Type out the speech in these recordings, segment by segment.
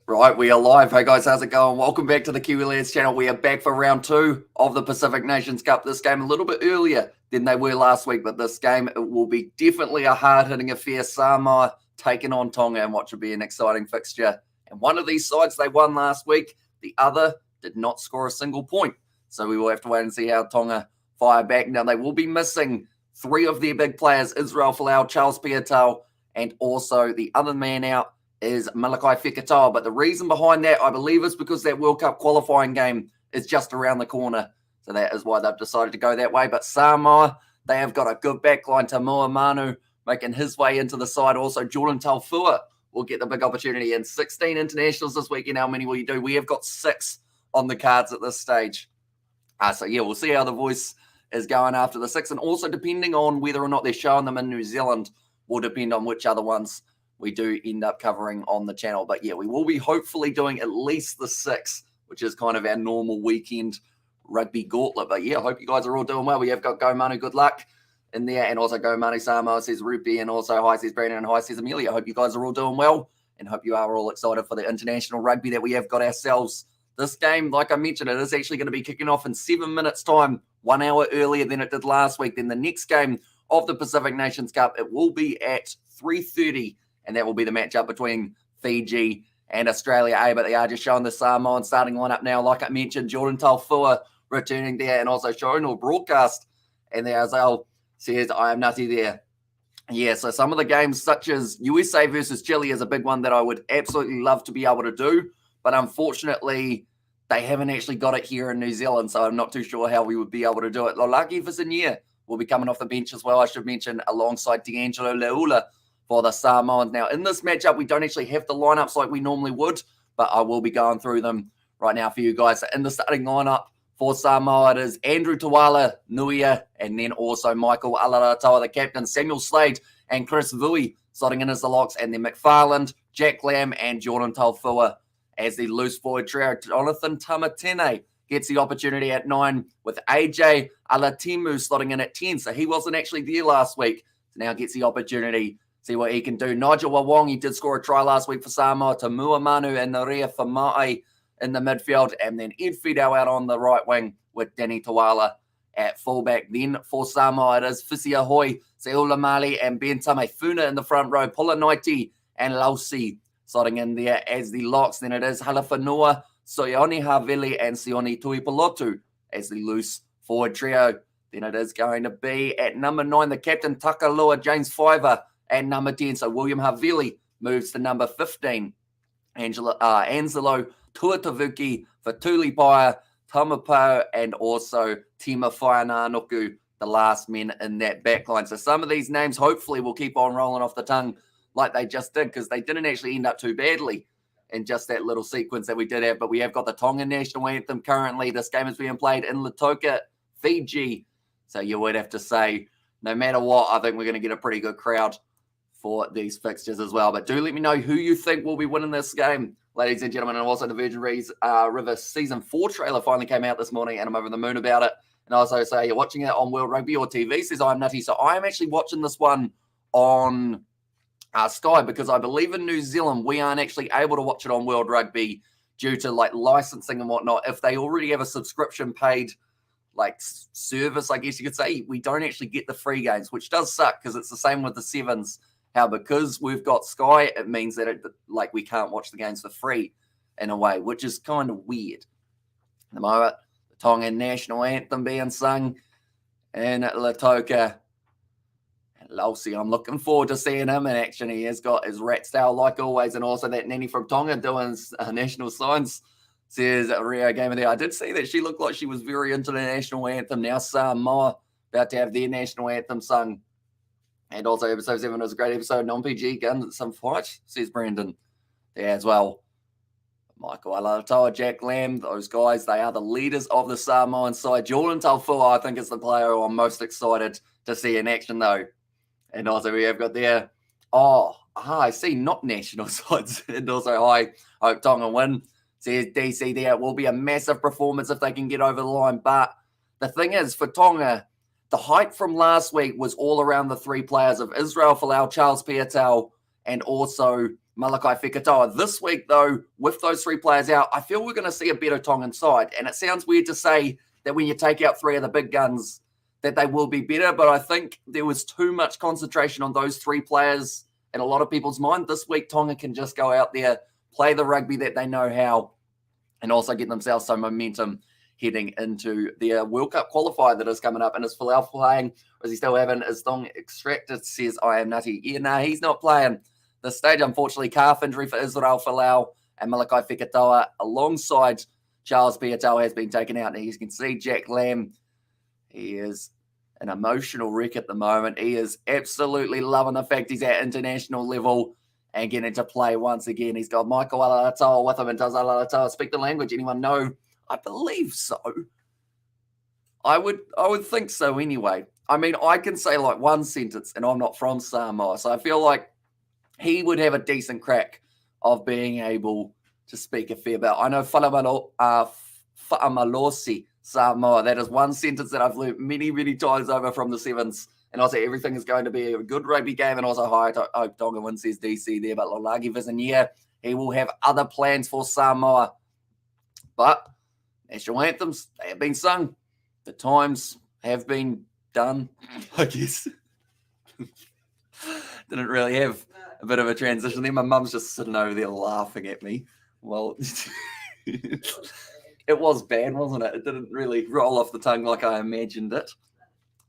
Right, we are live. Hey guys, how's it going? Welcome back to the Kiwi Lads channel. We are back for round 2 of the Pacific Nations Cup. This game a little bit earlier than they were last week, but this game it will be definitely a hard-hitting affair. Samoa taking on Tonga, and what should be an exciting fixture. And one of these sides they won last week, the other did not score a single point. So we will have to wait and see how Tonga fire back. Now they will be missing 3 of their big players, Israel Folau, Charles Piutau, and also the other man out is Malakai Fekitoa. But the reason behind that, I believe, is because that World Cup qualifying game is just around the corner. So that is why they've decided to go that way. But Samoa, they have got a good backline. Tamua Manu making his way into the side. Also, Jordan Taufua will get the big opportunity. And 16 internationals this weekend. How many will you do? We have got 6 on the cards at this stage. So, yeah, we'll see how the voice is going after the 6. And also, depending on whether or not they're showing them in New Zealand, will depend on which other ones we do end up covering on the channel. But yeah, we will be hopefully doing at least the 6, which is kind of our normal weekend rugby gauntlet. But yeah, I hope you guys are all doing well. We have got Go Manu, good luck in there. And also Go Manu Samoa says Rupi, and also hi says Brandon, and hi says Amelia. I hope you guys are all doing well, and hope you are all excited for the international rugby that we have got ourselves. This game, like I mentioned, it is actually going to be kicking off in 7 minutes time, 1 hour earlier than it did last week. Then the next game of the Pacific Nations Cup, it will be at 3:30. And that will be the matchup between Fiji and Australia A. But they are just showing the Samoan starting lineup now. Like I mentioned, Jordan Taufua returning there and also showing or broadcast. And there Azal says, I am nutty there. Yeah, so some of the games such as USA versus Chile is a big one that I would absolutely love to be able to do. But unfortunately, they haven't actually got it here in New Zealand. So I'm not too sure how we would be able to do it. Lolaki Visanier will be coming off the bench as well, I should mention, alongside D'Angelo Leula for the Samoans. Now, in this matchup, we don't actually have the lineups like we normally would, but I will be going through them right now for you guys. So in the starting lineup for Samoa, it is Andrew Tawala, Nuia, and then also Michael Alaratoa, the captain, Samuel Slade, and Chris Vui slotting in as the locks, and then McFarland, Jack Lamb, and Jordan Taufua as the loose forward trio. Jonathan Tamatene gets the opportunity at 9 with AJ Alatimu slotting in at 10. So he wasn't actually there last week. So now gets the opportunity. See what he can do. Nigel Wawong, he did score a try last week for Samoa. Tamua Manu and Naria Famai in the midfield. And then Ed Fidel out on the right wing with Danny Tawala at fullback. Then for Samoa, it is Fisia Hoi, Seula Mali, and Ben Tamefuna in the front row. Polanaiti and Lausi slotting in there as the locks. Then it is Halafanoa, Soioni Havili, and Sioni Tuipolotu as the loose forward trio. Then it is going to be at number 9, the captain, Takalua James Fiver. And number 10, so William Havili moves to number 15. Angelo Tuatavuki for Tulipaia, Tamapau, and also Tima Whaiananuku, the last men in that backline. So some of these names hopefully will keep on rolling off the tongue like they just did, because they didn't actually end up too badly in just that little sequence that we did have. But we have got the Tongan national anthem currently. This game is being played in Lautoka, Fiji. So you would have to say, no matter what, I think we're going to get a pretty good crowd for these fixtures as well. But do let me know who you think will be winning this game, ladies and gentlemen. And also the Virgin River Season 4 trailer finally came out this morning, and I'm over the moon about it. And also say you're watching it on World Rugby or TV, says I'm nutty. So I'm actually watching this one on Sky, because I believe in New Zealand we aren't actually able to watch it on World Rugby due to like licensing and whatnot. If they already have a subscription paid like service, I guess you could say, we don't actually get the free games, which does suck, because it's the same with the Sevens. How because we've got Sky, it means that we can't watch the games for free in a way, which is kind of weird. At the moment, the Tongan national anthem being sung in Lautoka. And Lausi, I'm looking forward to seeing him in action. He has got his rat style like always, and also that nanny from Tonga doing national signs. Says Rio Gamer there. I did see that she looked like she was very into the national anthem. Now Samoa about to have their national anthem sung. And also episode 7 was a great episode. Non-PG gun, some fight, says Brandon there as well. Michael Alatoa, Jack Lamb, those guys, they are the leaders of the Samoan side. Jordan Taufua, I think, is the player who I'm most excited to see in action, though. And also we have got there, I see, not national sides. And also, I hope Tonga win. Says DC there. It will be a massive performance if they can get over the line. But the thing is, for Tonga, the hype from last week was all around the 3 players of Israel Folau, Charles Piutau, and also Malakai Fekatoa. This week, though, with those 3 players out, I feel we're going to see a better Tongan side. And it sounds weird to say that when you take out 3 of the big guns, that they will be better. But I think there was too much concentration on those 3 players in a lot of people's mind. This week, Tonga can just go out there, play the rugby that they know how, and also get themselves some momentum heading into the World Cup qualifier that is coming up. And is Falau playing? Or is he still having his thong extracted? Says I am nutty. Yeah, no, he's not playing this stage. Unfortunately, calf injury for Israel Falau and Malakai Fekatoa alongside Charles Piatoa has been taken out. And you can see Jack Lamb. He is an emotional wreck at the moment. He is absolutely loving the fact he's at international level and getting to play once again. He's got Michael Alatoa with him. And does Alatoa speak the language? Anyone know? I believe so. I would think so anyway. I mean, I can say like one sentence, and I'm not from Samoa, so I feel like he would have a decent crack of being able to speak a fair bit. I know Whaamalosi Samoa. That is one sentence that I've learned many, many times over from the Sevens. And also, everything is going to be a good rugby game. And also, I hope Tonga wins, says DC there. But Lolagi Vizanier, he will have other plans for Samoa. But national anthems, they have been sung. The times have been done, I guess. Didn't really have a bit of a transition there. My mum's just sitting over there laughing at me. Well, it was bad, wasn't it? It didn't really roll off the tongue like I imagined it.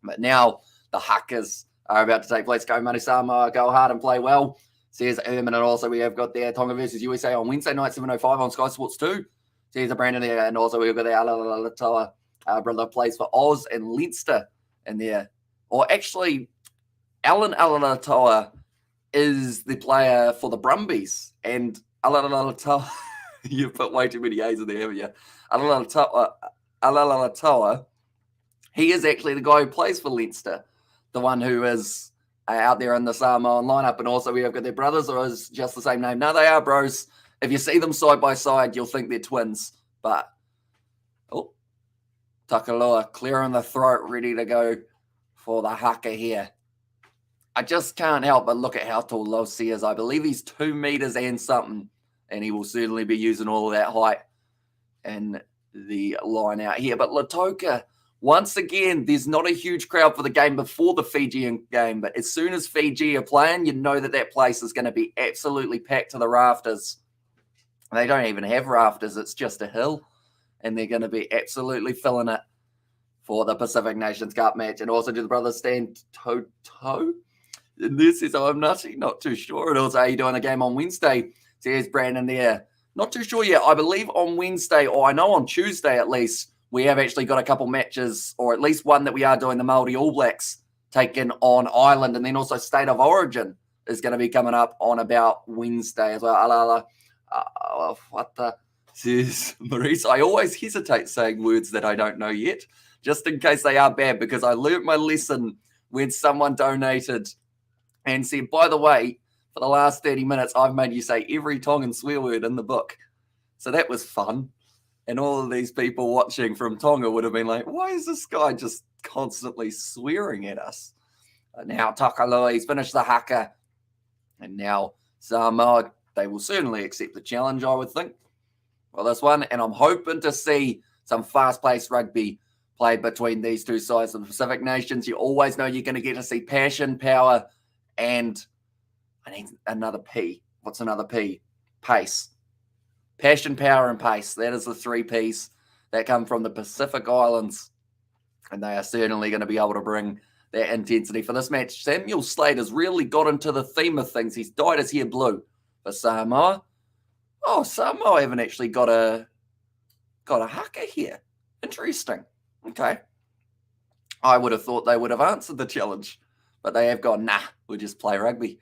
But now the Hakas are about to take place. Go Manu Samoa, go hard and play well, says Erman. And also we have got there Tonga versus USA on Wednesday night, 7:05 on Sky Sports 2. Says Brandon there. And also we've got the Alatoa brother plays for Oz and Leinster in there. Or actually, Alan Alatoa is the player for the Brumbies. And Alan Alatoa, you've put way too many A's in there, haven't you? Alan Alatoa, he is actually the guy who plays for Leinster, the one who is out there in the Samoan lineup. And also we have got their brothers, or is just the same name? No, they are bros. If you see them side by side, you'll think they're twins. But, Takaloa clearing the throat, ready to go for the haka here. I just can't help but look at how tall Losi is. I believe he's 2 meters and something, and he will certainly be using all of that height in the line out here. But Lautoka, once again, there's not a huge crowd for the game before the Fijian game, but as soon as Fiji are playing, you know that place is going to be absolutely packed to the rafters. They don't even have rafters. It's just a hill, and they're going to be absolutely filling it for the Pacific Nations Cup match. And also, do the brothers stand toe-toe? And this is, I'm not too sure. And also, are you doing a game on Wednesday? Says Brandon there. Not too sure yet. I believe on Wednesday, or I know on Tuesday at least, we have actually got a couple matches, or at least one that we are doing, the Māori All Blacks taken on Ireland. And then also State of Origin is going to be coming up on about Wednesday as well. What the... Says Maurice, I always hesitate saying words that I don't know yet, just in case they are bad, because I learnt my lesson when someone donated and said, by the way, for the last 30 minutes, I've made you say every Tongan swear word in the book. So that was fun. And all of these people watching from Tonga would have been like, why is this guy just constantly swearing at us? Now Takaloa, he's finished the haka. And now Samoa, they will certainly accept the challenge, I would think. Well, this one, and I'm hoping to see some fast-paced rugby played between these two sides of the Pacific Nations. You always know you're going to get to see passion, power, and I need another P. What's another P? Pace. Passion, power, and pace. That is the 3 Ps that come from the Pacific Islands, and they are certainly going to be able to bring that intensity for this match. Samuel Slade has really got into the theme of things. He's dyed his hair blue for Samoa. Oh, Samoa haven't actually got a haka here. Interesting. Okay. I would have thought they would have answered the challenge, but they have gone, nah, we'll just play rugby.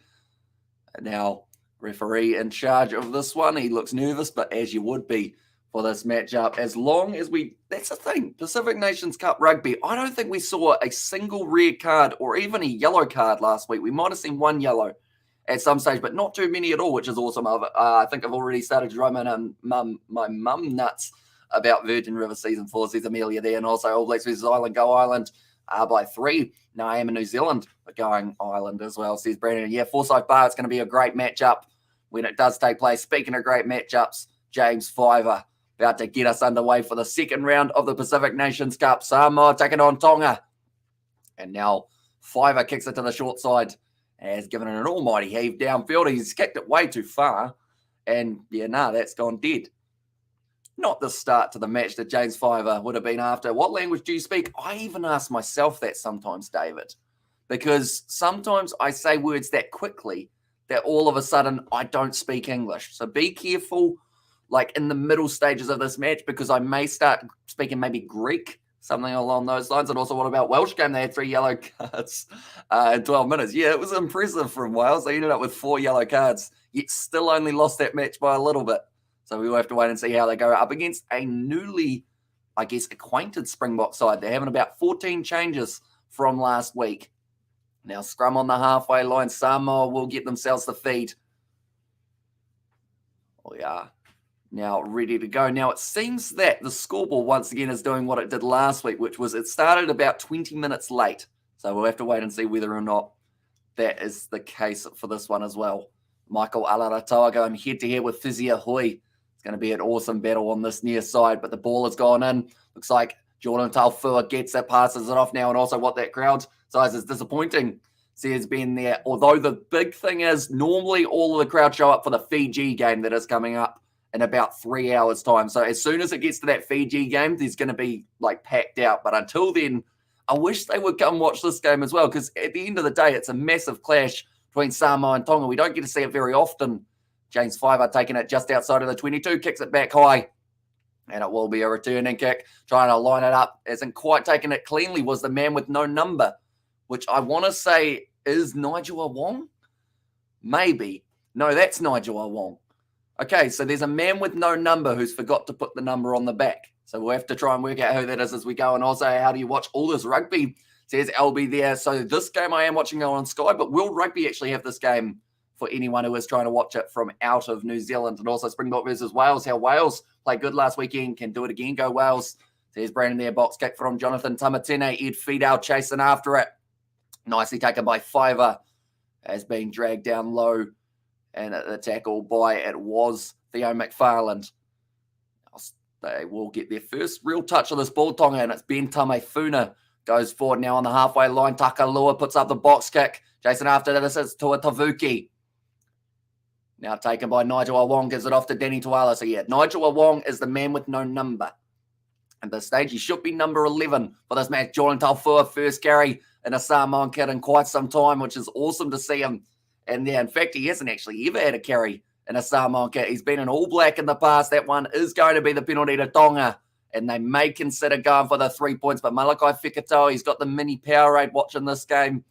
And now, referee in charge of this one. He looks nervous, but as you would be for this matchup, as long as that's the thing, Pacific Nations Cup rugby, I don't think we saw a single red card or even a yellow card last week. We might have seen 1 yellow at some stage, but not too many at all, which is awesome. I think I've already started to drive my mum nuts about Virgin River Season 4, says Amelia there, and also All Blacks versus Ireland, go Ireland by 3. No, I am in New Zealand, but going Ireland as well, says Brandon. Yeah, Forsyth Bar, it's going to be a great matchup when it does take place. Speaking of great matchups, James Fiver about to get us underway for the second round of the Pacific Nations Cup. Samoa taking on Tonga. And now Fiver kicks it to the short side. Has given it an almighty heave downfield. He's kicked it way too far. And that's gone dead. Not the start to the match that James Fiver would have been after. What language do you speak? I even ask myself that sometimes, David. Because sometimes I say words that quickly that all of a sudden I don't speak English. So be careful, like in the middle stages of this match, because I may start speaking maybe Greek, something along those lines. And also, what about Welsh game? They had 3 yellow cards in 12 minutes. Yeah, it was impressive from Wales. They ended up with 4 yellow cards, yet still only lost that match by a little bit. So we will have to wait and see how they go up against a newly, acquainted Springbok side. They're having about 14 changes from last week. Now, scrum on the halfway line. Samoa will get themselves the feed. We are now ready to go. Now, it seems that the scoreboard once again is doing what it did last week, which was it started about 20 minutes late. So we'll have to wait and see whether or not that is the case for this one as well. Michael Alaratoa going head-to-head with Fizia Hui. It's going to be an awesome battle on this near side, but the ball has gone in. Looks like Jordan Taufua gets it, passes it off now, and also what that crowd size is disappointing. Says been there. Although the big thing is normally all of the crowd show up for the Fiji game that is coming up in about 3 hours' time. So as soon as it gets to that Fiji game, there's going to be packed out. But until then, I wish they would come watch this game as well, because at the end of the day, it's a massive clash between Samoa and Tonga. We don't get to see it very often. James Fiver taking it just outside of the 22, kicks it back high. And it will be a returning kick. Trying to line it up. Isn't quite taking it cleanly. Was the man with no number, which I want to say is Nigel Wong? Maybe. No, that's Nigel Wong. Okay, so there's a man with no number who's forgot to put the number on the back. So we'll have to try and work out who that is as we go. And also, how do you watch all this rugby? Says LB there. So this game I am watching on Sky, but will rugby actually have this game for anyone who is trying to watch it from out of New Zealand? And also Springbok versus Wales. How Wales played good last weekend. Can do it again. Go Wales. There's Brandon there. Box kick from Jonathan Tamatene. Ed Fidel chasing after it. Nicely taken by Fiver. Has been dragged down low. And the tackle by it was Theo McFarland. They will get their first real touch of this ball, Tonga, and it's Ben Tamefuna. Goes forward now on the halfway line. Takalua puts up the box kick. Jason after this is Tua Tavuki. Now taken by Nigel Wong. Gives it off to Danny Tuala. So Nigel Wong is the man with no number. At this stage, he should be number 11 for this match. Jordan Taufua, first carry in a Samoan kit in quite some time, which is awesome to see him. And in fact, he hasn't actually ever had a carry in a Samoan kit. He's been an All Black in the past. That one is going to be the penalty to Tonga. And they may consider going for the 3 points. But Malakai Fekitoa, he's got the mini Powerade watching this game.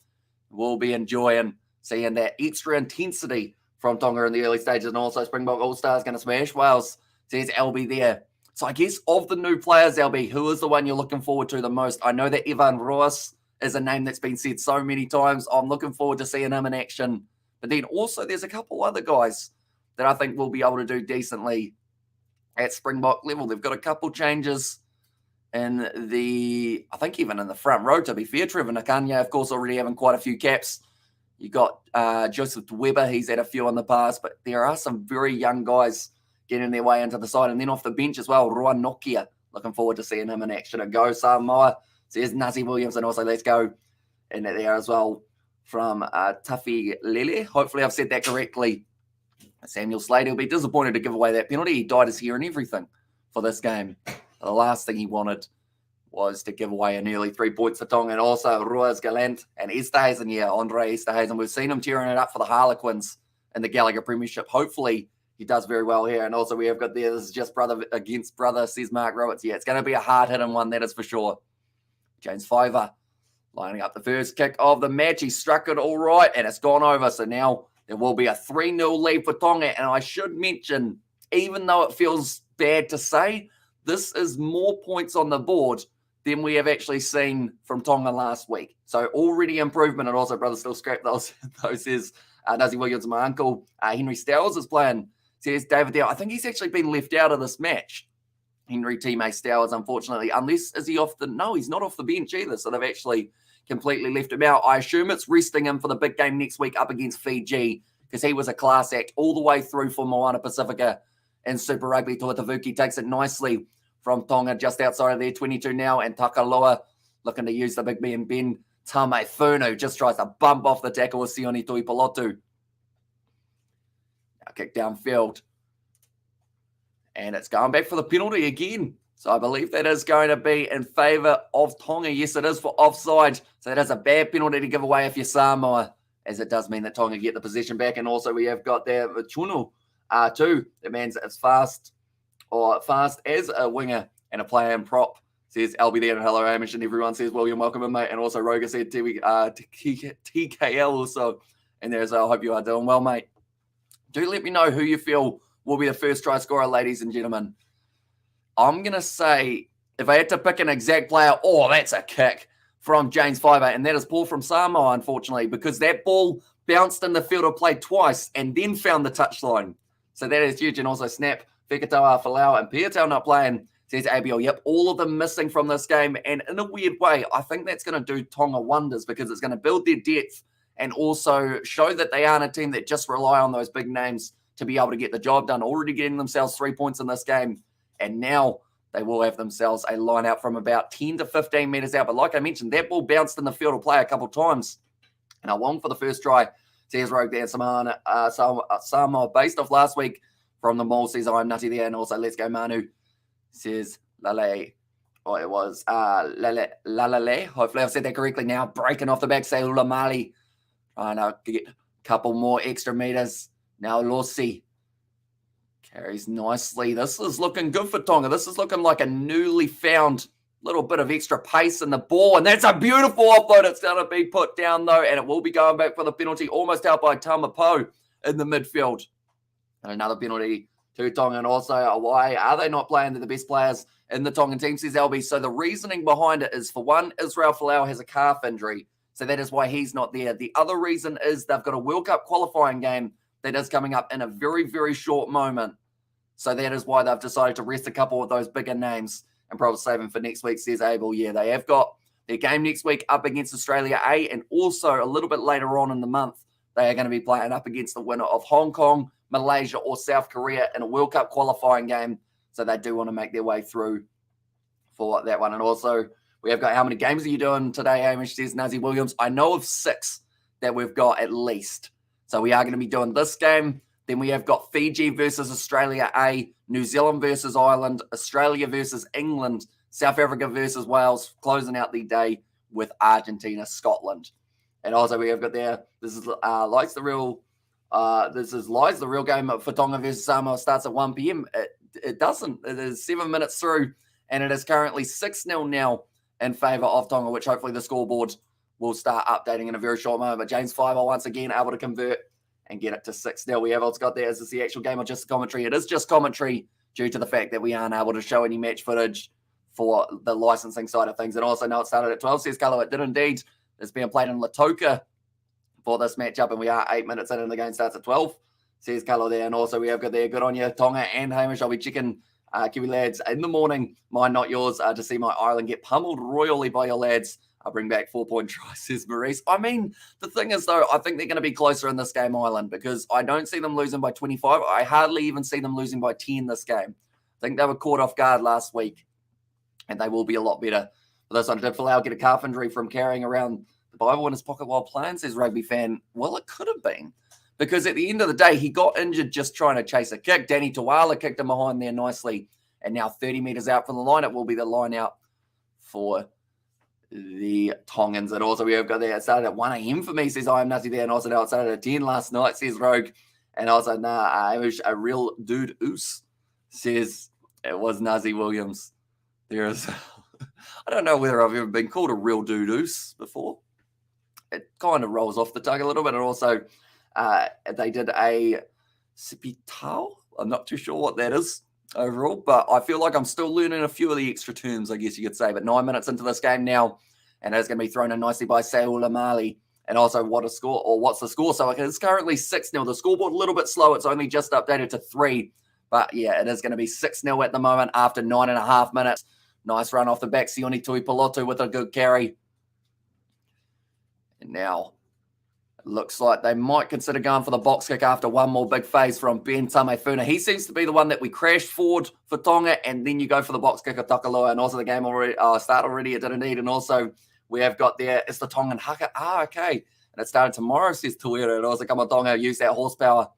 We'll be enjoying seeing that extra intensity from Tonga in the early stages. And also Springbok All-Stars going to smash Wales. Says LB there. So I guess of the new players, LB, who is the one you're looking forward to the most? I know that Ivan Roas is a name that's been said so many times. I'm looking forward to seeing him in action. But then also there's a couple other guys that I think will be able to do decently at Springbok level. They've got a couple changes in I think even in the front row, to be fair. Trevor Nakanya, of course, already having quite a few caps. You got Joseph Weber, he's had a few in the past, but there are some very young guys getting their way into the side. And then off the bench as well, Roa Nokia. Looking forward to seeing him in action. And go Samoa. Says Nazi Williams, and also let's go in there as well from Tuffy Lele. Hopefully I've said that correctly. Samuel Slade will be disappointed to give away that penalty. He dyed his hair and everything for this game. The last thing he wanted was to give away an early 3 points to Tonga. And also Ruiz Galant and Esterhazen, Andre Esterhazen. We've seen him tearing it up for the Harlequins in the Gallagher Premiership. Hopefully he does very well here. And also we have got there, this is just brother against brother, says Mark Roberts. It's going to be a hard-hitting one, that is for sure. James Fiver lining up the first kick of the match. He struck it all right, and it's gone over. So now there will be a 3-0 lead for Tonga. And I should mention, even though it feels bad to say, this is more points on the board than we have actually seen from Tonga last week. So already improvement. And also, brother, still scrap those says Nazi Williams, my uncle. Henry Stowers is playing, says David Dow. I think he's actually been left out of this match. Henry teammate Stowers, unfortunately, unless is he off the... No, he's not off the bench either. So they've actually completely left him out. I assume it's resting him for the big game next week up against Fiji, because he was a class act all the way through for Moana Pacifica in Super Rugby. Tuatavuki takes it nicely from Tonga, just outside of their 22 now, and Takaloa looking to use the big man Ben Tamefunu, just tries to bump off the tackle with Sione Tuipilotu. Now kick downfield. And it's going back for the penalty again. So I believe that is going to be in favour of Tonga. Yes, it is for offside. So that is a bad penalty to give away if you're Samoa, as it does mean that Tonga get the possession back. And also we have got there Chunu too. That means it's fast as a winger and a player in prop. Says LB there, and hello Hamish, and everyone says William, welcome in, mate. And also Roger said TKL also in there, so I hope you are doing well, mate. Do let me know who you feel will be the first try scorer, ladies and gentlemen. I'm going to say, if I had to pick an exact player, that's a kick from James Fiber, and that is Paul from Samoa, unfortunately, because that ball bounced in the field of play twice and then found the touchline. So that is huge. And also Snap, Fekatoa, Falau, and Piatau not playing, says ABL. Yep, all of them missing from this game. And in a weird way, I think that's going to do Tonga wonders, because it's going to build their depth and also show that they aren't a team that just rely on those big names to be able to get the job done. Already getting themselves 3 points in this game. And now they will have themselves a line out from about 10 to 15 metres out. But like I mentioned, that ball bounced in the field of play a couple of times. And I won for the first try. Says Rogue there, Samoa, based off last week from the Mall. Says I'm nutty there. And also Let's Go Manu. Says Lale. Oh, it was Lalale. Hopefully I've said that correctly now. Breaking off the back, say Ulamali. Trying to get a couple more extra metres. Now Lossi carries nicely. This is looking good for Tonga. This is looking like a newly found little bit of extra pace in the ball. And that's a beautiful offload. It's going to be put down, though, and it will be going back for the penalty. Almost out by Tamapo in the midfield. And another penalty to Tonga. And also, why are they not playing? They're the best players in the Tongan team, says LB. So the reasoning behind it is, for one, Israel Folau has a calf injury. So that is why he's not there. The other reason is they've got a World Cup qualifying game that is coming up in a very, very short moment. So that is why they've decided to rest a couple of those bigger names and probably save them for next week, says Abel. Yeah, they have got their game next week up against Australia A, and also a little bit later on in the month, they are going to be playing up against the winner of Hong Kong, Malaysia, or South Korea in a World Cup qualifying game. So they do want to make their way through for that one. And also, we have got, how many games are you doing today, Hamish, says Nazi Williams? I know of 6 that we've got at least. So we are going to be doing this game. Then we have got Fiji versus Australia A, New Zealand versus Ireland, Australia versus England, South Africa versus Wales, closing out the day with Argentina, Scotland. And also we have got there, this is Lies the Real game for Tonga versus Samoa. Starts at 1 p.m. It doesn't. It is 7 minutes through, and it is currently 6-0 now in favour of Tonga, which hopefully the scoreboard will start updating in a very short moment. But James Fiver once again able to convert and get it to 6-0. We have also got there, is this the actual game or just commentary? It is just commentary due to the fact that we aren't able to show any match footage for the licensing side of things. And also, no, it started at 12, says Carlo. It did indeed. It's being played in Lautoka for this matchup, and we are 8 minutes in, and the game starts at 12, says Carlo there. And also, we have got there, good on you, Tonga and Hamish. I'll be checking Kiwi lads in the morning, mine not yours, to see my Ireland get pummeled royally by your lads. I'll bring back 4-point tries, says Maurice. I mean, the thing is, though, I think they're going to be closer in this game, Ireland, because I don't see them losing by 25. I hardly even see them losing by 10 this game. I think they were caught off guard last week, and they will be a lot better. For this one, did Folau get a calf injury from carrying around the Bible in his pocket while playing, says Rugby Fan? Well, it could have been, because at the end of the day, he got injured just trying to chase a kick. Danny Tawala kicked him behind there nicely, and now 30 metres out from the line. It will be the line out for the Tongans. And also we have got there, it started at 1 a.m. for me, says I am nutty there. And also now it started at 10 last night, says Rogue. And also, I was a real dude oos, says it was Nazi Williams. There is, I don't know whether I've ever been called a real dude oos before. It kind of rolls off the tongue a little bit. And also they did a sipitao. I'm not too sure what that is overall, but I feel like I'm still learning a few of the extra terms, I guess you could say. But 9 minutes into this game now, and it's going to be thrown in nicely by Saula Mali. And also, what a score, or what's the score? So it's currently 6-0. The scoreboard a little bit slow. It's only just updated to 3. But yeah, it is going to be 6-0 at the moment after 9.5 minutes. Nice run off the back. Sione Tuipilotu with a good carry. And now Looks like they might consider going for the box kick after one more big phase from Ben Tamefuna. He seems to be the one that we crashed forward for Tonga, and then you go for the box kick of Takalua, and also the game already start already. It didn't need, and also we have got there. It's the Tongan haka. Okay, and it started tomorrow. Says Tuera. And also come on, Tonga use that horsepower.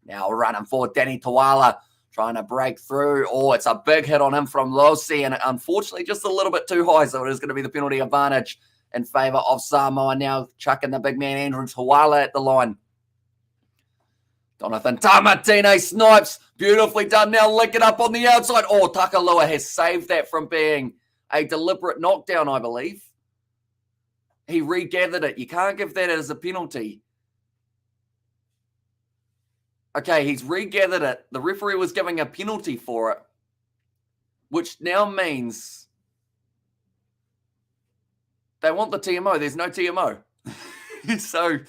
Now running forward, Danny Tawala trying to break through. Oh, it's a big hit on him from Losi, and unfortunately just a little bit too high, so it is going to be the penalty advantage in favour of Samoa. Now chucking the big man Andrew Tawala at the line. Jonathan Tamatine snipes. Beautifully done. Now link it up on the outside. Oh, Takalua has saved that from being a deliberate knockdown, I believe. He regathered it. You can't give that as a penalty. Okay, he's regathered it. The referee was giving a penalty for it, which now means they want the TMO. There's no TMO. So,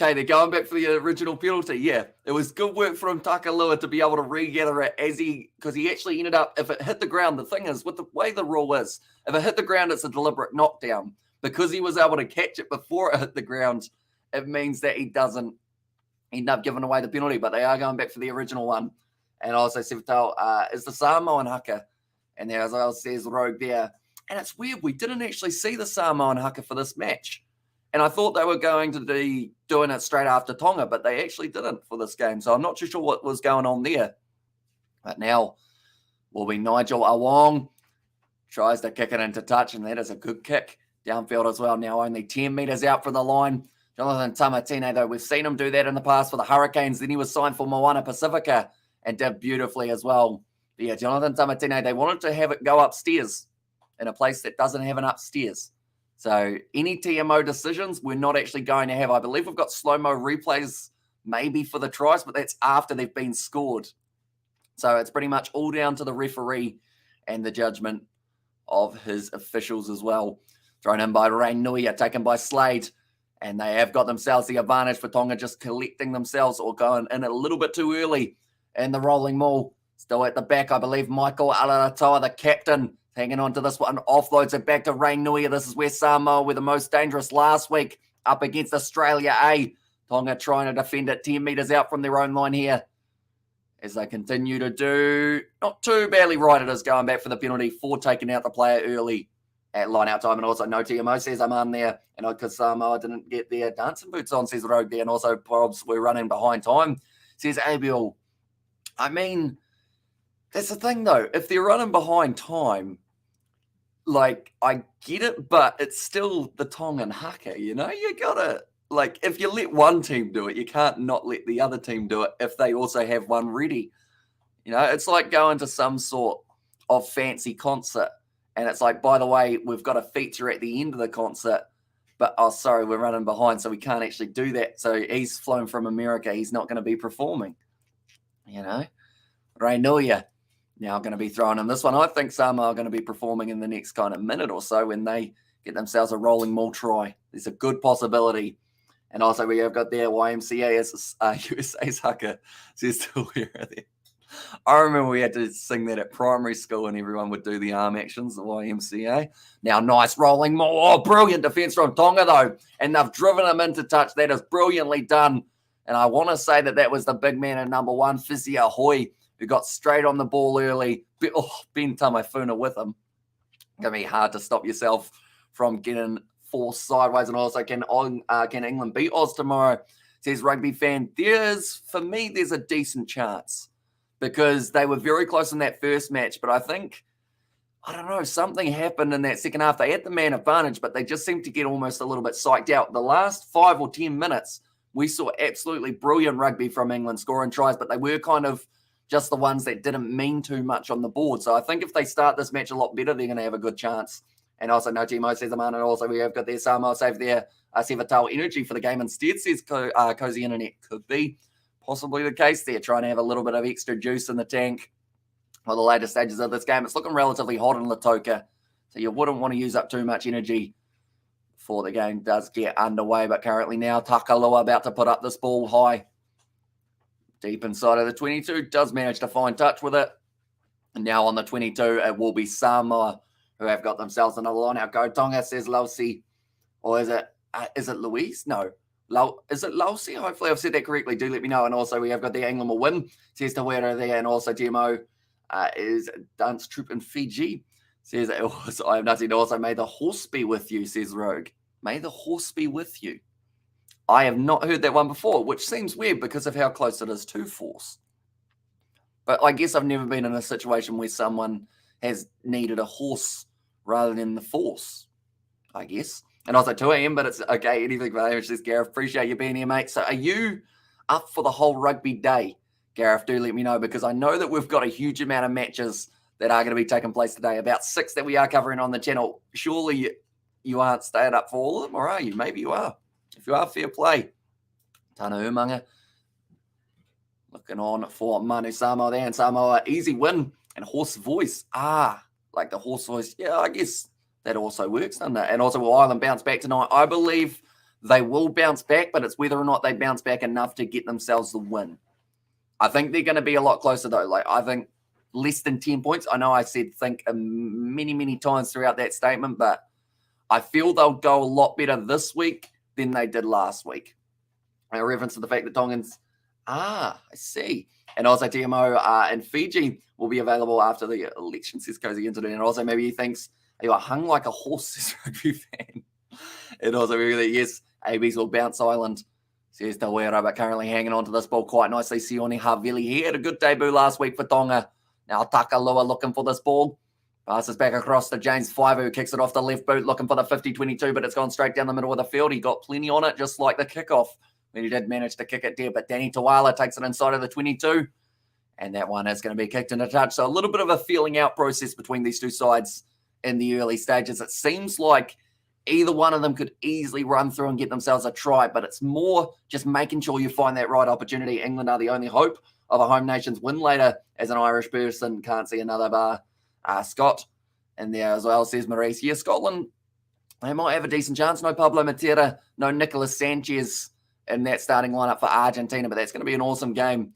okay, they're going back for the original penalty. Yeah, it was good work from Takalua to be able to regather it because he actually ended up, if it hit the ground, the thing is, with the way the rule is, if it hit the ground, it's a deliberate knockdown. Because he was able to catch it before it hit the ground, it means that he doesn't end up giving away the penalty, but they are going back for the original one. And also, Sivatal is the Samoan haka. And there, as well says Rogue there. And it's weird, we didn't actually see the Samoan haka for this match. And I thought they were going to be doing it straight after Tonga, but they actually didn't for this game. So I'm not too sure what was going on there. But now will be Nigel Awong. Tries to kick it into touch, and that is a good kick. Downfield as well. Now only 10 metres out from the line. Jonathan Tamatine, though, we've seen him do that in the past for the Hurricanes. Then he was signed for Moana Pacifica and did beautifully as well. But yeah, Jonathan Tamatine, they wanted to have it go upstairs in a place that doesn't have an upstairs. So any TMO decisions we're not actually going to have. I believe we've got slow-mo replays maybe for the tries, but that's after they've been scored. So it's pretty much all down to the referee and the judgment of his officials as well. Thrown in by Ray Nuia, taken by Slade. And they have got themselves the advantage for Tonga just collecting themselves or going in a little bit too early in the rolling maul. Still at the back, I believe, Michael Alaratoa, the captain, hanging on to this one, offloads it back to Ray Nuia. This is where Samoa were the most dangerous last week up against Australia A. Tonga trying to defend it 10 metres out from their own line here. As they continue to do not too badly right, it is going back for the penalty for taking out the player early at line out time. And also no TMO, says I'm on there. And because Samoa didn't get their dancing boots on, says Rogue there. And also Probs were running behind time, says Abiel. I mean, that's the thing though. If they're running behind time, like, I get it, but it's still the Tongan haka, you know? You gotta, like, if you let one team do it, you can't not let the other team do it if they also have one ready. You know, it's like going to some sort of fancy concert, and it's like, by the way, we've got a feature at the end of the concert, but, oh, sorry, we're running behind, so we can't actually do that. So he's flown from America. He's not going to be performing, you know? Rainuia now going to be thrown in this one. I think Samoa are going to be performing in the next kind of minute or so when they get themselves a rolling maul try. There's a good possibility. And also we have got their YMCA as USA's haka. Says still here. I remember we had to sing that at primary school and everyone would do the arm actions, the YMCA. Now, nice rolling maul. Oh, brilliant defense from Tonga, though. And they've driven him into touch. That is brilliantly done. And I want to say that that was the big man in number one, Fizia Hoy, who got straight on the ball early. Ben Tamefuna with him. Going to be hard to stop yourself from getting forced sideways. And also, can England beat Oz tomorrow? Says Rugby Fan. For me, there's a decent chance because they were very close in that first match. But I think, I don't know, something happened in that second half. They had the man advantage, but they just seemed to get almost a little bit psyched out. The last 5 or 10 minutes, we saw absolutely brilliant rugby from England scoring tries, but they were kind of just the ones that didn't mean too much on the board. So I think if they start this match a lot better, they're going to have a good chance. And also, no Timo says, and also we have got their Samoa save their Sevatal energy for the game instead, says Cozy Internet. Could be possibly the case there, trying to have a little bit of extra juice in the tank for the later stages of this game. It's looking relatively hot in Lautoka, so you wouldn't want to use up too much energy before the game does get underway. But currently now, Takalua about to put up this ball high. Deep inside of the 22, does manage to find touch with it. And now on the 22, it will be Samoa who have got themselves another line. Now go Tonga, says Lausi. Or is it Is it Louise? No. Is it Lausi? Hopefully I've said that correctly. Do let me know. And also we have got the England will win. Says Tawera there. And also GMO is dance troop in Fiji. Says, I have nothing. Also, may the horse be with you, says Rogue. May the horse be with you. I have not heard that one before, which seems weird because of how close it is to force. But I guess I've never been in a situation where someone has needed a horse rather than the force, I guess. And also 2 a.m., but it's okay. Anything for Hamish, says Gareth. Appreciate you being here, mate. So are you up for the whole rugby day? Gareth, do let me know, because I know that we've got a huge amount of matches that are going to be taking place today. About 6 that we are covering on the channel. Surely you aren't staying up for all of them, or are you? Maybe you are. If you are, fair play. Tana Umanga looking on for Manu Samoa there, and Samoa, easy win. And horse voice. Like the horse voice. Yeah, I guess that also works, doesn't it? And also, will Ireland bounce back tonight? I believe they will bounce back, but it's whether or not they bounce back enough to get themselves the win. I think they're going to be a lot closer, though. Like, I think less than 10 points. I know I said think many, many times throughout that statement, but I feel they'll go a lot better this week than they did last week. In reference to the fact that Tongans, I see. And also TMO and Fiji will be available after the election, says Cozy Internet. And also maybe he thinks, you are hung like a horse, says Rugby Fan. And also maybe yes, ABs will bounce Island, says Tawera, but currently hanging on to this ball quite nicely. Sione Havili, he had a good debut last week for Tonga. Now Takalua looking for this ball. Passes back across to James Five, who kicks it off the left boot, looking for the 50-22, but it's gone straight down the middle of the field. He got plenty on it, just like the kickoff, when he did manage to kick it there. But Danny Tawala takes it inside of the 22, and that one is going to be kicked into touch. So a little bit of a feeling out process between these two sides in the early stages. It seems like either one of them could easily run through and get themselves a try, but it's more just making sure you find that right opportunity. England are the only hope of a home nations win later. As an Irish person, can't see another bar. Scott in there as well, says Maurice. Yeah, Scotland, they might have a decent chance. No Pablo Matera, no Nicolas Sanchez in that starting lineup for Argentina, but that's going to be an awesome game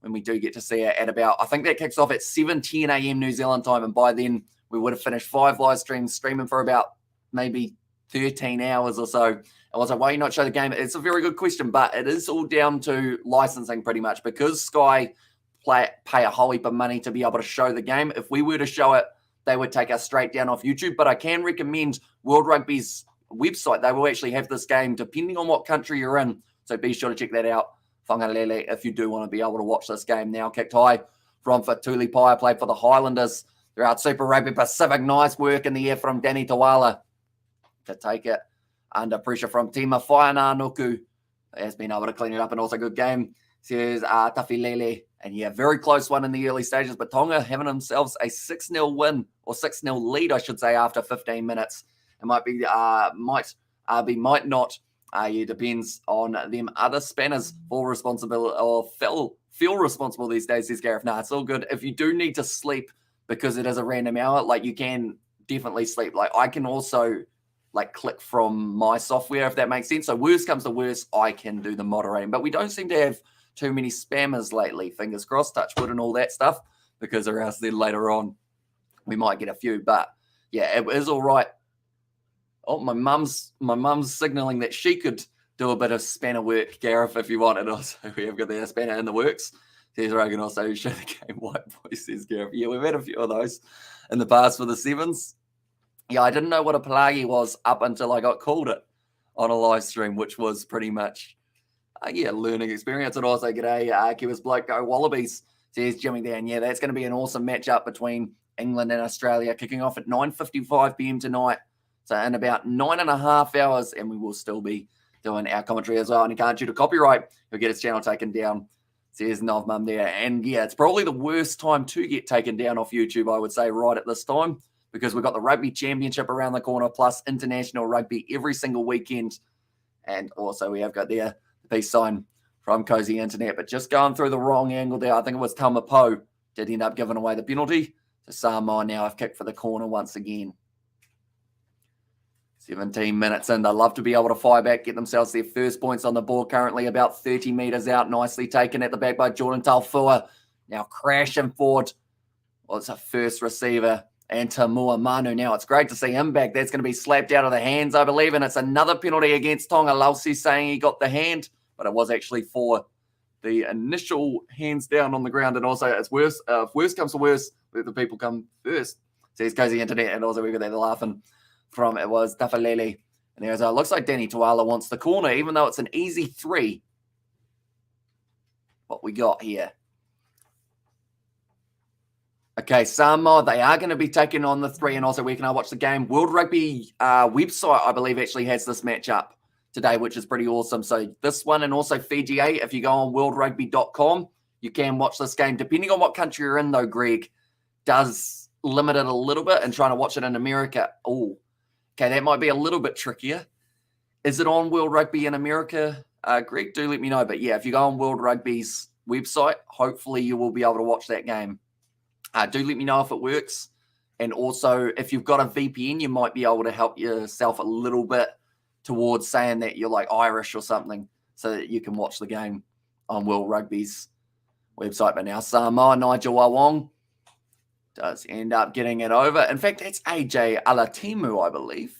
when we do get to see it at about, I think that kicks off at 7:10 a.m. New Zealand time, and by then we would have finished 5 live streams, streaming for about maybe 13 hours or so. And also, why you not show the game? It's a very good question, but it is all down to licensing pretty much, because Sky pay a whole heap of money to be able to show the game. If we were to show it, they would take us straight down off YouTube. But I can recommend World Rugby's website. They will actually have this game depending on what country you're in. So be sure to check that out. Whangalele, if you do want to be able to watch this game. Now kicked high from Fatuli Paya, played for the Highlanders throughout Super Rugby Pacific. Nice work in the air from Danny Tawala to take it under pressure from Tima Whaiananuku. Has been able to clean it up, and also good game, says Tafilele. And yeah, very close one in the early stages, but Tonga having themselves a 6-0 win, or 6-0 lead, I should say, after 15 minutes. It might be, might not. It depends on them other spanners for responsibility, or feel responsible these days, says Gareth. Nah, it's all good. If you do need to sleep because it is a random hour, like, you can definitely sleep. Like, I can also like click from my software, if that makes sense. So worst comes to worst, I can do the moderating, but we don't seem to have too many spammers lately. Fingers crossed, touch wood and all that stuff, because or else then later on we might get a few. But yeah, it is all right. Oh, my mum's signaling that she could do a bit of spanner work, Gareth, if you want it. Also, we have got the spanner in the works. Says Rogan, also show the game white voice, says Gareth. Yeah, we've had a few of those in the past for the sevens. Yeah, I didn't know what a palagi was up until I got called it on a live stream, which was pretty much learning experience. And also, g'day, Kiwis Bloke, go Wallabies, says Jimmy there. And yeah, that's going to be an awesome matchup between England and Australia, kicking off at 9:55 p.m. tonight. So in about 9.5 hours, and we will still be doing our commentary as well. And he can't shoot a copyright, he'll get his channel taken down, says Nov Mum there. And yeah, it's probably the worst time to get taken down off YouTube, I would say, right at this time, because we've got the Rugby Championship around the corner, plus international rugby every single weekend. And also we have got there the peace sign from Cozy Internet, but just going through the wrong angle there. I think it was Taumapo did end up giving away the penalty. So Samoa now have kicked for the corner once again. 17 minutes in. They love to be able to fire back, get themselves their first points on the board. Currently about 30 metres out. Nicely taken at the back by Jordan Taufua. Now crashing forward. Well, it's a first receiver and Tamua Manu. Now, it's great to see him back. That's going to be slapped out of the hands, I believe, and it's another penalty against Tonga. Lausi saying he got the hand, but it was actually for the initial hands down on the ground, and also it's worse. If worse comes to worse, let the people come first. Says Cozy Internet, and also we got there laughing from it was Tafalele. And there's looks like Danny Tuala wants the corner, even though it's an easy 3. What we got here. Okay, Samoa, they are going to be taking on the 3, and also where can I watch the game? World Rugby website, I believe, actually has this match up today, which is pretty awesome. So this one and also Fiji A, if you go on worldragby.com, you can watch this game. Depending on what country you're in, though, Greg, does limit it a little bit, and trying to watch it in America. Oh, okay, that might be a little bit trickier. Is it on World Rugby in America? Greg, do let me know. But yeah, if you go on World Rugby's website, hopefully you will be able to watch that game. Do let me know if it works. And also, if you've got a VPN, you might be able to help yourself a little bit towards saying that you're like Irish or something, so that you can watch the game on World Rugby's website. But now Samoa, Nigel Wawong does end up getting it over. In fact, it's AJ Alatimu, I believe.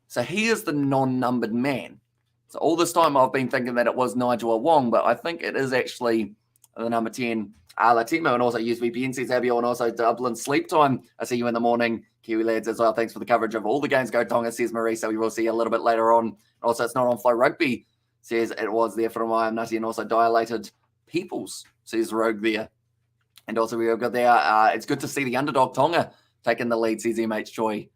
So he is the non-numbered man. So all this time I've been thinking that it was Nigel Wawong, but I think it is actually the number 10, Latimo, and also use VPN, says Abio, and also Dublin Sleep Time. I see you in the morning, Kiwi lads, as well. Thanks for the coverage of all the games. Go Tonga, says Marie. So we will see you a little bit later on. Also, it's not on Flow Rugby, says it was there for my Nutty, and also Dilated Peoples, says Rogue there. And also we've got there, it's good to see the underdog Tonga taking the lead, says MH Choi.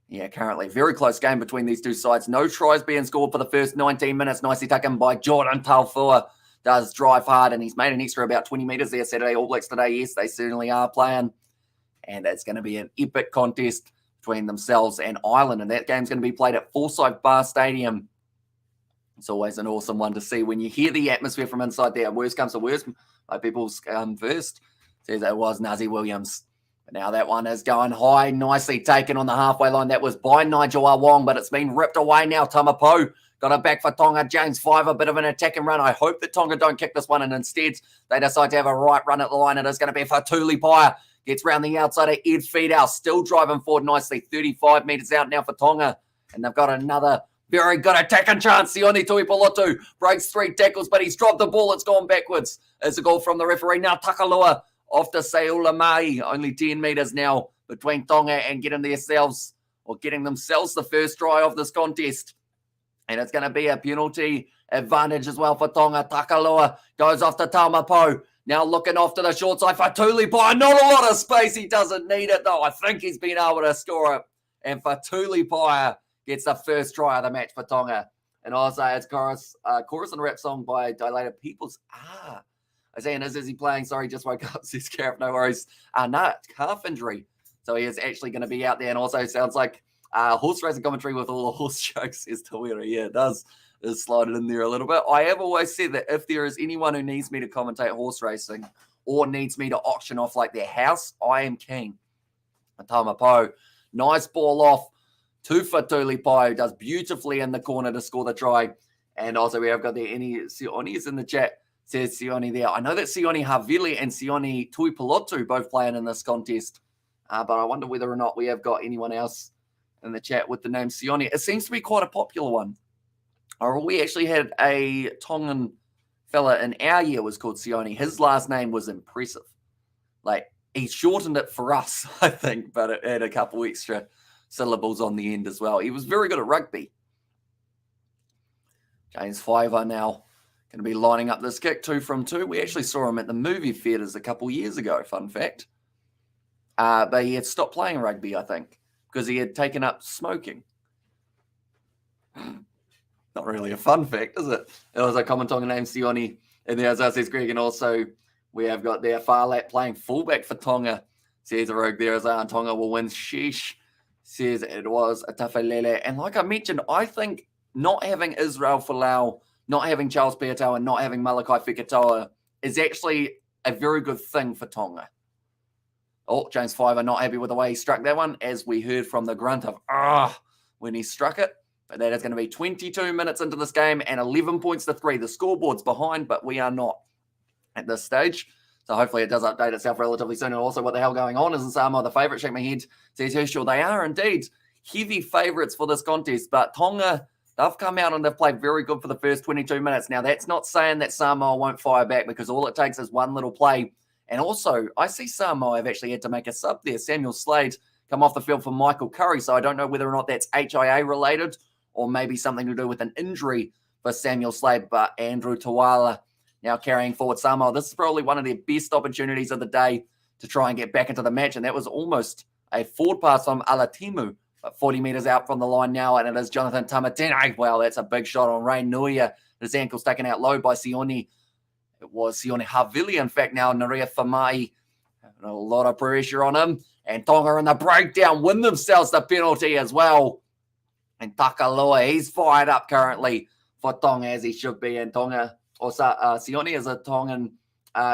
Yeah, currently very close game between these two sides. No tries being scored for the first 19 minutes. Nicely taken by Jordan Taufua. Does drive hard, and he's made an extra about 20 metres there Saturday. All Blacks today, yes, they certainly are playing. And it's going to be an epic contest between themselves and Ireland. And that game's going to be played at Forsyth Bar Stadium. It's always an awesome one to see when you hear the atmosphere from inside there. Worst comes to worst, my people's first. Says it was Nazi Williams. But now that one is going high, nicely taken on the halfway line. That was by Nigel Wawong, but it's been ripped away now. Tamapo got it back for Tonga. James 5, a bit of an attacking run. I hope that Tonga don't kick this one, and instead they decide to have a right run at the line. It is going to be for Tuli Paya. Gets round the outside of Ed Feedow, still driving forward nicely. 35 metres out now for Tonga. And they've got another very good attacking chance. Sione Tuipolotu breaks 3 tackles, but he's dropped the ball. It's gone backwards. It's a goal from the referee. Now Takalua off to Seula Mai. Only 10 metres now between Tonga and getting themselves the first try of this contest. And it's going to be a penalty advantage as well for Tonga. Takalua goes off to Taumapo. Now looking off to the short side for Tulipai. Not a lot of space. He doesn't need it, though. I think he's been able to score it. And for Tulipai gets the first try of the match for Tonga. And also it's chorus and rap song by Dilated Peoples. I say, and is he playing? Sorry, just woke up. Says Carrot, no worries. No, calf injury. So he is actually going to be out there. And also sounds like horse racing commentary with all the horse jokes, says Tawira. Yeah, it does. It's slided in there a little bit. I have always said that if there is anyone who needs me to commentate horse racing or needs me to auction off like their house, I am keen. Tamapo, nice ball off to Fatulipai, who does beautifully in the corner to score the try. And also we have got there any Sione is in the chat, says Sione there. I know that Sione Havili and Sione Tuipolotu both playing in this contest, but I wonder whether or not we have got anyone else in the chat with the name Sione. It seems to be quite a popular one. Or we actually had a Tongan fella in our year was called Sione. His last name was impressive. Like, he shortened it for us, I think, but it had a couple extra syllables on the end as well. He was very good at rugby. James Fiver now going to be lining up this kick, 2 from 2. We actually saw him at the movie theatres a couple years ago, fun fact. But he had stopped playing rugby, I think, because he had taken up smoking. Not really a fun fact, is it? It was a common Tongan name, Sione. And there's us, says Greg. And also, we have got there Farlat playing fullback for Tonga. Says a rogue there as Tonga will win. Sheesh. Says it was a Tafalele. And like I mentioned, I think not having Israel Folau, not having Charles Piatoa, and not having Malakai Fekitoa is actually a very good thing for Tonga. Oh, James Fiver not happy with the way he struck that one, as we heard from the grunt of when he struck it. But that is going to be 22 minutes into this game and 11 points to 3. The scoreboard's behind, but we are not at this stage. So hopefully it does update itself relatively soon. And also what the hell going on is in Samoa, the favourite. Shake my head, says Herschel. They are indeed heavy favourites for this contest. But Tonga, they've come out and they've played very good for the first 22 minutes. Now, that's not saying that Samoa won't fire back, because all it takes is one little play. And also, I see Samoa have actually had to make a sub there. Samuel Slade come off the field for Michael Curry. So I don't know whether or not that's HIA related or maybe something to do with an injury for Samuel Slade. But Andrew Tawala now carrying forward Samoa. This is probably one of their best opportunities of the day to try and get back into the match. And that was almost a forward pass from Alatimu, but 40 metres out from the line now. And it is Jonathan Tamatene. Wow, that's a big shot on Ray Nuia. His ankle's taken out low by Sione. It was Sione Havili, in fact, now Naria Famai. A lot of pressure on him. And Tonga in the breakdown win themselves the penalty as well. And Takaloa, he's fired up currently for Tonga, as he should be. And Tonga, or Sione, is a Tongan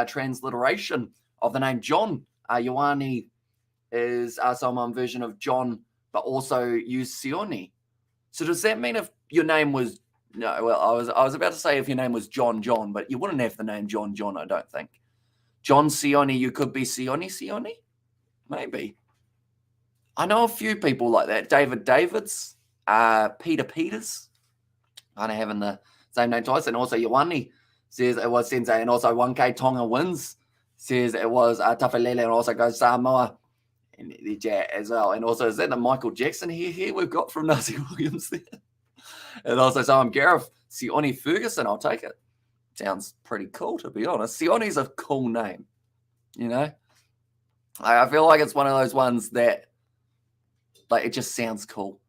transliteration of the name John. Ioane is a Samoan version of John, but also use Sione. So does that mean if your name was... No, well, I was about to say if your name was John, but you wouldn't have the name John, I don't think. John Sione, you could be Sione? Maybe. I know a few people like that. David Davids, Peter Peters, kind of having the same name twice. And also Ioane says it was Sensei. And also 1K Tonga wins, says it was Tafalele, and also goes Samoa. And the as well. And also, is that the Michael Jackson here we've got from Nazi Williams there? And also, so I'm Gareth Sione Ferguson. I'll take it. Sounds pretty cool, to be honest. Sione's a cool name, you know? I feel like it's one of those ones that, like, it just sounds cool.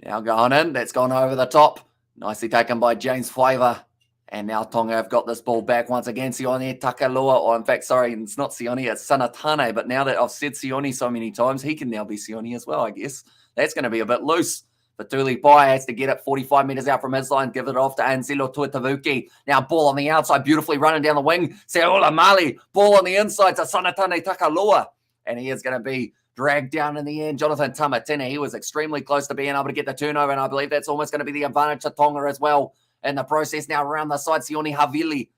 Now going in, that's gone over the top. Nicely taken by James Flavor. And now Tonga have got this ball back once again. Sione Takaloa, or in fact, sorry, it's not Sione, it's Sanatane. But now that I've said Sione so many times, he can now be Sione as well, I guess. That's going to be a bit loose. But Tuli Pai has to get it 45 metres out from his line, give it off to Anzelo Tuitavuki. Now ball on the outside, beautifully running down the wing. Seola Mali, ball on the inside to Sanatane Takaloa. And he is going to be dragged down in the end. Jonathan Tamatene, he was extremely close to being able to get the turnover, and I believe that's almost going to be the advantage to Tonga as well. In the process now around the side, Sione Havili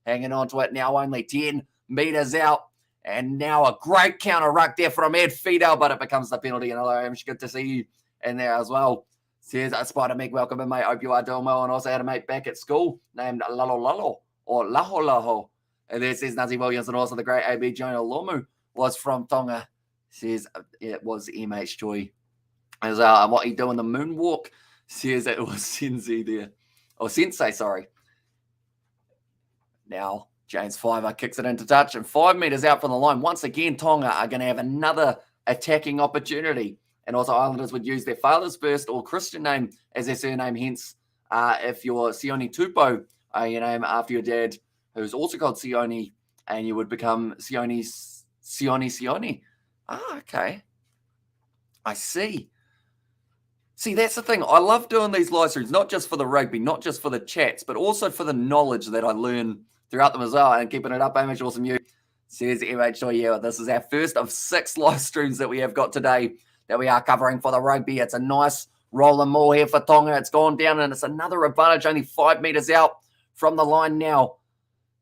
hanging on to it now, only 10 metres out. And now a great counter ruck there from Ed Fidel, but it becomes the penalty. And hello, it's good to see you in there as well. Says Spider Meg, welcome in, mate. Hope you are doing well. And also had a mate back at school named Lalo or Laho. And there says Nazi Williams, and also the great AB Jonah Lomu was from Tonga. Says it was MH Joy. As what he doing the moonwalk. Says it was Sensei there. Or Sensei, sorry. Now James Fiver kicks it into touch, and 5 metres out from the line. Once again, Tonga are going to have another attacking opportunity. And also Islanders would use their father's first or Christian name as their surname. Hence, if you're Sione Tupo, your name after your dad, who's also called Sione, and you would become Sione. Ah, okay. I see. See, that's the thing. I love doing these live streams, not just for the rugby, not just for the chats, but also for the knowledge that I learn throughout them as well. And keeping it up, Amish, awesome you. Says MH, yeah, this is our first of 6 live streams that we have got today that we are covering for the rugby. It's a nice rolling maul here for Tonga. It's gone down, and it's another advantage, only 5 metres out from the line now.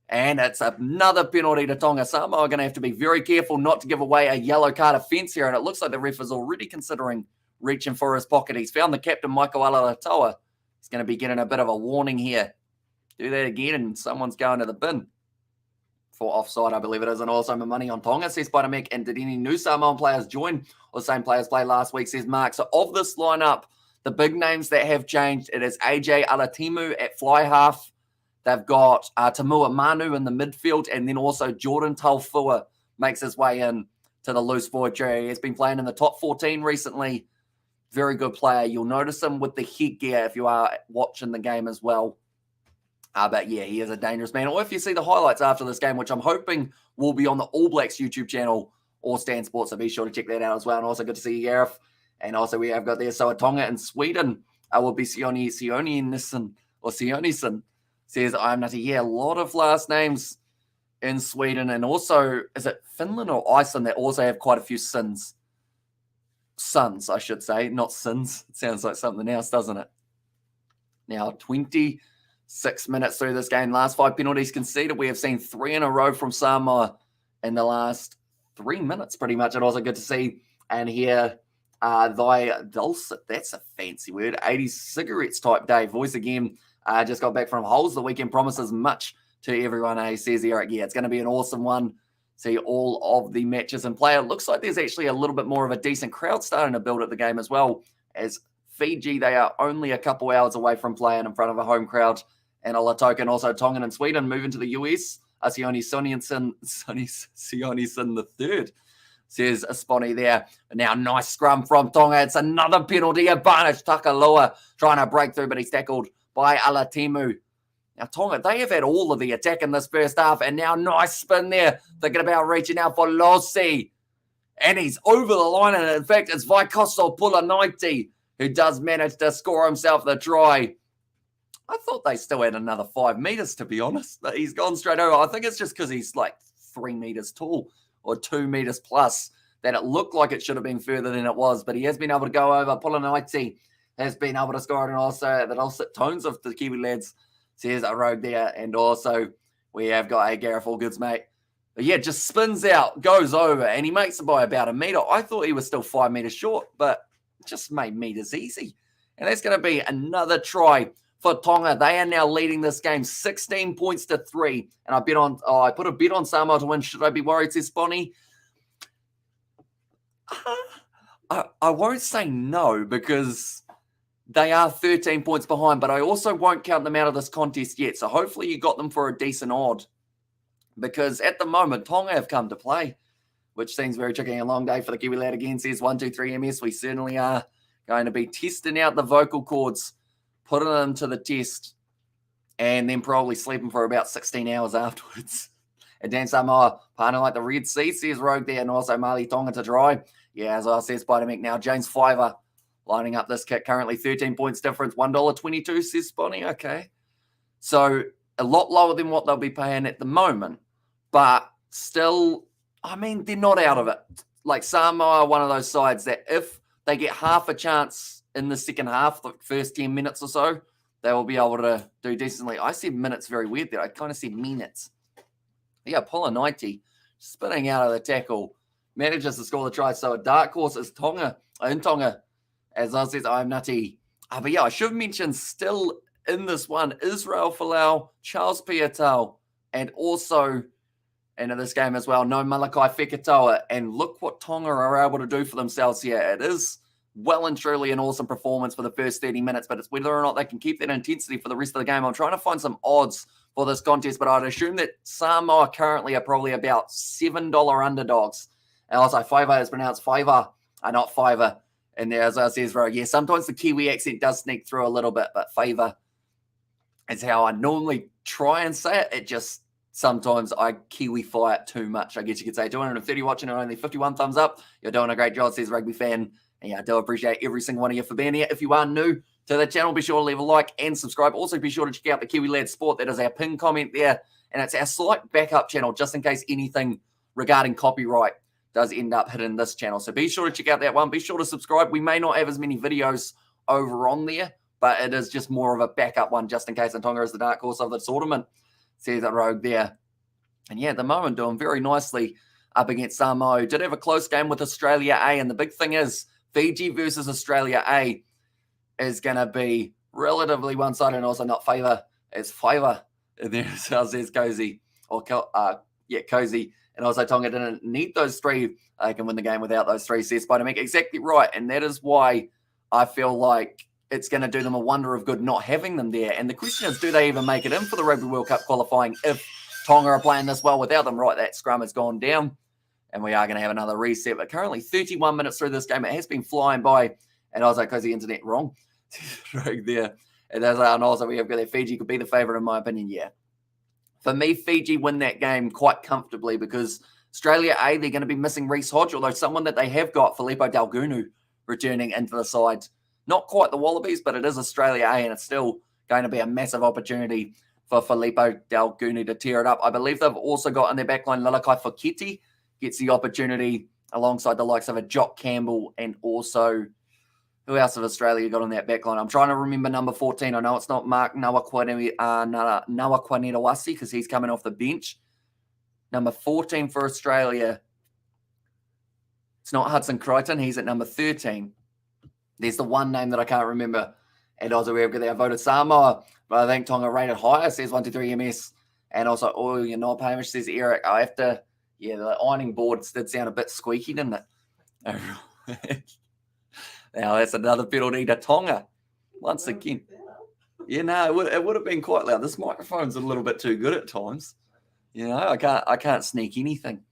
And it's another penalty to Tonga. Samoa are going to have to be very careful not to give away a yellow card offence here, and it looks like the ref is already considering reaching for his pocket. He's found the captain, Michael Alatoa. He's going to be getting a bit of a warning here. Do that again, and someone's going to the bin for offside, I believe it is. And also my money on Tonga, says Spider Mick. And did any new Samoan players join, or the same players play last week, says Mark. So of this lineup, the big names that have changed, it is AJ Alatimu at fly half. They've got Tamua Manu in the midfield, and then also Jordan Taufua makes his way in to the loose forward area. He has been playing in the top 14 recently. Very good player. You'll notice him with the headgear if you are watching the game as well. But yeah, he is a dangerous man. Or if you see the highlights after this game, which I'm hoping will be on the All Blacks YouTube channel or Stan Sports, so be sure to check that out as well. And also good to see you, Gareth. And also we have got there, so Tonga and Sweden will be Sionison, says I'm not. Yeah, a lot of last names in Sweden. And also, is it Finland or Iceland that also have quite a few sons, I should say, not sins. It sounds like something else, doesn't it? Now, 20 6 minutes through this game. Last 5 penalties conceded. We have seen 3 in a row from Samoa in the last 3 minutes, pretty much. And also good to see and hear thy dulcet, that's a fancy word, 80s cigarettes type Dave voice again. Just got back from Holes. The weekend promises much to everyone. He says, Eric, yeah, it's going to be an awesome one. See all of the matches in play. It looks like there's actually a little bit more of a decent crowd starting to build at the game as well. As Fiji, they are only a couple hours away from playing in front of a home crowd. And a Lautoka and also Tongan and Sweden moving to the US. Sione Sionison the third, says a Spotty there. But now nice scrum from Tonga. It's another penalty advantage. Takalua trying to break through, but he's tackled by Alatimu. Now, Tonga, they have had all of the attack in this first half, and now nice spin there. Thinking about reaching out for Lossi. And he's over the line, and in fact, it's Vaikoso Pulanaiti who does manage to score himself the try. I thought they still had another 5 meters, to be honest. But he's gone straight over. I think it's just because he's like 3 meters tall or 2 meters plus that it looked like it should have been further than it was. But he has been able to go over. Pulanaiti has been able to score it, and also the dulcet tones of the Kiwi lads. Says a rogue there, and also we have got a Gareth Allgoods, mate. But yeah, just spins out, goes over, and he makes it by about a meter. I thought he was still 5 meters short, but just made meters easy. And that's going to be another try for Tonga. They are now leading this game 16 points to 3. And I put a bet on Samoa to win. Should I be worried, says Bonnie? I won't say no, because they are 13 points behind, but I also won't count them out of this contest yet. So hopefully you got them for a decent odd, because at the moment, Tonga have come to play, which seems very tricky. A long day for the Kiwi lad again, says 123 MS. We certainly are going to be testing out the vocal cords, putting them to the test, and then probably sleeping for about 16 hours afterwards. And Dan Samoa, partner like the Red Sea, says Rogue there, and also Mali Tonga to dry. Yeah, as I said, Spider-Mick now. James Fiver lining up this kick, currently 13 points difference, $1.22, says Spotty. Okay. So a lot lower than what they'll be paying at the moment. But still, I mean, they're not out of it. Like Samoa are one of those sides that if they get half a chance in the second half, the first 10 minutes or so, they will be able to do decently. I said minutes very weird there. I kind of said minutes. Yeah, Pulanaiti spinning out of the tackle, manages to score the try. So a dark horse is Tonga. As I said, I'm nutty. But yeah, I should mention still in this one, Israel Folau, Charles Piatau, and also into this game as well, no Malachi Fekatoa. And look what Tonga are able to do for themselves here. It is well and truly an awesome performance for the first 30 minutes, but it's whether or not they can keep that intensity for the rest of the game. I'm trying to find some odds for this contest, but I'd assume that Samoa currently are probably about $7 underdogs. And also, Fiver is pronounced Fiver, not Fiver. And there, as I says, bro, yeah, sometimes the Kiwi accent does sneak through a little bit, but Favor is how I normally try and say it. It just, sometimes I Kiwi-fy it too much, I guess you could say. 230 watching and only 51 thumbs up. You're doing a great job, says Rugby Fan. And yeah, I do appreciate every single one of you for being here. If you are new to the channel, be sure to leave a like and subscribe. Also, be sure to check out the Kiwi Lad Sport. That is our pinned comment there. And it's our slight backup channel, just in case anything regarding copyright does end up hitting this channel. So be sure to check out that one. Be sure to subscribe. We may not have as many videos over on there, but it is just more of a backup one, just in case. And Tonga is the dark horse of the tournament, says that Rogue there. And yeah, at the moment, doing very nicely up against Samoa. Did have a close game with Australia A. And the big thing is, Fiji versus Australia A is going to be relatively one-sided, and also not Favor. It's Favor. And there's Cozy. Cozy. And also Tonga didn't need those three. They can win the game without those three, says Spider-Mick. Exactly right. And that is why I feel like it's going to do them a wonder of good not having them there. And the question is, do they even make it in for the Rugby World Cup qualifying if Tonga are playing this well without them? Right, that scrum has gone down, and we are going to have another reset. But currently 31 minutes through this game. It has been flying by. And I was like, because the internet wrong. Right there. And also we have got that Fiji could be the favourite in my opinion. Yeah. For me, Fiji win that game quite comfortably because Australia A, they're going to be missing Reece Hodge, although someone that they have got, Filippo Dalgunu, returning into the side. Not quite the Wallabies, but it is Australia A, and it's still going to be a massive opportunity for Filippo Dalgunu to tear it up. I believe they've also got in their backline Lalakai Foketi, gets the opportunity alongside the likes of a Jock Campbell and also, Who else have Australia got on that back line? I'm trying to remember number 14. I know it's not Mark Nawaqanitawasi because he's coming off the bench. Number 14 for Australia. It's not Hudson Crichton. He's at number 13. There's the one name that I can't remember. And also, we've got there. I voted Samoa, but I think Tonga rated higher, says 123MS. And also, oh, you're not paying much, says Eric. I have to, yeah, the ironing boards did sound a bit squeaky, didn't it? Now, that's another penalty to Tonga. Once again. Yeah, no, it would have been quite loud. This microphone's a little bit too good at times. You know, I can't sneak anything.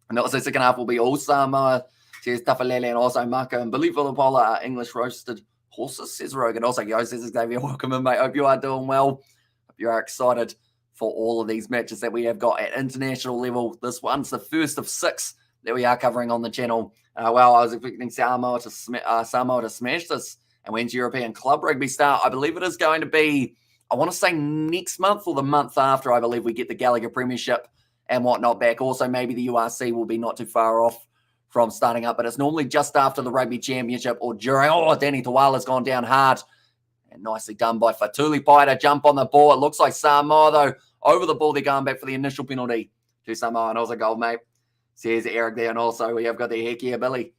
And also, second half will be all Samoa, says Tafalele, and also Marco and Billy Villapola are English roasted horses, says Rogan. Also, yo, says Xavier, welcome in, mate. Hope you are doing well. Hope you are excited for all of these matches that we have got at international level. This one's the first of 6 that we are covering on the channel. Well, I was expecting Samoa to smash this. And when's European Club Rugby start? I believe it is going to be, I want to say next month or the month after. I believe we get the Gallagher Premiership and whatnot back. Also, maybe the URC will be not too far off from starting up, but it's normally just after the Rugby Championship or during. Oh, Danny Tawala's gone down hard. And nicely done by Fatuli Pai to jump on the ball. It looks like Samoa, though, over the ball. They're going back for the initial penalty to Samoa. And also goal, mate, says Eric there. And also we have got the heck yeah, Billy.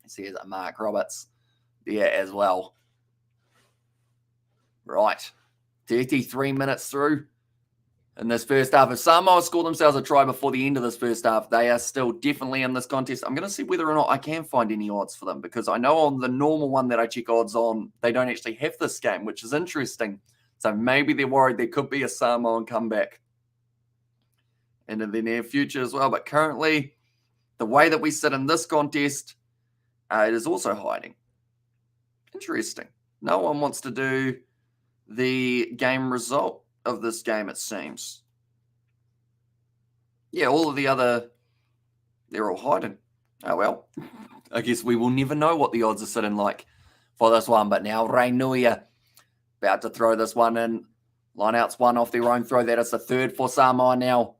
Says Mark Roberts there as well. Right. 33 minutes through. In this first half, if Samoa score themselves a try before the end of this first half, they are still definitely in this contest. I'm going to see whether or not I can find any odds for them, because I know on the normal one that I check odds on, they don't actually have this game, which is interesting. So maybe they're worried there could be a Samoan comeback into the near future as well. But currently, the way that we sit in this contest, it is also hiding. Interesting. No one wants to do the game result of this game, it seems. Yeah, all of the other, they're all hiding. Oh, well. I guess we will never know what the odds are sitting like for this one. But now Rainuia about to throw this one in. Lineouts one off their own throw. That is the third for Samoa now.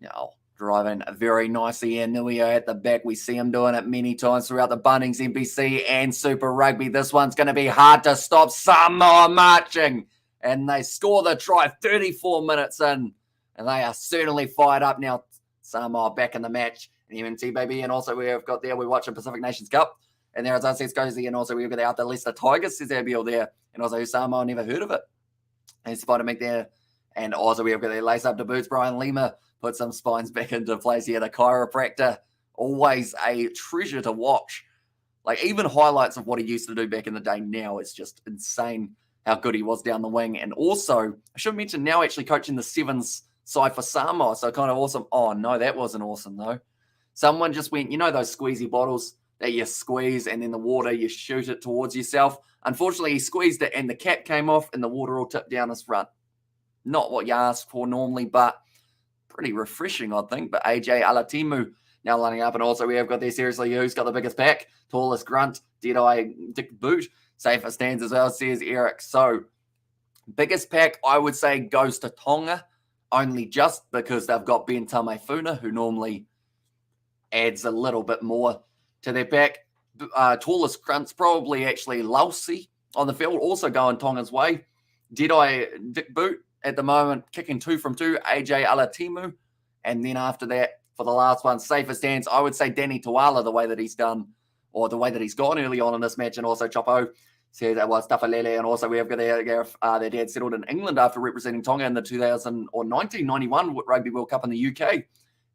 Now, driving very nicely in. Nuia at the back. We see him doing it many times throughout the Bunnings, NBC, and Super Rugby. This one's going to be hard to stop. Samoa marching. And they score the try 34 minutes in. And they are certainly fired up now. Samoa back in the match. And MMT, baby. And also we have got there, we're watching Pacific Nations Cup. And there, as I said, Scozy. And also we've got out the Leicester Tigers, says Abiel there. And also Samoa, never heard of it. And Spider-Mick there. And also we've got their lace up to boots. Brian Lima put some spines back into place here. The chiropractor, always a treasure to watch. Like even highlights of what he used to do back in the day now, it's just insane how good he was down the wing. And also, I should mention now actually coaching the sevens side for Samoa. So kind of awesome. Oh, no, that wasn't awesome, though. Someone just went, you know those squeezy bottles that you squeeze and then the water, you shoot it towards yourself. Unfortunately, he squeezed it and the cap came off and the water all tipped down his front. Not what you ask for normally, but pretty refreshing, I think. But AJ Alatimu now lining up. And also we have got there, seriously, who's got the biggest pack? Tallest grunt, Deadeye Dick Boot. Safer stands as well, says Eric. So, biggest pack, I would say, goes to Tonga, only just because they've got Ben Tamefuna, who normally adds a little bit more to their pack. Tallest grunt's probably actually Lausi on the field, also going Tonga's way. Deadeye Dick Boot at the moment, kicking 2 from 2, AJ Alatimu. And then after that, for the last one, safer stands, I would say Danny Tawala, the way that he's done, or the way that he's gone early on in this match, and also Chopo said that was Tafalele, and also we have got their dad settled in England after representing Tonga in the 1991 Rugby World Cup in the UK.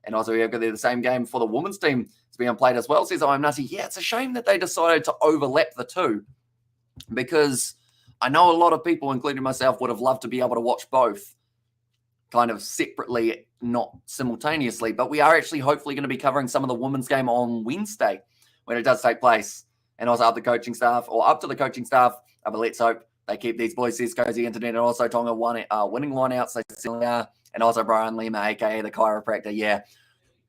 And also we have got there the same game for the women's team. It's being played as well, says I'm Nutty. Yeah, it's a shame that they decided to overlap the two, because I know a lot of people, including myself, would have loved to be able to watch both kind of separately, not simultaneously. But we are actually hopefully going to be covering some of the women's game on Wednesday when it does take place. And also up to the coaching staff, but let's hope they keep these boys, says Cozy Internet, and also Tonga winning lineouts, they still are, and also Brian Lima, aka the chiropractor. Yeah.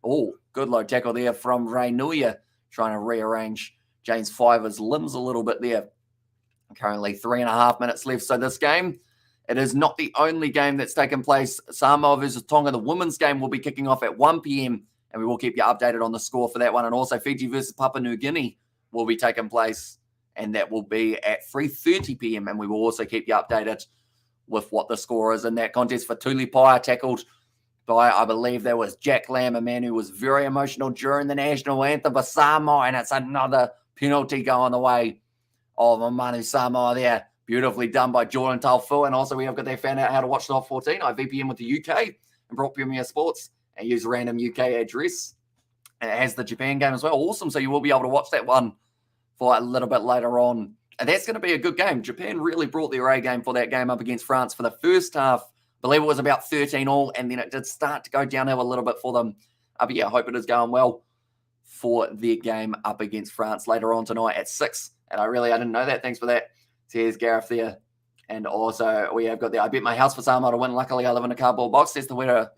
Oh, good low tackle there from Rainuia, trying to rearrange James Fiver's limbs a little bit there. Currently 3.5 minutes left. So this game, it is not the only game that's taken place. Samoa versus Tonga, the women's game, will be kicking off at 1 p.m. and we will keep you updated on the score for that one. And also Fiji versus Papua New Guinea will be taking place and that will be at 3:30 p.m. And we will also keep you updated with what the score is in that contest. For Tulipai, tackled by, I believe there was Jack Lamb, a man who was very emotional during the national anthem for Samoa, and it's another penalty going the way of Manu Samoa there. Beautifully done by Jordan Talfu. And also we have got there, found out how to watch Top 14. I VPN with the UK and brought Premier Sports and use a random UK address. And it has the Japan game as well. Awesome. So you will be able to watch that one for a little bit later on. And that's going to be a good game. Japan really brought their A game for that game up against France for the first half. I believe it was about 13-all, and then it did start to go downhill a little bit for them. But yeah, I hope it is going well for their game up against France later on tonight at 6. And I didn't know that. Thanks for that. Here's Gareth there. And also we have got the I bet my house for Samoa to win. Luckily, I live in a cardboard box. That's the winner.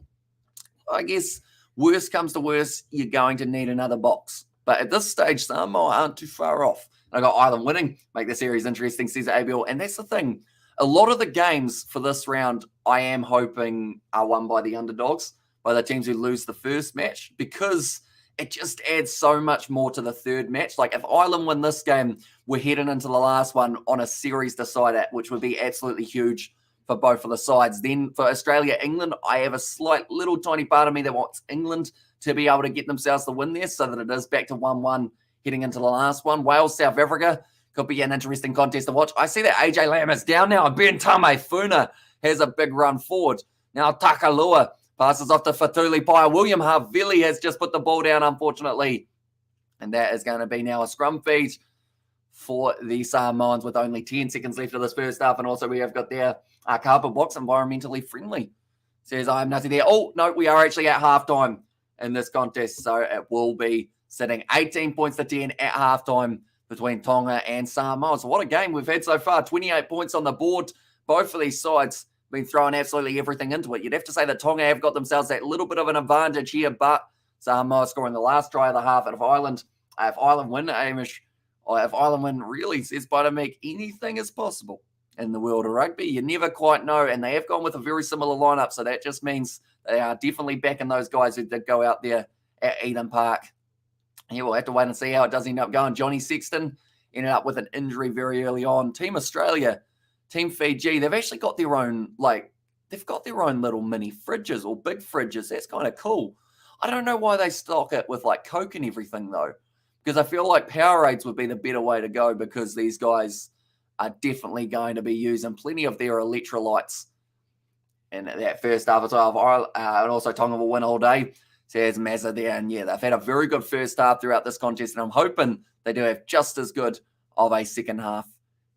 I guess worst comes to worst, you're going to need another box. But at this stage, Samoa aren't too far off. And I got Ireland winning. Make the series interesting, says ABL. And that's the thing. A lot of the games for this round, I am hoping are won by the underdogs, by the teams who lose the first match, because it just adds so much more to the third match. Like if Ireland win this game, we're heading into the last one on a series decider, which would be absolutely huge for both of the sides. Then for Australia, England, I have a slight little tiny part of me that wants England to be able to get themselves the win there so that it is back to 1-1 heading into the last one. Wales, South Africa could be an interesting contest to watch. I see that AJ Lamb is down now. Ben Funa has a big run forward. Now Takalua passes off to Fatuli Paya. William Havili has just put the ball down, unfortunately. And that is going to be now a scrum feed for the Samoans with only 10 seconds left of this first half. And also we have got their cardboard box, environmentally friendly. Says I'm nothing there. Oh, no, we are actually at halftime in this contest. So it will be sitting 18 points to 10 at halftime between Tonga and Samoa. So what a game we've had so far. 28 points on the board. Both of these sides been throwing absolutely everything into it. You'd have to say that Tonga have got themselves that little bit of an advantage here, but Samoa scoring the last try of the half. And if Ireland win, Amish, or if Ireland win, really says by to make anything is possible in the world of rugby. You never quite know, and they have gone with a very similar lineup, so that just means they are definitely backing those guys who did go out there at Eden Park. Yeah, we'll have to wait and see how it does end up going. Johnny Sexton ended up with an injury very early on. Team Australia, Team Fiji, they've actually got their own, they've got their own little mini fridges or big fridges. That's kind of cool. I don't know why they stock it with Coke and everything though, because I feel like Powerades would be the better way to go, because these guys are definitely going to be using plenty of their electrolytes in that first half as well. And also Tonga will win all day. Says Mazza there. And yeah, they've had a very good first half throughout this contest, and I'm hoping they do have just as good of a second half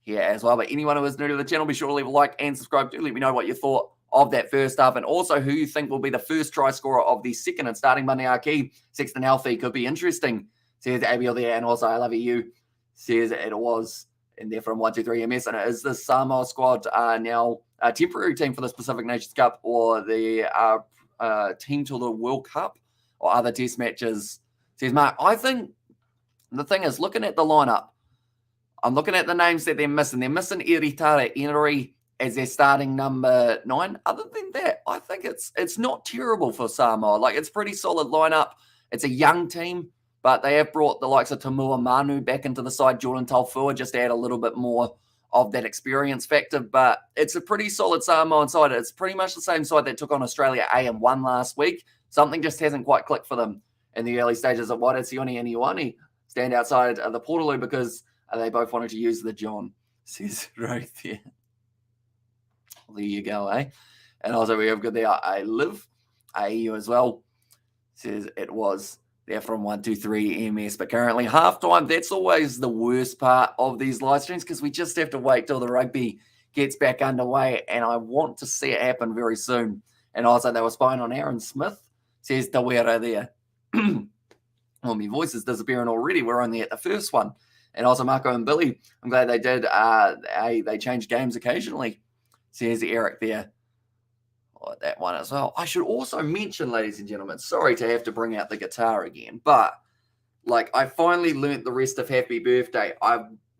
here as well. But anyone who is new to the channel, be sure to leave a like and subscribe. Do let me know what you thought of that first half, and also who you think will be the first try scorer of the second. And starting Monday Archie, Sexton healthy could be interesting. Says Abiel there. And also I love you. Says it was in there from 123 MS, and it is the Samoa squad now a temporary team for the Pacific Nations Cup, or the team to the World Cup, or other test matches. Says Mark, I think the thing is, looking at the lineup, I'm looking at the names that they're missing. They're missing Iritara Enery as their starting number 9. Other than that, I think it's not terrible for Samoa. It's pretty solid lineup. It's a young team, but they have brought the likes of Tamua Manu back into the side. Jordan Talfua just to add a little bit more of that experience factor. But it's a pretty solid Samoan side. It's pretty much the same side that took on Australia A and won last week. Something just hasn't quite clicked for them in the early stages of Wada Sione and Ioane stand outside of the Portaloo because they both wanted to use the John. Says right there. There you go, eh? And also we have got there I Live AU as well. Says it was there from 123 MS. But currently halftime, that's always the worst part of these live streams, because we just have to wait till the rugby gets back underway, and I want to see it happen very soon. And also they were spying on Aaron Smith. Says Tawera there. Well, my voice is disappearing already. We're only at the first one. And also Marco and Billy, I'm glad they did. They change games occasionally. Says Eric there. Oh, that one as well. I should also mention, ladies and gentlemen, sorry to have to bring out the guitar again, but I finally learnt the rest of Happy Birthday.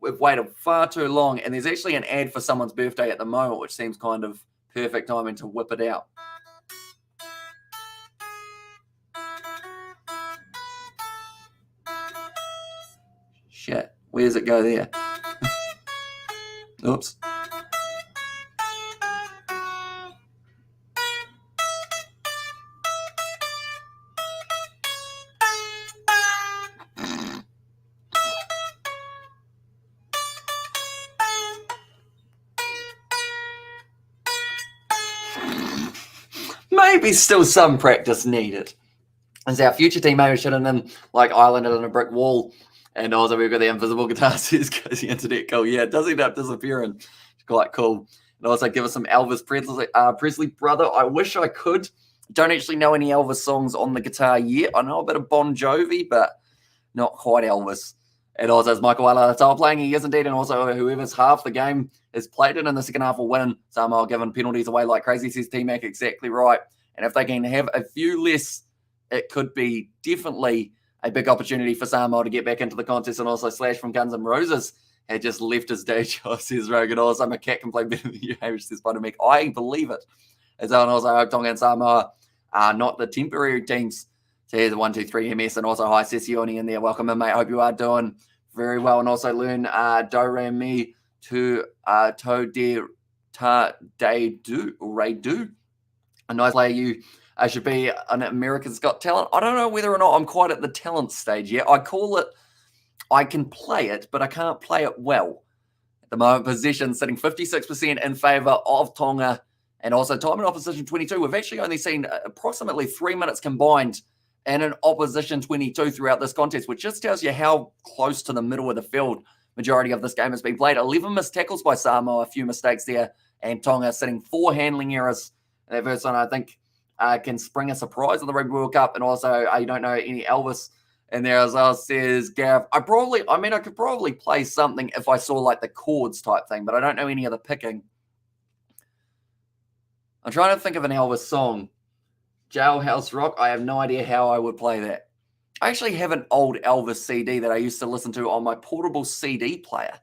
We've waited far too long, and there's actually an ad for someone's birthday at the moment, which seems kind of perfect timing to whip it out. Shit, where does it go there? Oops. Maybe still some practice needed. As our future team maybe should have them like islanded on a brick wall. And also we've got the invisible guitar says because the internet cool. Yeah, it does end up disappearing. It's quite cool. And also give us some Elvis Presley, brother. I wish I could. Don't actually know any Elvis songs on the guitar yet. I know a bit of Bon Jovi, but not quite Elvis. And also as Michael Lautoka playing, he is indeed, and also whoever's half the game is played it in the second half will win. Samoa giving penalties away like crazy, says T-Mac, exactly right. And if they can have a few less, it could be definitely a big opportunity for Samoa to get back into the contest. And also Slash from Guns N' Roses had just left his day job, says Rogan. Also, my cat can play better than you, Hamish, says Spider-Mick. I believe it. As well, and also I hope Tonga and Samoa are not the temporary teams. So here's a 1-2-3 MS, and also hi Sessioni in there. Welcome in, mate. Hope you are doing very well. And also learn do re mi to to de ta de do re do. A nice player you should be an American's Got Talent. I don't know whether or not I'm quite at the talent stage yet. I call it, I can play it, but I can't play it well. At the moment, possession sitting 56% in favour of Tonga, and also time in opposition 22. We've actually only seen approximately 3 minutes combined in an opposition 22 throughout this contest, which just tells you how close to the middle of the field majority of this game has been played. 11 missed tackles by Samoa, a few mistakes there, and Tonga sitting 4 handling errors. That first one, I think, can spring a surprise in the Rugby World Cup. And also, you don't know any Elvis in there as well, says Gareth. I could probably play something if I saw like the chords type thing, but I don't know any of the picking. I'm trying to think of an Elvis song. Jailhouse Rock. I have no idea how I would play that. I actually have an old Elvis CD that I used to listen to on my portable CD player.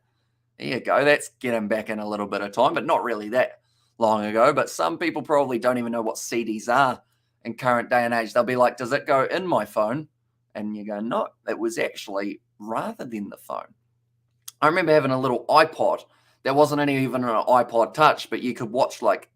There you go. That's getting back in a little bit of time, but not really that long ago. But some people probably don't even know what CDs are in current day and age. They'll be like, does it go in my phone? And you go, no, it was actually rather than the phone. I remember having a little iPod. There wasn't even an iPod Touch, but you could watch like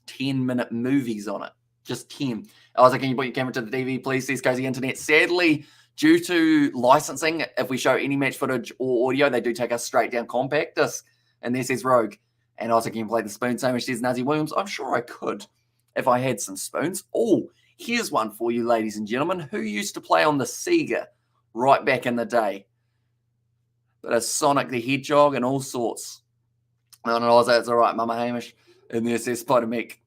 10-minute movies on it. Just 10. I was like, can you put your camera to the TV, please? Says Cozy Internet. Sadly, due to licensing, if we show any match footage or audio, they do take us straight down compact disc. And there says Rogue. And I was like, can you play the spoon? Same as says Nazi Williams. I'm sure I could if I had some spoons. Oh, here's one for you, ladies and gentlemen. Who used to play on the Sega right back in the day? But a Sonic the Hedgehog and all sorts. And I was like, it's all right, Mama Hamish. And there says Spider-Mick.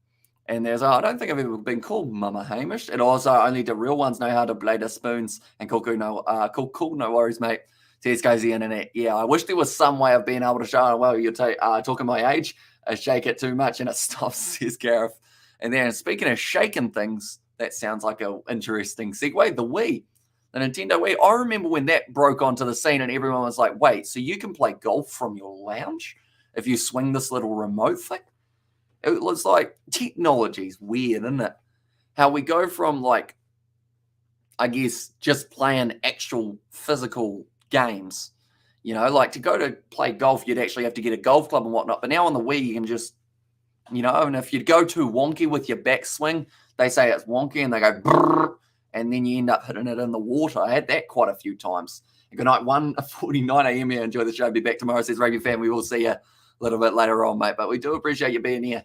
And there's, I don't think I've ever been called Mama Hamish. And also, only the real ones know how to play the spoons. And cool, no worries, mate. Says goes the internet. Yeah, I wish there was some way of being able to show, well, you're talking my age, shake it too much and it stops, says Gareth. And then speaking of shaking things, that sounds like an interesting segue. The Wii, the Nintendo Wii. I remember when that broke onto the scene and everyone was like, wait, so you can play golf from your lounge if you swing this little remote thing? It was like, technology's weird, isn't it? How we go from like, I guess, just playing actual physical games, like to go to play golf, you'd actually have to get a golf club and whatnot. But now on the Wii, you can just, and if you go too wonky with your backswing, they say it's wonky and they go, brrr, and then you end up hitting it in the water. I had that quite a few times. Good night, 1:49 a.m. here. Enjoy the show. Be back tomorrow, says Rugby Fan. We will see you a little bit later on, mate. But we do appreciate you being here.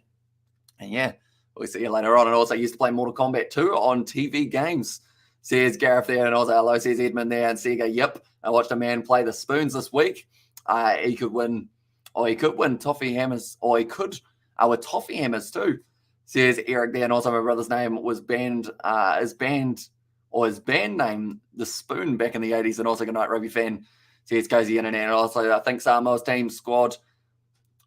And yeah, we'll see you later on. And also, I used to play Mortal Kombat 2 on TV games, says Gareth there. And also, hello, says Edmund there. And Sega, yep. I watched a man play the spoons this week. He could win toffee hammers, or he could with toffee hammers too, says Eric there. And also, my brother's name was his band name, The Spoon, back in the 80s. And also, good night, Rugby Fan, says Cozy Internet. And also, I think Samoa's team squad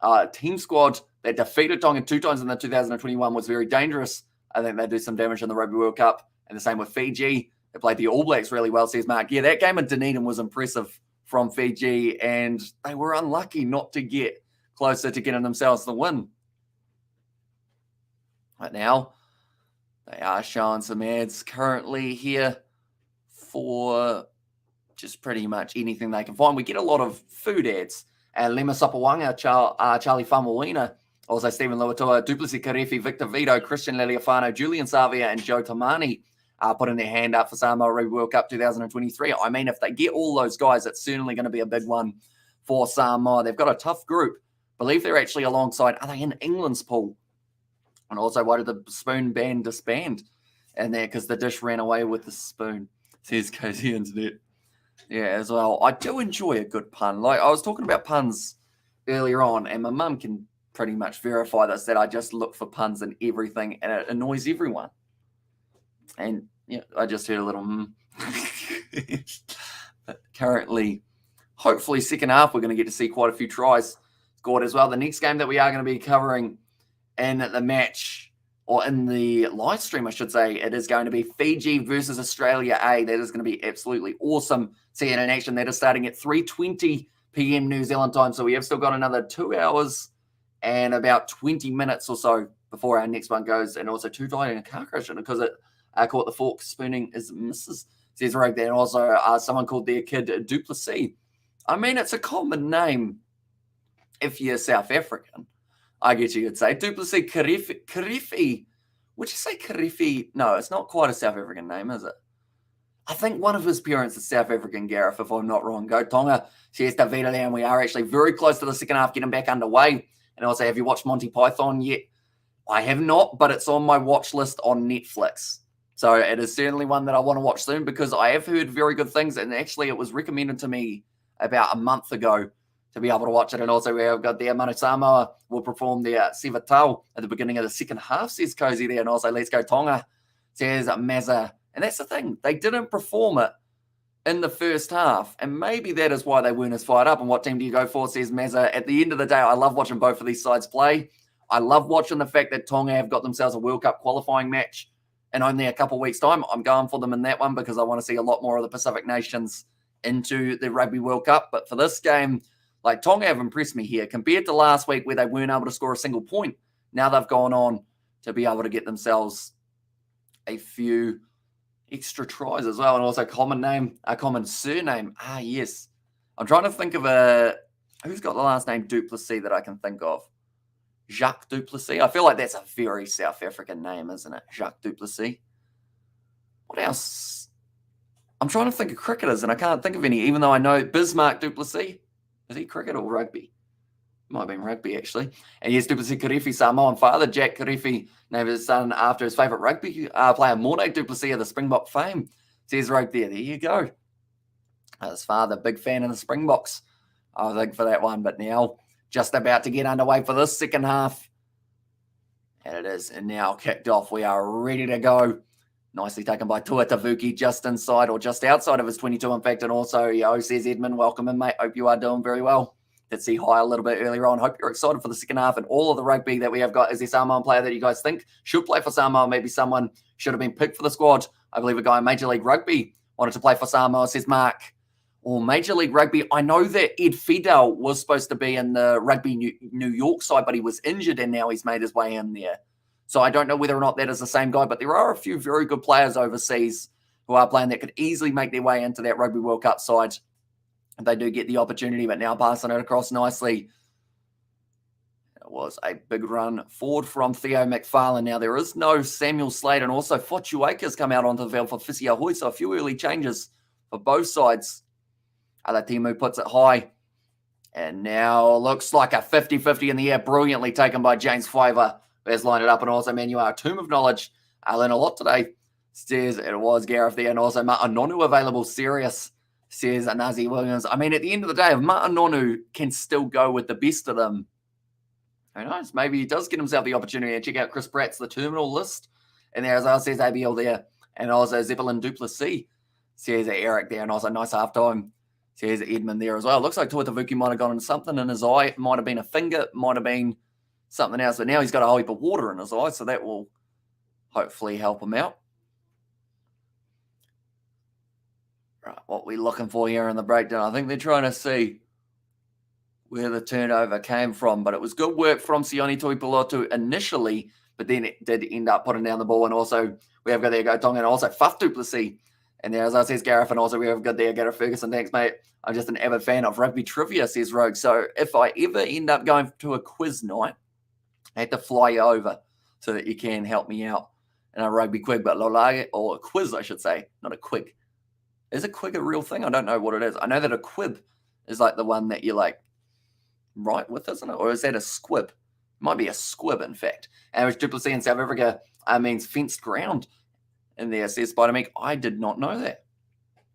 that defeated Tonga 2 times in the 2021 was very dangerous. I think they do some damage in the Rugby World Cup. And the same with Fiji. They played the All Blacks really well, says Mark. Yeah, that game in Dunedin was impressive from Fiji, and they were unlucky not to get closer to getting themselves the win. Right now, they are showing some ads currently here for just pretty much anything they can find. We get a lot of food ads and Lema Sopawanga, Charlie Famuina, also Stephen Lautoka, Duplessis Karefi, Victor Vito, Christian Leliafano, Julian Savia, and Joe Tamani putting their hand up for Samoa Rugby World Cup 2023. I mean, if they get all those guys, it's certainly going to be a big one for Samoa. They've got a tough group. I believe they're actually alongside, are they in England's pool? And also, why did the spoon band disband in there? Because the dish ran away with the spoon, says Cozy Internet. Yeah, as well. I do enjoy a good pun. Like, I was talking about puns earlier on, and my mum can pretty much verify this, that I just look for puns in everything, and it annoys everyone. And yeah, I just heard a little But currently, hopefully, second half, we're going to get to see quite a few tries scored as well. The next game that we are going to be covering in the match, or in the live stream, I should say, it is going to be Fiji versus Australia A. That is going to be absolutely awesome. Seeing it in action. That is starting at 3:20 p.m. New Zealand time. So we have still got another 2 hours and about 20 minutes or so before our next one goes. And also 2 died in a car crash because it caught the fork spooning is Mrs. Says right there. And also someone called their kid Duplessis. I mean, it's a common name if you're South African. I guess you could say Duplessis Karefi. Would you say Karefi? No, it's not quite a South African name, is it? I think one of his parents is South African, Gareth, if I'm not wrong. Go Tonga. Cheers to Vita there, and we are actually very close to the second half, getting back underway. And also, have you watched Monty Python yet? I have not, but it's on my watch list on Netflix. So it is certainly one that I want to watch soon because I have heard very good things. And actually, it was recommended to me about a month ago to be able to watch it. And also, we have got there, Manu Samoa will perform their Sivatau at the beginning of the second half, says Cozy there. And also, let's go Tonga, says Mazza. And that's the thing. They didn't perform it in the first half. And maybe that is why they weren't as fired up. And what team do you go for, says Mazza. At the end of the day, I love watching both of these sides play. I love watching the fact that Tonga have got themselves a World Cup qualifying match in only a couple of weeks' time. I'm going for them in that one because I want to see a lot more of the Pacific nations into the Rugby World Cup. But for this game, like, Tonga have impressed me here compared to last week where they weren't able to score a single point. Now they've gone on to be able to get themselves a few extra tries as well. And also a common surname. Ah, yes. I'm trying to think of who's got the last name Duplessis that I can think of. Jacques Duplessis. I feel like that's a very South African name, isn't it? Jacques Duplessis. What else? I'm trying to think of cricketers and I can't think of any, even though I know Bismarck Duplessis. Is he cricket or rugby? Might have been rugby, actually. And yes, Duplessis Karefi, Samoan father, Jack Karefi, named his son after his favourite rugby player, Morne Duplessis of the Springbok fame. Says right there. There you go. His father, big fan of the Springboks, I think, for that one. But now, just about to get underway for this second half. And it is now kicked off. We are ready to go. Nicely taken by Tua Tavuki, just inside or just outside of his 22, in fact. And also, says Edmund, welcome in, mate. Hope you are doing very well. Did see hi a little bit earlier on. Hope you're excited for the second half and all of the rugby that we have got. Is there Samoan player that you guys think should play for Samoa? Maybe someone should have been picked for the squad. I believe a guy in Major League Rugby wanted to play for Samoa, says Mark. Or Major League Rugby. I know that Ed Fidel was supposed to be in the Rugby New York side, but he was injured and now he's made his way in there. So I don't know whether or not that is the same guy, but there are a few very good players overseas who are playing that could easily make their way into that Rugby World Cup side. They do get the opportunity, but now passing it across nicely. It was a big run forward from Theo McFarlane. Now there is no Samuel Slade, and also Fotuaka's come out onto the field for Fisi Ahoy, so a few early changes for both sides. Alatimu puts it high. And now looks like a 50-50 in the air. Brilliantly taken by James Fiver. There's lined it up. And also Manuel, Tomb of Knowledge. I learned a lot today. Says it was Gareth there. And also Ma'anonu available. Serious. Says Anazi Williams. I mean, at the end of the day, if Ma'anonu can still go with the best of them, who knows? Maybe he does get himself the opportunity to check out Chris Pratt's The Terminal list. And there, as well, says ABL there. And also Zeppelin Duplessis. Says Eric there. And also nice halftime. Says Edmund there as well. Looks like Tuatavuki might have gotten something in his eye. It might have been a finger. It might have been something else. But now he's got a whole heap of water in his eye. So that will hopefully help him out. Right, what we're looking for here in the breakdown. I think they're trying to see where the turnover came from. But it was good work from Sione Tuipulotu initially. But then it did end up putting down the ball. And also we have got there go Tonga. And also Faf Duplessis And there, as I says, Gareth, and also we have good there, Gareth Ferguson. Thanks, mate. I'm just an avid fan of rugby trivia, says Rogue. So if I ever end up going to a quiz night, I have to fly you over so that you can help me out in a rugby quig, or a quiz, I should say, not a quig. Is a quig a real thing? I don't know what it is. I know that a quib is like the one that you like write with, isn't it? Or is that a squib? It might be a squib, in fact. And it's Triple C in South Africa means fenced ground. And there says Spider Meek, I did not know that.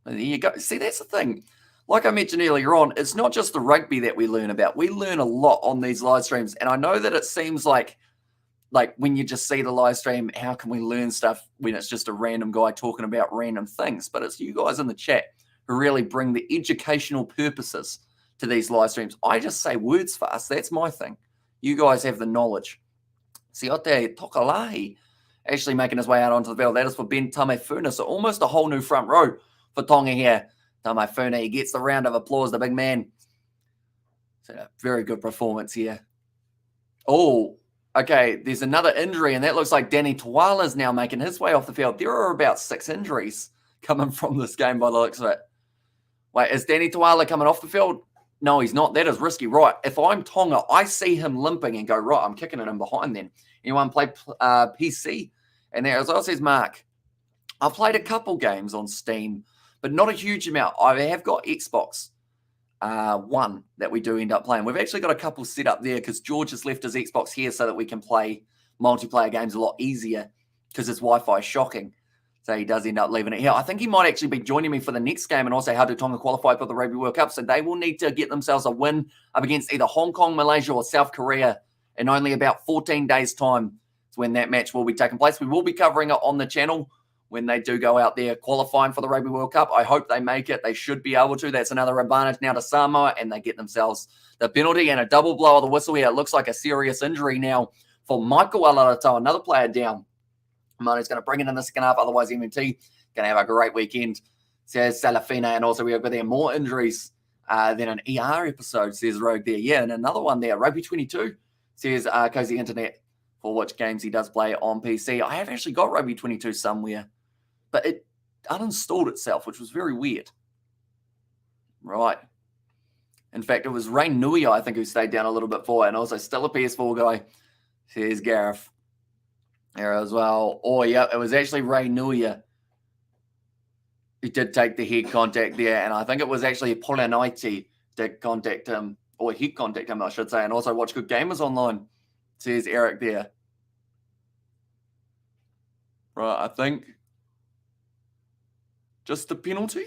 And there you go. See, that's the thing. Like I mentioned earlier on, it's not just the rugby that we learn about. We learn a lot on these live streams. And I know that it seems like when you just see the live stream, how can we learn stuff when it's just a random guy talking about random things? But it's you guys in the chat who really bring the educational purposes to these live streams. I just say words fast. That's my thing. You guys have the knowledge. Siote Tokalahi actually making his way out onto the field. That is for Ben Tamefuna. So almost a whole new front row for Tonga here. Tamefuna, he gets the round of applause, the big man. So a very good performance here. Oh, okay, there's another injury, and that looks like Danny Tuala's now making his way off the field. There are about 6 injuries coming from this game by the looks of it. Wait, is Danny Tuala coming off the field? No, he's not. That is risky. Right, if I'm Tonga, I see him limping and go, right, I'm kicking it in behind then. Anyone play PC? And there, as well says Mark, I've played a couple games on Steam, but not a huge amount. I have got Xbox One that we do end up playing. We've actually got a couple set up there because George has left his Xbox here so that we can play multiplayer games a lot easier because his Wi-Fi is shocking. So he does end up leaving it here. I think he might actually be joining me for the next game and also how do Tonga qualify for the Rugby World Cup. So they will need to get themselves a win up against either Hong Kong, Malaysia, or South Korea in only about 14 days' time. It's when that match will be taking place. We will be covering it on the channel when they do go out there qualifying for the Rugby World Cup. I hope they make it. They should be able to. That's another advantage now to Samoa, and they get themselves the penalty and a double blow of the whistle here. It looks like a serious injury now for Michael Alarato, another player down. Mono's going to bring it in the second half. Otherwise, MNT going to have a great weekend, says Salafina. And also, we have got there more injuries than an ER episode, says Rogue there. Yeah, and another one there. Rugby 22, says Cozy Internet, for which games he does play on PC. I have actually got Rugby 22 somewhere, but it uninstalled itself, which was very weird. Right. In fact, it was Rain Nui, I think, who stayed down a little bit for it, and also still a PS4 guy, says Gareth. There as well. Oh, yeah, it was actually Ray Nuia who did take the head contact there, and I think it was actually Polanaiti that contact him, or he'd contact him, I should say, and also watch Good Gamers Online, says Eric there. Right, I think just the penalty?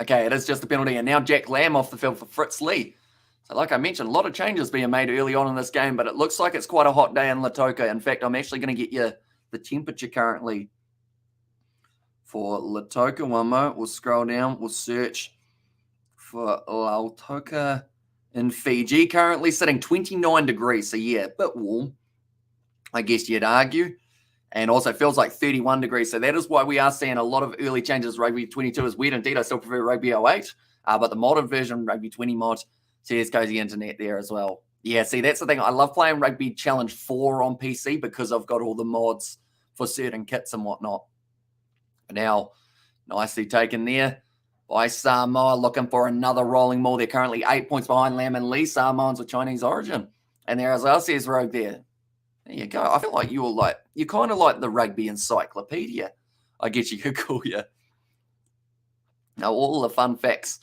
Okay, it is just the penalty, and now Jack Lamb off the field for Fritz Lee. So like I mentioned, a lot of changes being made early on in this game, but it looks like it's quite a hot day in Lautoka. In fact, I'm actually going to get you the temperature currently for Lautoka. One moment, we'll scroll down, we'll search for Lautoka in Fiji. Currently sitting 29 degrees, so yeah, a bit warm, I guess you'd argue. And also feels like 31 degrees, so that is why we are seeing a lot of early changes. Rugby 22 is weird indeed. I still prefer Rugby 08, but the modern version, Rugby 20 mod, says Cozy Internet there as well. Yeah, see, that's the thing. I love playing Rugby Challenge 4 on PC because I've got all the mods for certain kits and whatnot. Now, nicely taken there by Samoa, looking for another rolling maul. They're currently 8 points behind Lam and Lee, Samoans with Chinese origin. And there as well, says Rogue there. There you go. I feel like you're kind of like the rugby encyclopedia, I guess you could call you. Now, all the fun facts.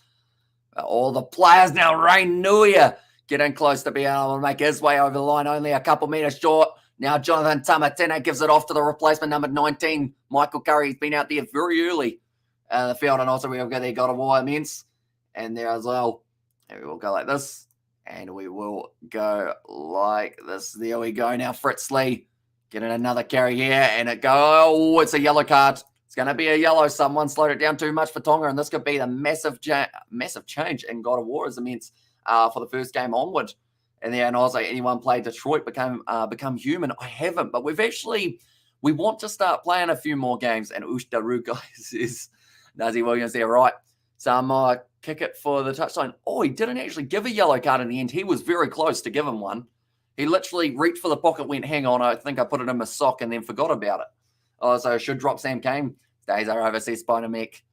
All the players now, Rain Nuia getting close to being able to make his way over the line, only a couple meters short. Now Jonathan Tamatena gives it off to the replacement, number 19, Michael Curry. He's been out there very early in the field, and also we have got there, got a wire immense, and there as well. And we will go like this, and we will go like this. There we go. Now Fritz Lee getting another carry here, and it oh, it's a yellow card. It's going to be a yellow. Someone slowed it down too much for Tonga, and this could be the massive change in God of War as immense for the first game onward. And then also, anyone played Detroit become human? I haven't, but we want to start playing a few more games. And Ushtaru, guys, is Nazi Williams there, right? Samoa kick it for the touchline. Oh, he didn't actually give a yellow card in the end. He was very close to giving one. He literally reached for the pocket, went, hang on, I think I put it in my sock and then forgot about it. Also, should drop Sam Cane. Days are over, says Spider-Mech.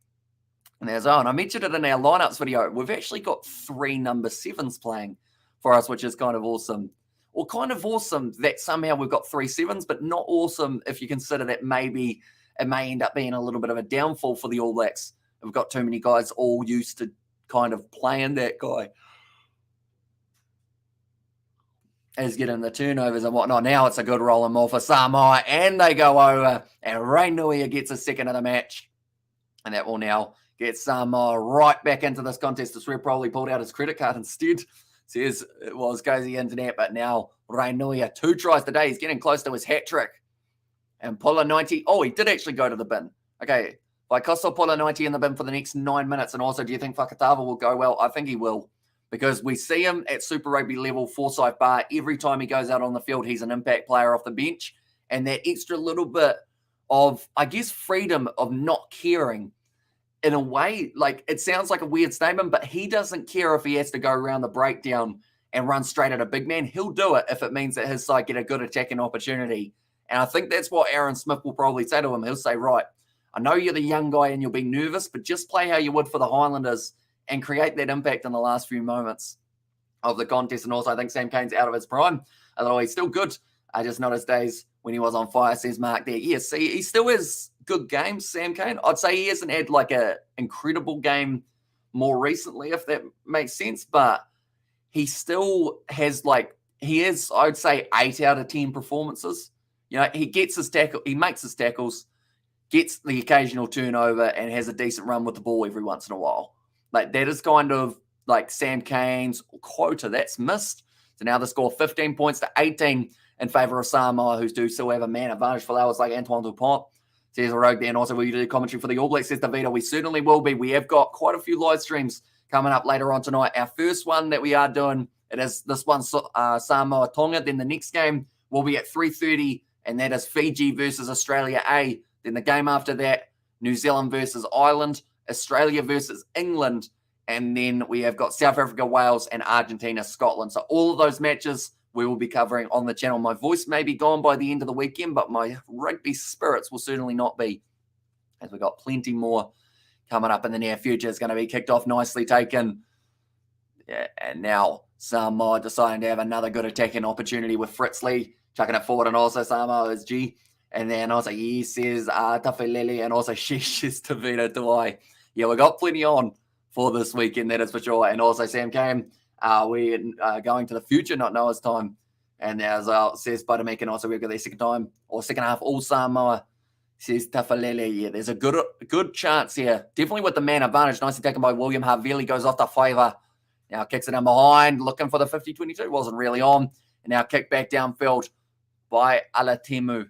And there's and I mentioned it in our lineups video. We've actually got 3 number 7s playing for us, which is kind of awesome. Or kind of awesome that somehow we've got 3 7s, but not awesome if you consider that maybe it may end up being a little bit of a downfall for the All Blacks. We've got too many guys all used to kind of playing that guy as getting the turnovers and whatnot. Now it's a good rolling more for Samoa, and they go over, and Rainuia gets a second of the match. And that will now get Samoa right back into this contest. The Swear probably pulled out his credit card instead. Says it goes the internet, but now Rainuia, 2 tries today. He's getting close to his hat trick. And Pula 90, he did actually go to the bin. Okay, Vaikoso Pula 90 in the bin for the next 9 minutes. And also, do you think Fakatava will go well? I think he will. Because we see him at Super Rugby level, Forsyth Bar. Every time he goes out on the field, he's an impact player off the bench. And that extra little bit of, I guess, freedom of not caring, in a way, like, it sounds like a weird statement, but he doesn't care if he has to go around the breakdown and run straight at a big man. He'll do it if it means that his side get a good attacking opportunity. And I think that's what Aaron Smith will probably say to him. He'll say, right, I know you're the young guy and you'll be nervous, but just play how you would for the Highlanders and create that impact in the last few moments of the contest. And also, I think Sam Cane's out of his prime, although he's still good. Just not his days when he was on fire, says Mark there. Yes, he still has good games, Sam Cane. I'd say he hasn't had like an incredible game more recently, if that makes sense, but he still has I'd say 8 out of 10 performances. You know, he gets his tackle, he makes his tackles, gets the occasional turnover, and has a decent run with the ball every once in a while. Like, that is kind of like Sam Cane's quota. That's missed. So now the score 15 points to 18 in favour of Samoa, who's do still have a man advantage for hours like Antoine Dupont. Says Rugby, and also will you do commentary for the All Blacks, says Davida. We certainly will be. We have got quite a few live streams coming up later on tonight. Our first one that we are doing, it is this one, Samoa Tonga. Then the next game will be at 3:30, and that is Fiji versus Australia A. Then the game after that, New Zealand versus Ireland, Australia versus England, and then we have got South Africa, Wales, and Argentina, Scotland. So all of those matches we will be covering on the channel. My voice may be gone by the end of the weekend, but my rugby spirits will certainly not be, as we've got plenty more coming up in the near future. It's going to be kicked off, nicely taken. Yeah, and now Samoa deciding to have another good attacking opportunity with Fritz Lee chucking it forward, and also Samoa is G. And then also he says Tafilele, and also says Tavita Tuai. Yeah, we got plenty on for this weekend, that is for sure. And also Sam Cane, we are going to the future, not Noah's time. And as says Spider-Man, and also we've got their second time, or second half, all Samoa, says Tafalele. Yeah, there's a good chance here. Definitely with the man advantage. Nicely taken by William. Havili goes off to favour. Now kicks it in behind, looking for the 50-22. Wasn't really on. And now kick back downfield by Alatemu.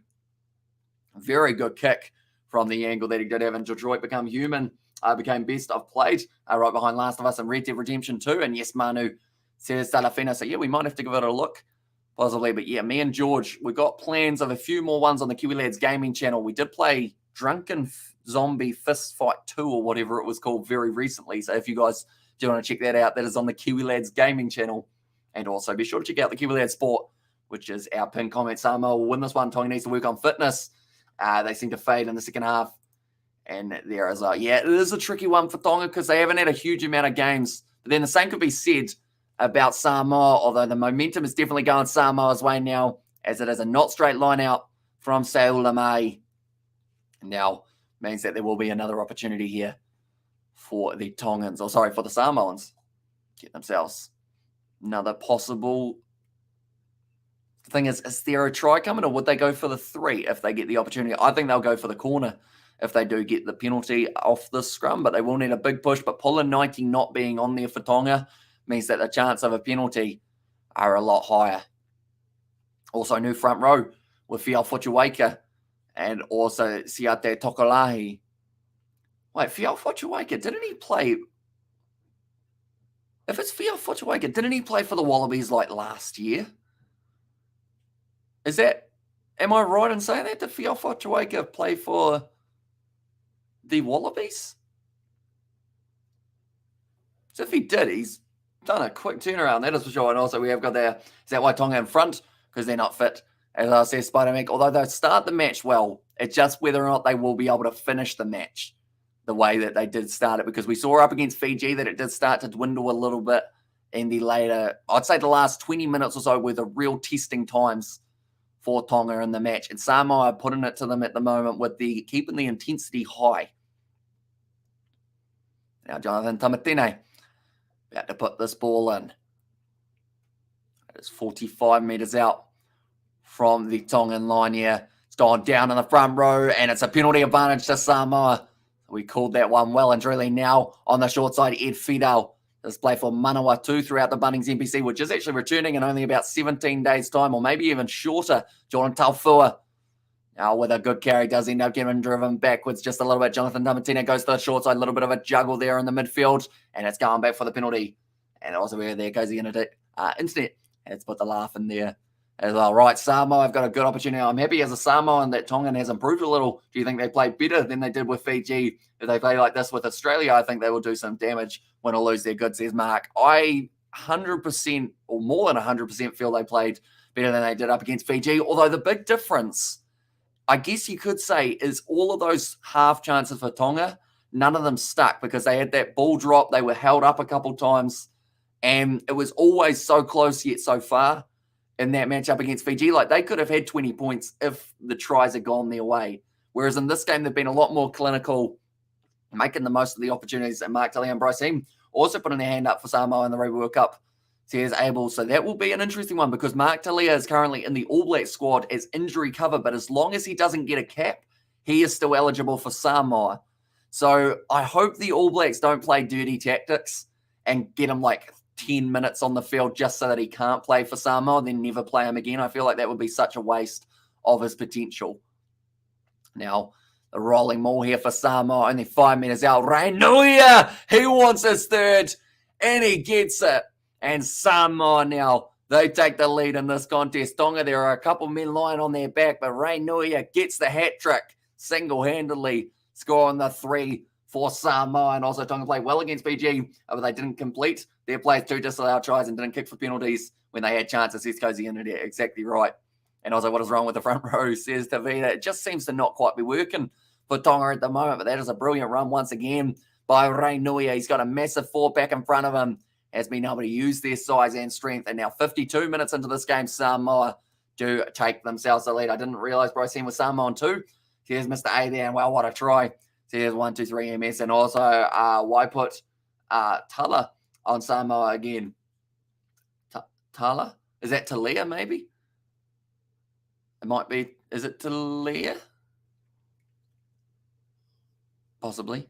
Very good kick from the angle that he did have. And Detroit become human. Became best I've played, right behind Last of Us and Red Dead Redemption 2. And yes, Manu says Salafina. So yeah, we might have to give it a look, possibly. But yeah, me and George, we got plans of a few more ones on the Kiwi Lads gaming channel. We did play Drunken Zombie Fist Fight 2 or whatever it was called very recently. So if you guys do want to check that out, that is on the Kiwi Lads gaming channel. And also be sure to check out the Kiwi Lads Sport, which is our pinned comment. Samoa will win this one. Tonga needs to work on fitness. They seem to fade in the second half. And there is yeah, it is a tricky one for Tonga because they haven't had a huge amount of games. But then the same could be said about Samoa, although the momentum is definitely going Samoa's way now, as it is a not straight line out from SAMOA Mai. Now means that there will be another opportunity here for the Tongans, or sorry, for the Samoans. Get themselves another possible thing. Is there a try coming, or would they go for the 3 if they get the opportunity? I think they'll go for the corner if they do get the penalty off the scrum, but they will need a big push. But Pula 90 not being on there for Tonga means that the chance of a penalty are a lot higher. Also, new front row with Fial Fotuaika and also Siate Tokolahi. Wait, Fial Fotuaika, didn't he play? If it's Fial Fotuaika, didn't he play for the Wallabies like last year? Am I right in saying that? Did Fial Fotuaika play for the Wallabies? So if he did, he's done a quick turnaround, that is for sure. And also we have got there, is that why Tonga in front? Because they're not fit, as I said, Spider-Man. Although they start the match well It's just whether or not they will be able to finish the match the way that they did start it, because we saw up against Fiji that it did start to dwindle a little bit in the later, I'd say the last 20 minutes or so were the real testing times for Tonga in the match. And Samoa are putting it to them at the moment with keeping the intensity high. Now Jonathan Tamatine about to put this ball in. It's 45 metres out from the Tongan line here. It's gone down in the front row, and it's a penalty advantage to Samoa. We called that one well and truly. Now on the short side, Ed Fidel. This play for Manawatu throughout the Bunnings NPC, which is actually returning in only about 17 days' time, or maybe even shorter. Jordan Taufua. Now with a good carry, does end up getting driven backwards just a little bit. Jonathan Damatino goes to the short side, a little bit of a juggle there in the midfield, and it's going back for the penalty. And also there goes the internet. Let's put the laugh in there as well. Right, Samoa, I've got a good opportunity. I'm happy as a Samoan that Tongan has improved a little. Do you think they played better than they did with Fiji? If they play like this with Australia, I think they will do some damage. Win or lose, they're good, says Mark. I 100% or more than 100% feel they played better than they did up against Fiji. Although the big difference, I guess you could say, is all of those half chances for Tonga, none of them stuck because they had that ball drop. They were held up a couple times, and it was always so close yet so far in that match up against Fiji. Like, they could have had 20 points if the tries had gone their way. Whereas in this game, they've been a lot more clinical, making the most of the opportunities that Mark Tully and Bryce Heem also putting their hand up for Samoa in the Rugby World Cup. Says Abel. So that will be an interesting one because Mark Talia is currently in the All Black squad as injury cover, but as long as he doesn't get a cap, he is still eligible for Samoa. So I hope the All Blacks don't play dirty tactics and get him like 10 minutes on the field just so that he can't play for Samoa, then never play him again. I feel like that would be such a waste of his potential. Now, the rolling maul here for Samoa, only 5 minutes out. Rainuia, he wants his third, and he gets it. And Samoa now, they take the lead in this contest. Tonga, there are a couple men lying on their back, but Rainuia gets the hat trick single-handedly, scoring the 3 for Samoa. And also Tonga played well against Fiji, but they didn't complete their plays, 2 disallowed tries and didn't kick for penalties when they had chances. This goes the internet, exactly right. And also, what is wrong with the front row, says Tavita. It just seems to not quite be working for Tonga at the moment, but that is a brilliant run once again by Rainuia. He's got a massive 4 back in front of him, has been able to use their size and strength. And now 52 minutes into this game, Samoa do take themselves the lead. I didn't realize Bryce Heem was Samoan too. Here's Mr. A there, and well, what a try. So here's 1, 2, 3 MS. And also, why put Tala on Samoa again? Tala? Is that Talia maybe? It might be. Is it Talia? Possibly.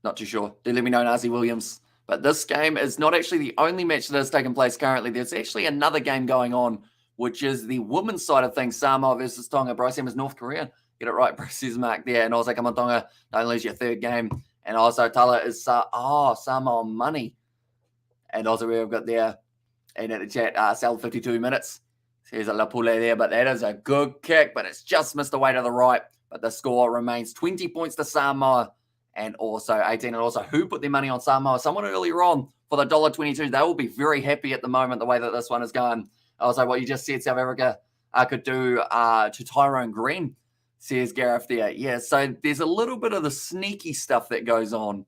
Not too sure. Do let me know, Nazi Williams. But this game is not actually the only match that has taken place currently. There's actually another game going on, which is the women's side of things. Samoa versus Tonga. Bryce Heem is North Korean. Get it right, Bryce's Mark there. And also, come on, Tonga, don't lose your third game. And also, Tala is Samoa money. And also, we've got there, and at the chat, Sal 52 minutes. There's a Lapule there, but that is a good kick, but it's just missed away to the right. But the score remains 20 points to Samoa and also 18. And also, who put their money on Samoa? Someone earlier on for the $1.22. They will be very happy at the moment, the way that this one is going. Also, what you just said, South Africa could do to Tyrone Green, says Gareth there. Yeah, so there's a little bit of the sneaky stuff that goes on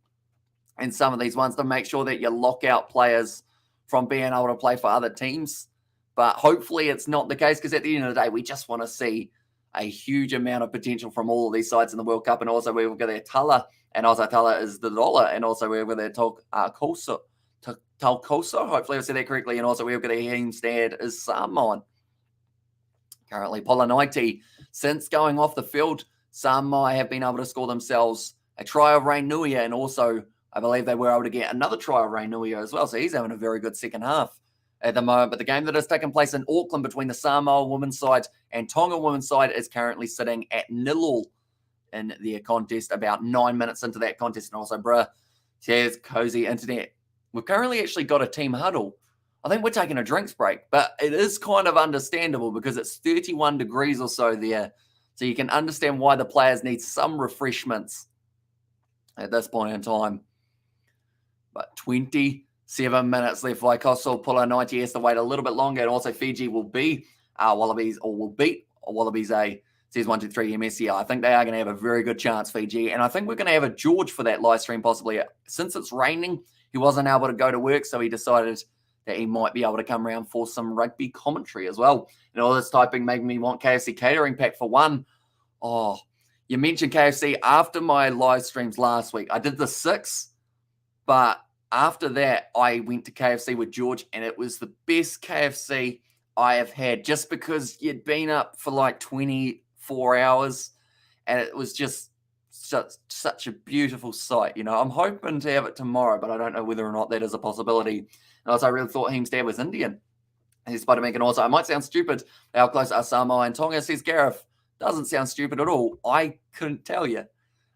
in some of these ones to make sure that you lock out players from being able to play for other teams. But hopefully it's not the case, because at the end of the day, we just want to see a huge amount of potential from all of these sides in the World Cup. And also we've got their Tala, and also Tala is the dollar, and also we've got their Talkoso. Hopefully I said that correctly. And also we've got their Heemstad is Samoan. Currently, Polinaiti, since going off the field, Samoa have been able to score themselves a try of Rainuia, and also I believe they were able to get another try of Rainuia as well. So he's having a very good second half at the moment. But the game that has taken place in Auckland between the Samoa women's side and Tonga women's side is currently sitting at 0 in their contest, about 9 minutes into that contest. And also, cheers, cozy internet. We've currently actually got a team huddle. I think we're taking a drinks break, but it is kind of understandable because it's 31 degrees or so there. So you can understand why the players need some refreshments at this point in time. But 27 minutes left. Vaikoso Polinaiti has to wait a little bit longer. And also Fiji will be Wallabies, or will beat Wallabies A. Says 123 MS. Yeah, I think they are going to have a very good chance, Fiji. And I think we're going to have a George for that live stream possibly. Since it's raining, he wasn't able to go to work, so he decided that he might be able to come around for some rugby commentary as well. And all this typing made me want KFC catering pack for one. Oh, you mentioned KFC after my live streams last week. I did the 6, but after that, I went to KFC with George, and it was the best KFC I have had, just because you'd been up for like 24 hours, and it was just such a beautiful sight. You know, I'm hoping to have it tomorrow, but I don't know whether or not that is a possibility. And also, I really thought Heem's dad was Indian. He's Spider-Man, and also, I might sound stupid. How close are Samoa and Tonga? Says Gareth. Doesn't sound stupid at all. I couldn't tell you.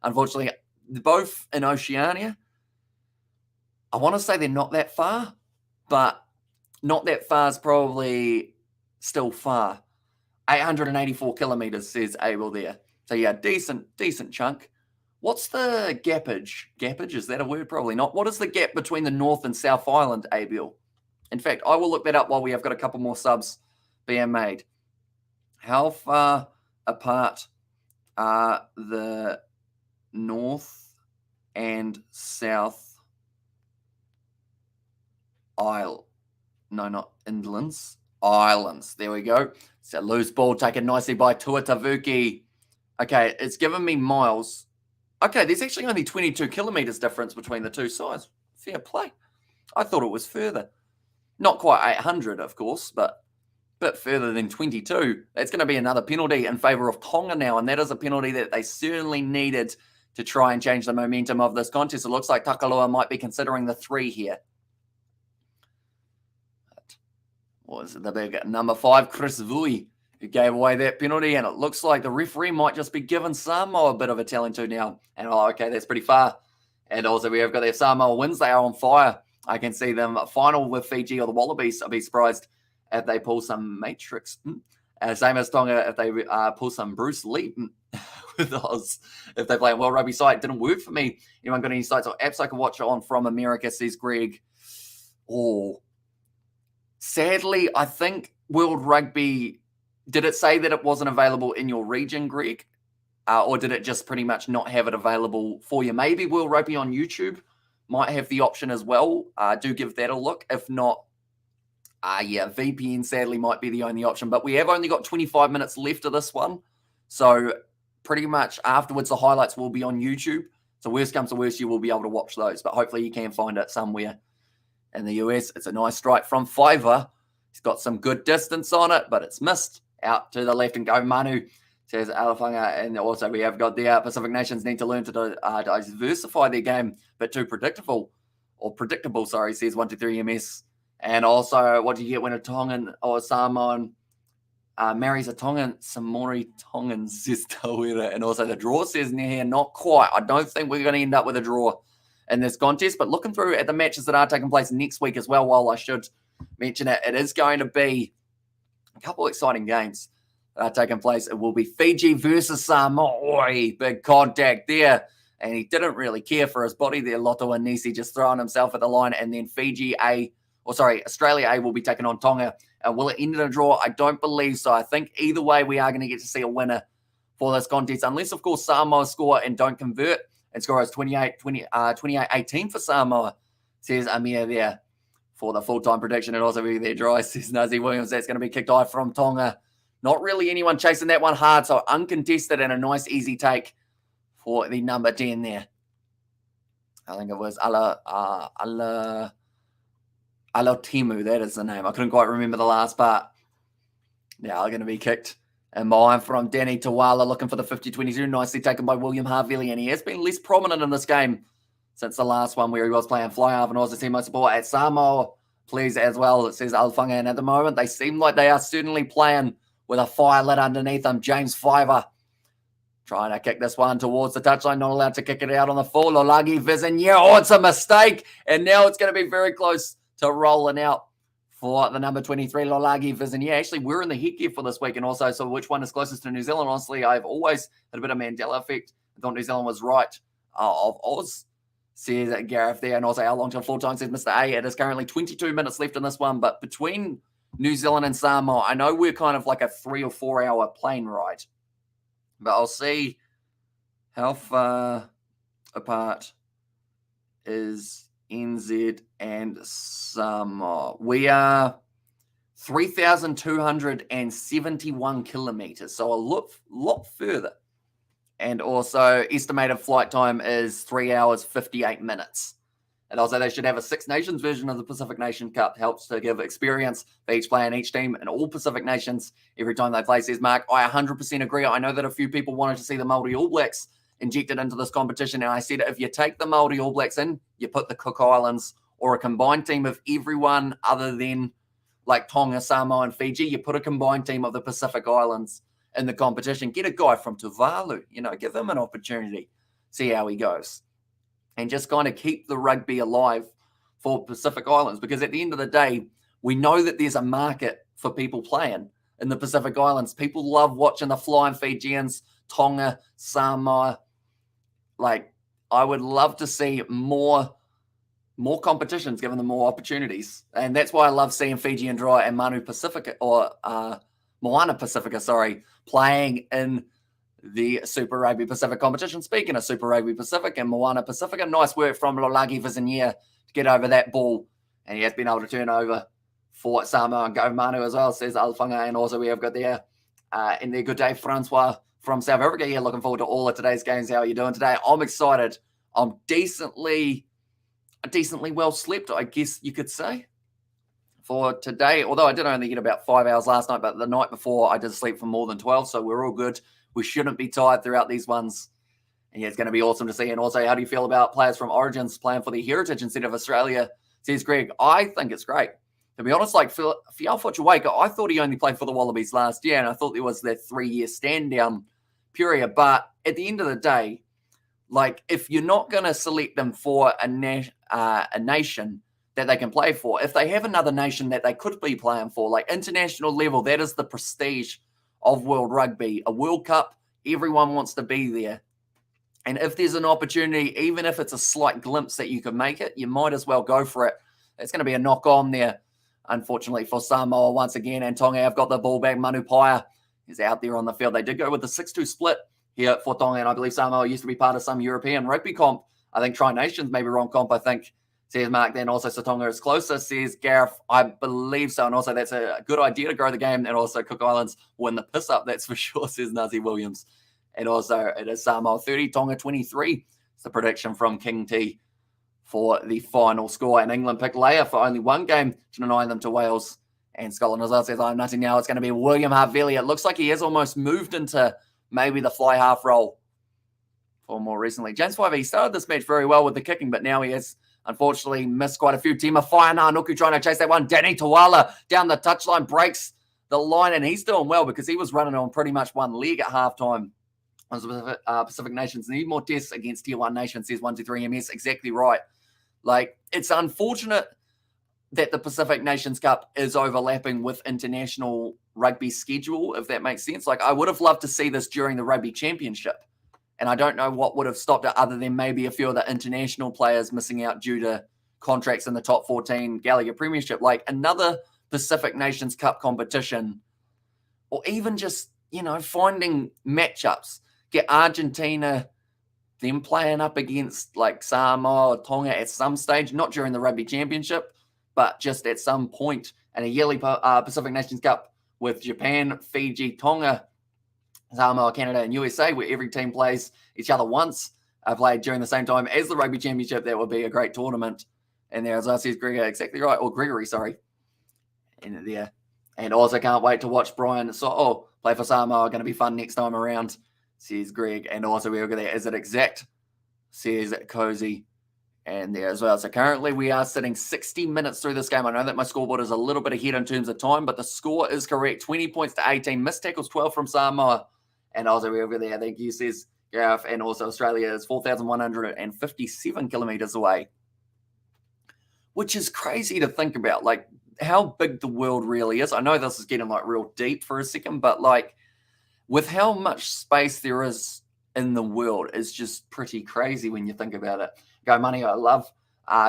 Unfortunately, both in Oceania. I want to say they're not that far, but not that far is probably still far. 884 kilometers, says Abel there. So yeah, decent chunk. What's the gappage? Gappage, is that a word? Probably not. What is the gap between the North and South Island, Abel? In fact, I will look that up while we have got a couple more subs being made. How far apart are the North and South Isle? No, not inlands. Islands. There we go. It's a loose ball taken nicely by Tuatavuki. Okay, it's given me miles. Okay, there's actually only 22 kilometers difference between the two sides. Fair play. I thought it was further. Not quite 800, of course, but a bit further than 22. That's going to be another penalty in favour of Tonga now, and that is a penalty that they certainly needed to try and change the momentum of this contest. It looks like Takalua might be considering the 3 here. What was it? The big number 5, Chris Vui, who gave away that penalty, and it looks like the referee might just be giving Samoa a bit of a telling to now. And okay, that's pretty far. And also we have got their Samoa wins. They are on fire. I can see them final with Fiji or the Wallabies. I'd be surprised if they pull some Matrix. Same as Tonga, if they pull some Bruce Lee with Oz. If they play a World Rugby site, it didn't work for me. Anyone got any sites or apps I can watch on from America, says Greg. Oh, sadly, I think World Rugby, did it say that it wasn't available in your region, Greg? Or did it just pretty much not have it available for you? Maybe World Rugby on YouTube might have the option as well. Do give that a look. If not, yeah, VPN sadly might be the only option. But we have only got 25 minutes left of this one. So pretty much afterwards, the highlights will be on YouTube. So worst comes to worst, you will be able to watch those. But hopefully you can find it somewhere in the US. It's a nice strike from Fiver. He's got some good distance on it, but it's missed out to the left and go. Manu, says Alafanga. And also we have got the Pacific nations need to learn to diversify their game, but too predictable, says 123 MS. And also, what do you get when a Tongan or Samoan marries a Tongan? Samori Tongan, says Tawira. And also the draw says near here, not quite. I don't think we're going to end up with a draw in this contest, but looking through at the matches that are taking place next week as well, while I should mention it, it is going to be a couple of exciting games that are taking place. It will be Fiji versus Samoa. Oi, big contact there. And he didn't really care for his body there, Lotto and Nisi, just throwing himself at the line. And then Australia A will be taking on Tonga. And will it end in a draw? I don't believe so. I think either way, we are going to get to see a winner for this contest, unless, of course, Samoa score and don't convert. And score is 28-18 for Samoa, says Amir there for the full-time prediction. And also be there dry, says Nazi Williams. That's going to be kicked off from Tonga. Not really anyone chasing that one hard, so uncontested and a nice easy take for the number 10 there. I think it was Timu, that is the name. I couldn't quite remember the last part. Now going to be kicked and behind from Danny Tawala, looking for the 50-22. Nicely taken by William Harvey, and he has been less prominent in this game since the last one where he was playing fly half and also team support at Samoa, please, as well. It says Alfunga, and at the moment they seem like they are certainly playing with a fire lit underneath them. James Fiver trying to kick this one towards the touchline, not allowed to kick it out on the full. Lolagi Vizin, yeah, oh, it's a mistake, and now it's going to be very close to rolling out for the number 23, Lolagi Vizin. Yeah, actually, we're in the headgear for this week, and also, so which one is closest to New Zealand? Honestly, I've always had a bit of Mandela effect. I thought New Zealand was right of Oz, says Gareth there, and also how long till full time, says Mr. A. It is currently 22 minutes left in this one, but between New Zealand and Samoa, I know we're kind of like a 3 or 4 hour plane ride. But I'll see how far apart is NZ and Samoa. We are 3,271 kilometers, so a lot further. And also, estimated flight time is 3 hours, 58 minutes. And also, they should have a Six Nations version of the Pacific Nation Cup. Helps to give experience for each player and each team and all Pacific Nations every time they play, says Mark. I 100% agree. I know that a few people wanted to see the Māori All Blacks injected into this competition. And I said, if you take the Māori All Blacks in, you put the Cook Islands or a combined team of everyone other than like Tonga, Samoa, and Fiji, you put a combined team of the Pacific Islands in the competition. Get a guy from Tuvalu, give him an opportunity, see how he goes. And just kind of keep the rugby alive for Pacific Islands. Because at the end of the day, we know that there's a market for people playing in the Pacific Islands. People love watching the Flying Fijians, Tonga, Samoa. Like, I would love to see more competitions, giving them more opportunities. And that's why I love seeing Fiji and Dry and Manu Pacifica, or Moana Pacifica, playing in the Super Rugby Pacific competition. Speaking of Super Rugby Pacific and Moana Pacifica, nice work from Lolagi Vizinier to get over that ball. And he has been able to turn over for Samoa and go Manu as well, says Alfanga. And also we have got there in there, good day, Francois from South Africa. Yeah, looking forward to all of today's games. How are you doing today? I'm excited. I'm decently well slept, I guess you could say, for today. Although I did only get about 5 hours last night, but the night before I did sleep for more than 12, so we're all good. We shouldn't be tired throughout these ones. And yeah, it's going to be awesome to see. And also, how do you feel about players from Origins playing for the Heritage instead of Australia? Says Greg. I think it's great. To be honest, like Fial Fotuaika, I thought he only played for the Wallabies last year, and I thought there was that 3-year stand-down period. But at the end of the day, like, if you're not going to select them for a nation that they can play for, if they have another nation that they could be playing for, like international level, that is the prestige of World Rugby. A World Cup, everyone wants to be there. And if there's an opportunity, even if it's a slight glimpse that you can make it, you might as well go for it. It's going to be a knock-on there, unfortunately, for Samoa once again. And Tonga have got the ball back. Manu Paia is out there on the field. They did go with the 6-2 split here for Tonga, and I believe Samoa used to be part of some European rugby comp. I think Tri-Nations, maybe wrong comp, I think, says Mark. Then also Tonga is closer, says Gareth. I believe so. And also that's a good idea to grow the game. And also Cook Islands win the piss up, that's for sure, says Nazi Williams. And also it is Samoa 30, Tonga 23. It's the prediction from King T for the final score. And England picked Leia for only one game to deny them to Wales. And Scotland as well says, I'm nutting now. It's going to be William Harvey. It looks like he has almost moved into maybe the fly half role for more recently. James 5E started this match very well with the kicking, but now he has unfortunately missed quite a few. Tima Whaiananuku trying to chase that one. Danny Tawala down the touchline, breaks the line, and he's doing well because he was running on pretty much one leg at halftime. Pacific Nations need more tests against Tier 1 nations, says 123 MS. Exactly right. Like, it's unfortunate that the Pacific Nations Cup is overlapping with international rugby schedule, if that makes sense. Like, I would have loved to see this during the Rugby Championship. And I don't know what would have stopped it other than maybe a few of the international players missing out due to contracts in the top 14 Gallagher Premiership. Like, another Pacific Nations Cup competition, or even just, finding matchups. Get Argentina, them playing up against like Samoa or Tonga at some stage, not during the Rugby Championship, but just at some point, and a yearly Pacific Nations Cup with Japan, Fiji, Tonga, Samoa, Canada, and USA, where every team plays each other once, played during the same time as the Rugby Championship. That would be a great tournament. And there, as I says, Gregory, exactly right, or Gregory, sorry. And there. And also can't wait to watch Brian play for Samoa. Going to be fun next time around, says Greg. And also we look at that. Is it exact? Says Cozy. And there as well. So currently we are sitting 60 minutes through this game. I know that my scoreboard is a little bit ahead in terms of time, but the score is correct. 20 points to 18. Missed tackles 12 from Samoa. And also we're over there. Thank you, says Gareth. And also Australia is 4,157 kilometers away, which is crazy to think about. Like, how big the world really is. I know this is getting like real deep for a second, but like, with how much space there is in the world is just pretty crazy when you think about it. Go money, I love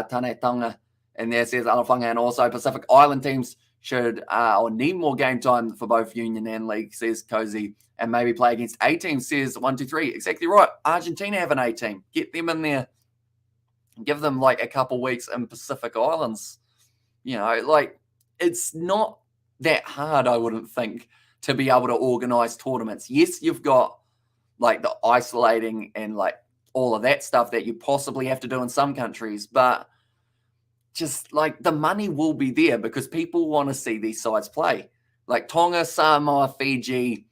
Tane Tonga. And there says Alafanga, and also Pacific Island teams should or need more game time for both Union and League, says Cozy, and maybe play against A team, says 123. Exactly right. Argentina have an A team. Get them in there. Give them like a couple weeks in Pacific Islands. Like it's not that hard, I wouldn't think, to be able to organize tournaments. Yes, you've got like the isolating and like all of that stuff that you possibly have to do in some countries, but just like the money will be there because people want to see these sides play. Like Tonga, Samoa, Fiji,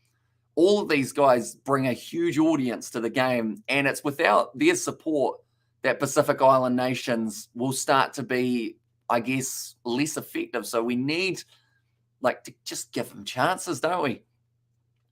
all of these guys bring a huge audience to the game, and it's without their support that Pacific Island nations will start to be, I guess, less effective. So we need like to just give them chances, don't we?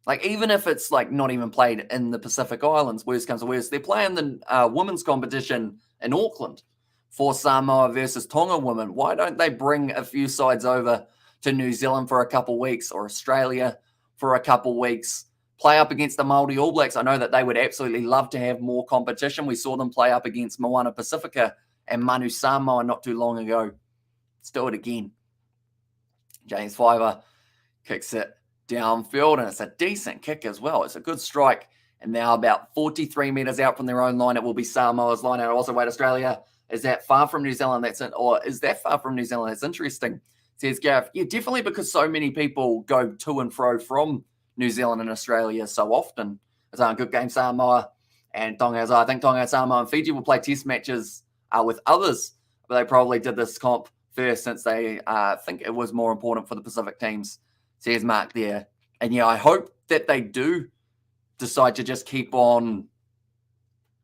Like even if it's like not even played in the Pacific Islands, worst comes to worst, they're playing the women's competition in Auckland for Samoa versus Tonga women. Why don't they bring a few sides over to New Zealand for a couple weeks or Australia for a couple weeks? Play up against the Māori All Blacks. I know that they would absolutely love to have more competition. We saw them play up against Moana Pacifica and Manu Samoa not too long ago. Let's do it again. James Fiver kicks it downfield, and it's a decent kick as well. It's a good strike. And now about 43 metres out from their own line, it will be Samoa's line. And also, wait, Australia, is that far from New Zealand? Or is that far from New Zealand? That's interesting. Says Gareth. Yeah, definitely, because so many people go to and fro from New Zealand and Australia so often. It's a good game, Samoa and Tonga. I think Tonga, Samoa, and Fiji will play test matches with others, but they probably did this comp first since they think it was more important for the Pacific teams. Says Mark there. And yeah, I hope that they do decide to just keep on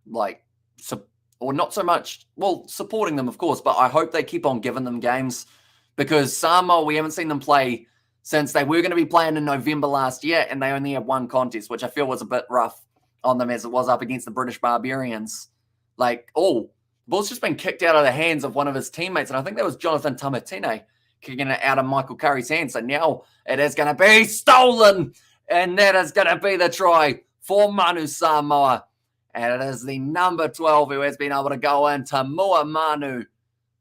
like, or not so much, well, supporting them, of course, but I hope they keep on giving them games, because Samoa, we haven't seen them play since they were going to be playing in November last year, and they only had one contest, which I feel was a bit rough on them as it was up against the British Barbarians. Like, the ball's just been kicked out of the hands of one of his teammates, and I think that was Jonathan Tamatine kicking it out of Michael Curry's hands. So now it is going to be stolen, and that is going to be the try for Manu Samoa. And it is the number 12 who has been able to go in, Tamua Manu.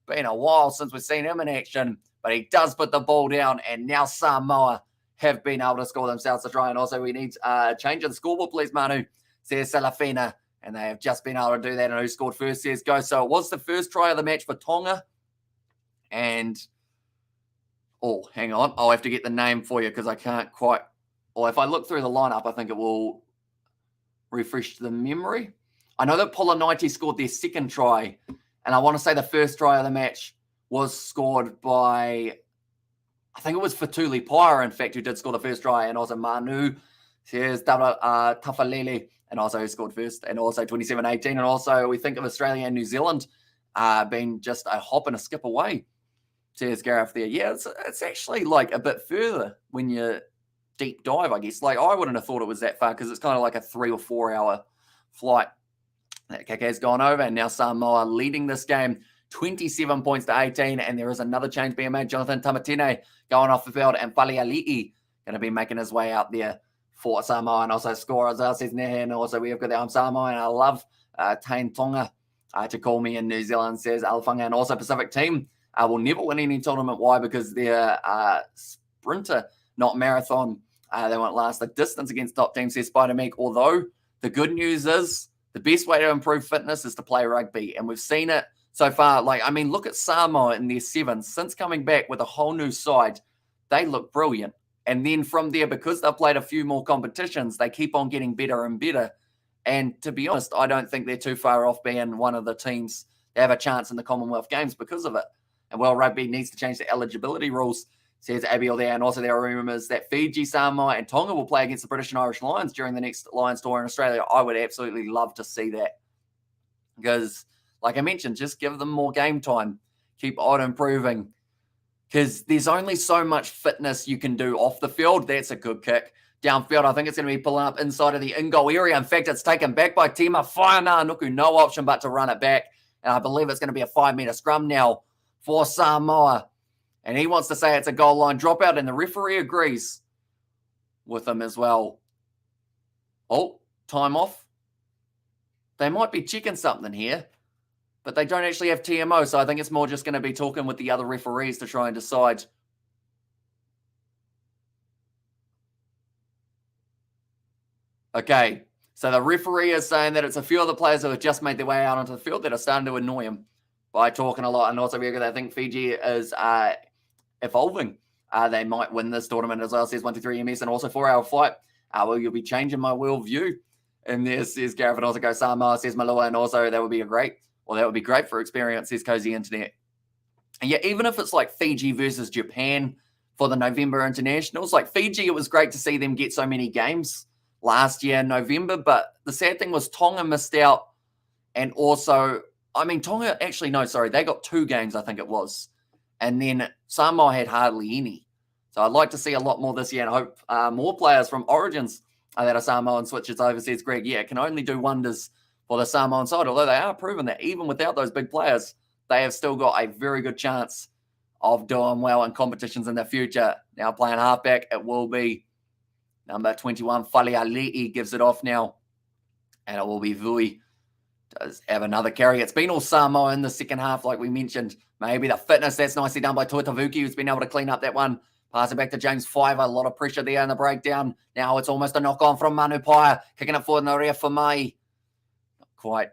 Been a while since we've seen him in action, but he does put the ball down, and now Samoa have been able to score themselves a try. And also we need a change in the scoreboard, please, Manu, says Salafina. And they have just been able to do that. And who scored first, says Go. So it was the first try of the match for Tonga. And, hang on. I'll have to get the name for you because I can't quite. Or if I look through the lineup, I think it will refresh the memory. I know that Polonite scored their second try. And I want to say the first try of the match was scored by, I think it was Fatuli Pyre, in fact, who did score the first try. And also Manu, here's Tafalele, and also who scored first. And also 27-18. And also we think of Australia and New Zealand being just a hop and a skip away. Says Gareth there. Yeah, it's actually like a bit further when you deep dive, I guess. Like I wouldn't have thought it was that far because it's kind of like a 3 or 4 hour flight. That kick has gone over, and now Samoa leading this game 27 points to 18, and there is another change being made. Jonathan Tamatine going off the field, and Faliali'i going to be making his way out there for Samoa, and also score as well, says Nehe, and also we have got the Samoa, and I love Tain Tonga to call me in New Zealand, says Alfunga, and also Pacific team will never win any tournament. Why? Because they're sprinter, not marathon. They won't last the distance against top teams, says Spider Meek, although the good news is the best way to improve fitness is to play rugby. And we've seen it so far. Like, I mean, look at Samoa in their sevens. Since coming back with a whole new side, they look brilliant. And then from there, because they've played a few more competitions, they keep on getting better and better. And to be honest, I don't think they're too far off being one of the teams that have a chance in the Commonwealth Games because of it. And World Rugby needs to change the eligibility rules, says Abiel there. And also there are rumours that Fiji, Samoa and Tonga will play against the British and Irish Lions during the next Lions tour in Australia. I would absolutely love to see that. Because, like I mentioned, just give them more game time. Keep on improving. Because there's only so much fitness you can do off the field. That's a good kick. Downfield, I think it's going to be pulling up inside of the in-goal area. In fact, it's taken back by Tima Whainganuku. No option but to run it back. And I believe it's going to be a 5-metre scrum now for Samoa. And he wants to say it's a goal line dropout, and the referee agrees with him as well. Time off. They might be checking something here, but they don't actually have TMO, so I think it's more just going to be talking with the other referees to try and decide Okay, so the referee is saying that it's a few of the players who have just made their way out onto the field that are starting to annoy him by talking a lot. And also because I think Fiji is evolving. They might win this tournament as well, says 123MS. And also 4-hour flight. Well, you'll be changing my world view. And there says Gareth, and also goes Samoa, says Malua. And also that would be that would be great for experience, says Cozy Internet. And yeah, even if it's like Fiji versus Japan for the November internationals, like Fiji, it was great to see them get so many games last year in November. But the sad thing was Tonga missed out. And also, I mean, Tonga actually, no, sorry, they got 2 games, I think it was. And then Samoa had hardly any. So I'd like to see a lot more this year and hope more players from Origins that are Samoan switches over, says Greg. Yeah, it can only do wonders for the Samoan side, although they are proven that even without those big players, they have still got a very good chance of doing well in competitions in the future. Now playing halfback, it will be number 21, Faleali'i gives it off now. And it will be Vui. Does have another carry. It's been all Samoa in the second half, like we mentioned. Maybe the fitness, that's nicely done by Tuatavuki, who's been able to clean up that one. Pass it back to James Fiver. A lot of pressure there in the breakdown. Now it's almost a knock-on from Manu Paia. Kicking it forward in the rear for Mai. Not quite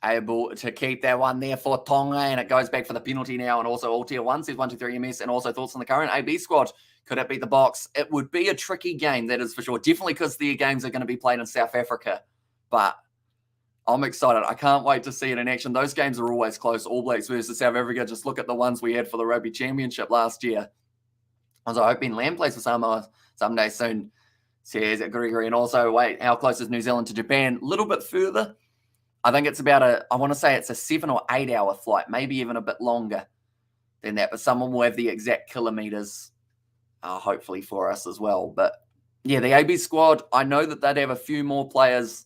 able to keep that one there for Tonga. And it goes back for the penalty now. And also all tier 1 says 123MS. And also thoughts on the current AB squad. Could it beat the Box? It would be a tricky game, that is for sure. Definitely because the games are going to be played in South Africa. But I'm excited. I can't wait to see it in action. Those games are always close. All Blacks versus South Africa. Just look at the ones we had for the Rugby Championship last year. I was hoping Lamb plays for Samoa someday soon, says Gregory. And also, wait, how close is New Zealand to Japan? A little bit further. I think it's about I want to say it's a 7 or 8 hour flight, maybe even a bit longer than that. But someone will have the exact kilometres, hopefully for us as well. But yeah, the AB squad, I know that they'd have a few more players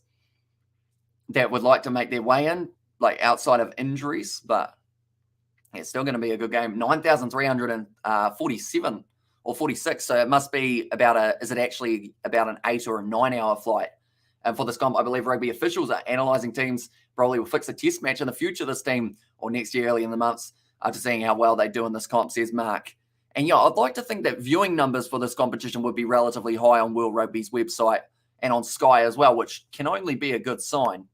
that would like to make their way in, like outside of injuries, but it's still going to be a good game. 9,347 or 46. So it must be is it actually about an 8 or a 9 hour flight? And for this comp, I believe rugby officials are analysing teams. Probably will fix a test match in the future, this team, or next year, early in the months, after seeing how well they do in this comp, says Mark. And yeah, I'd like to think that viewing numbers for this competition would be relatively high on World Rugby's website and on Sky as well, which can only be a good sign.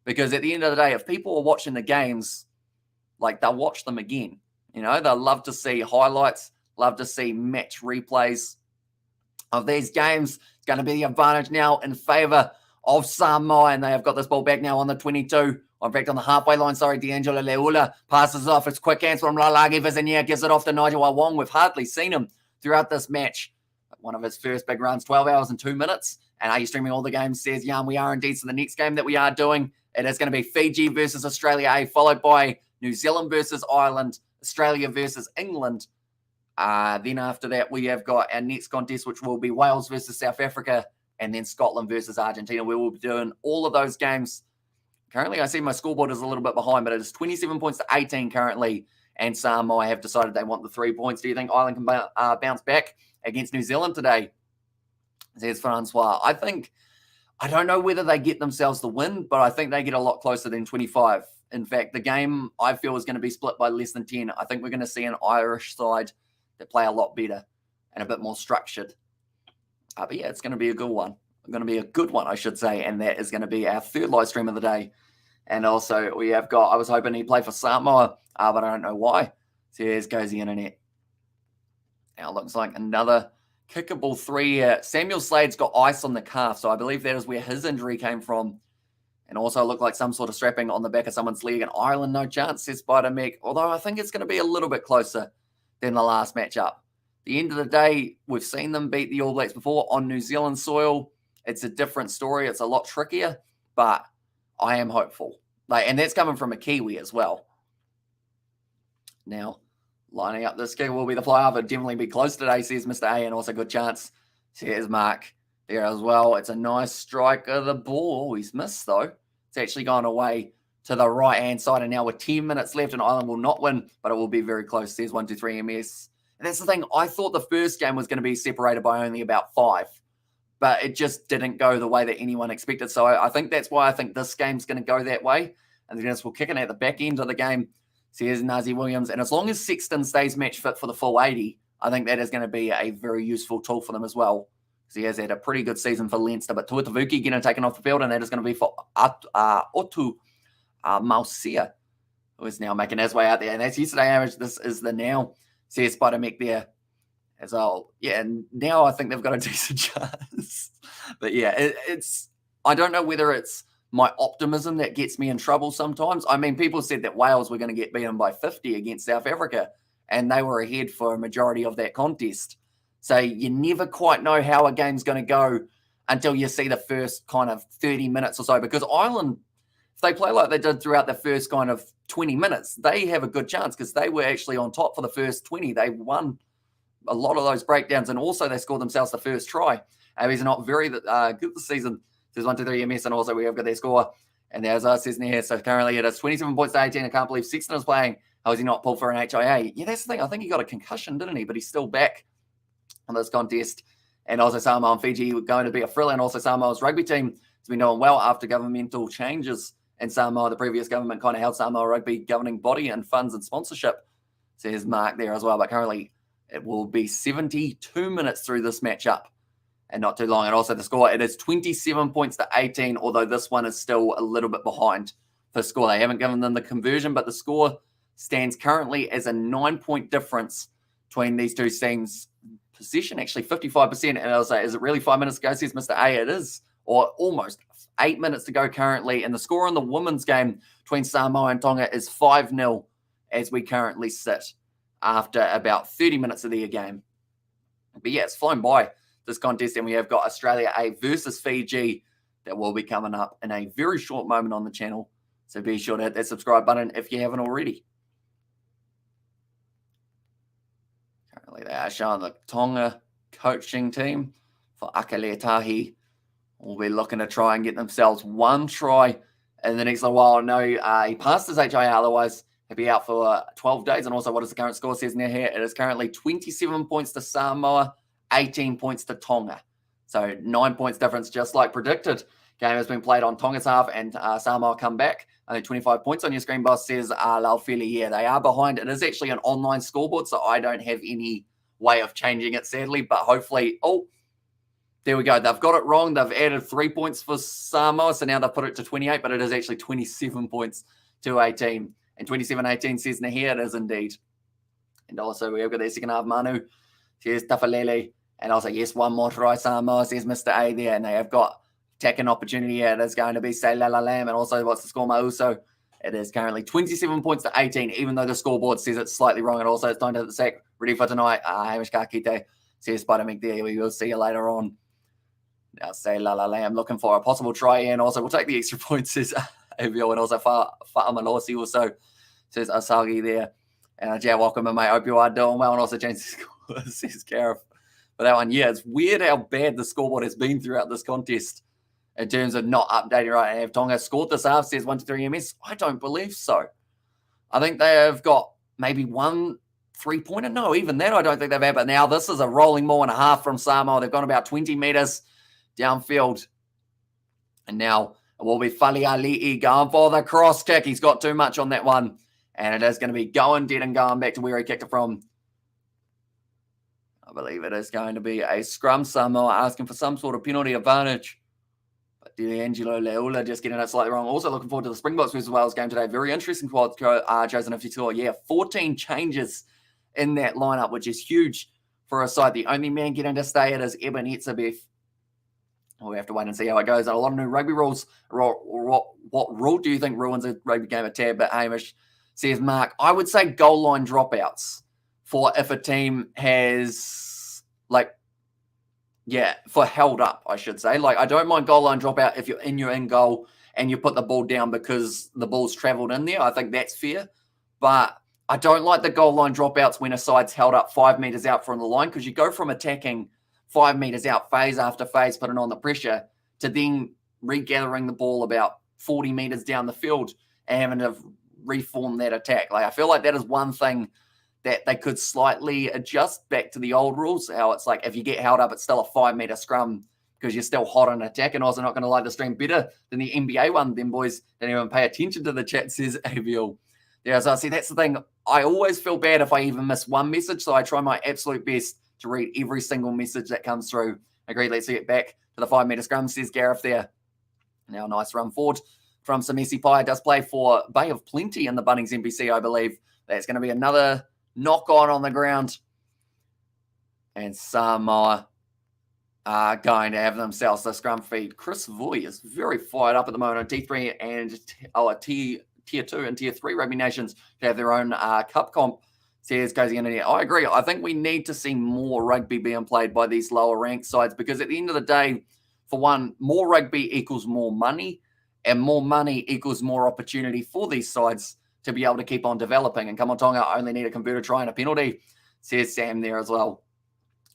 Because at the end of the day, if people are watching the games, like they'll watch them again. You know, they'll love to see highlights, love to see match replays of these games. It's going to be the advantage now in favour of Samoa, and they have got this ball back now on the 22. In fact, on the halfway line, D'Angelo Leula passes off. It's quick hands from Lalagi Vizania, gives it off to Nigel Wawong. We've hardly seen him throughout this match. One of his first big runs, 12 hours and 2 minutes. And are you streaming all the games? Says Jan, we are indeed. So the next game that we are doing, it is going to be Fiji versus Australia A, followed by New Zealand versus Ireland, Australia versus England. Then after that, we have got our next contest, which will be Wales versus South Africa, and then Scotland versus Argentina. We will be doing all of those games. Currently, I see my scoreboard is a little bit behind, but it is 27 points to 18 currently, and Samoa have decided they want the 3 points. Do you think Ireland can bounce back against New Zealand today? Says Francois. I don't know whether they get themselves the win, but I think they get a lot closer than 25. In fact, the game, I feel, is going to be split by less than 10. I think we're going to see an Irish side that play a lot better and a bit more structured. But yeah, it's going to be a good one. Going to be a good one, I should say, and that is going to be our third live stream of the day. And also, we have got, I was hoping he'd play for Samoa, but I don't know why. So here's goes the internet. Now it looks like another kickable 3. Samuel Slade's got ice on the calf, so I believe that is where his injury came from. And also looked like some sort of strapping on the back of someone's leg. And Ireland, no chance, says Spider Meg. Although I think it's going to be a little bit closer than the last matchup. At the end of the day, we've seen them beat the All Blacks before on New Zealand soil. It's a different story. It's a lot trickier, but I am hopeful. And that's coming from a Kiwi as well. Now, lining up this game will be the flyover. Definitely be close today, says Mr. A, and also good chance. Here's Mark there as well. It's a nice strike of the ball. He's missed, though. It's actually gone away to the right-hand side, and now with 10 minutes left, and Ireland will not win, but it will be very close. There's 123MS. And that's the thing. I thought the first game was going to be separated by only about 5. But it just didn't go the way that anyone expected. So I think that's why I think this game's going to go that way. And then we'll kick it at the back end of the game. So here's Nazi Williams. And as long as Sexton stays match fit for the full 80, I think that is going to be a very useful tool for them as well. He has had a pretty good season for Leinster, but Tuatavuki getting taken off the field, and that is going to be for Otu Mausia, who is now making his way out there. And that's yesterday average. This is the now. See Spider Mech there as well. Yeah, and now I think they've got a decent chance. But yeah, it's I don't know whether it's my optimism that gets me in trouble sometimes. I mean, people said that Wales were going to get beaten by 50 against South Africa, and they were ahead for a majority of that contest. So you never quite know how a game's going to go until you see the first kind of 30 minutes or so. Because Ireland, if they play like they did throughout the first kind of 20 minutes, they have a good chance because they were actually on top for the first 20. They won a lot of those breakdowns, and also they scored themselves the first try. He's not very good this season. There's 1-2-3 MS, and also we have got their score. And as I says in here, so currently it is 27 points to 18. I can't believe Sexton is playing. How is he not pulled for an HIA? Yeah, that's the thing. I think he got a concussion, didn't he? But he's still back on this contest. And also Samoa and Fiji were going to be a thrill, and also Samoa's rugby team has been doing well after governmental changes in Samoa. The previous government kind of held Samoa Rugby governing body and funds and sponsorship. Says Mark there as well, but currently it will be 72 minutes through this matchup and not too long. And also the score, it is 27 points to 18, although this one is still a little bit behind for score. They haven't given them the conversion, but the score stands currently as a 9-point difference between these two teams. Possession actually 55%, and I was like, is it really 5 minutes to go? Says Mr. A, it is, or almost 8 minutes to go currently. And the score in the women's game between Samoa and Tonga is 5-0 as we currently sit after about 30 minutes of the game. But yeah, it's flown by this contest, and we have got Australia A versus Fiji that will be coming up in a very short moment on the channel. So be sure to hit that subscribe button if you haven't already. They are showing the Tonga coaching team for Akaletahi will be looking to try and get themselves one try in the next little while. No, he passed his HIA, otherwise he'll be out for 12 days. And also, what is the current score says near here? It is currently 27 points to Samoa, 18 points to Tonga. So 9 points difference, just like predicted. Game has been played on Tonga's half, and Samoa come back. Only 25 points on your screen, boss, says Laufili. Yeah, they are behind. It is actually an online scoreboard, so I don't have any way of changing it, sadly. But hopefully, oh, there we go. They've got it wrong. They've added 3 points for Samoa, so now they've put it to 28, but it is actually 27 points to 18. And 27-18 says here it is indeed. And also, we have got their second half, Manu. Says Tafalele. And also, yes, one more try, Samoa, says Mr. A there. And they have got attacking opportunity here. It is going to be Say La La Lam. And also, what's the score, Mauso? It is currently 27 points to 18, even though the scoreboard says it's slightly wrong. And also, it's time to hit the sack. Ready for tonight. Hamish Kakite says Spider Mech there. We will see you later on. Now, Say La La Lam looking for a possible try. And also, we'll take the extra points, says Avio. And also, Fa'amalosi also says Asagi there. And yeah, welcome, mate. Hope you are doing well. And also, James says Gareth. For that one, yeah, it's weird how bad the scoreboard has been throughout this contest in terms of not updating right. And have Tonga scored this half, says 1-2-3 MS? I don't believe so. I think they have got maybe 1 3-pointer. No, even that I don't think they've had. But now this is a rolling ball and a half from Samoa. They've gone about 20 meters downfield. And now it will be Faliali'i going for the cross kick. He's got too much on that one. And it is going to be going dead and going back to where he kicked it from. I believe it is going to be a scrum. Samoa asking for some sort of penalty advantage. But D'Angelo Leula just getting it slightly wrong. Also looking forward to the Springboks versus Wales game today. Very interesting squad chosen if you saw. Yeah, 14 changes in that lineup, which is huge for a side. The only man getting to stay it is Eben Etzebeth. We have to wait and see how it goes. And a lot of new rugby rules. What rule do you think ruins a rugby game a tad? But Hamish says, Mark, I would say goal line dropouts. For if a team has, for held up, I should say. Like, I don't mind goal line dropout if you're in goal and you put the ball down because the ball's travelled in there. I think that's fair. But I don't like the goal line dropouts when a side's held up 5 meters out from the line, because you go from attacking 5 meters out phase after phase, putting on the pressure, to then regathering the ball about 40 meters down the field and having to reform that attack. Like, I feel like that is one thing that they could slightly adjust back to the old rules, how it's like if you get held up, it's still a 5 meter scrum because you're still hot on attack. And also not going to like the stream better than the NBA one. Them boys don't even pay attention to the chat, says AVL. Yeah, so I see that's the thing. I always feel bad if I even miss one message, so I try my absolute best to read every single message that comes through Agreed, let's get back to the 5 metre scrum, says Gareth there. Now, nice run forward from Samesi Pai. Does play for Bay of Plenty in the Bunnings NPC, I believe. That's going to be another knock-on the ground. And Samoa are going to have themselves the scrum feed. Chris Voy is very fired up at the moment on T3 and Tier 2 and Tier 3 rugby nations to have their own cup comp. Says Cozy Internet. I agree. I think we need to see more rugby being played by these lower ranked sides because at the end of the day, for one, more rugby equals more money, and more money equals more opportunity for these sides to be able to keep on developing. And come on, Tonga only need a converted try and a penalty, says Sam there as well.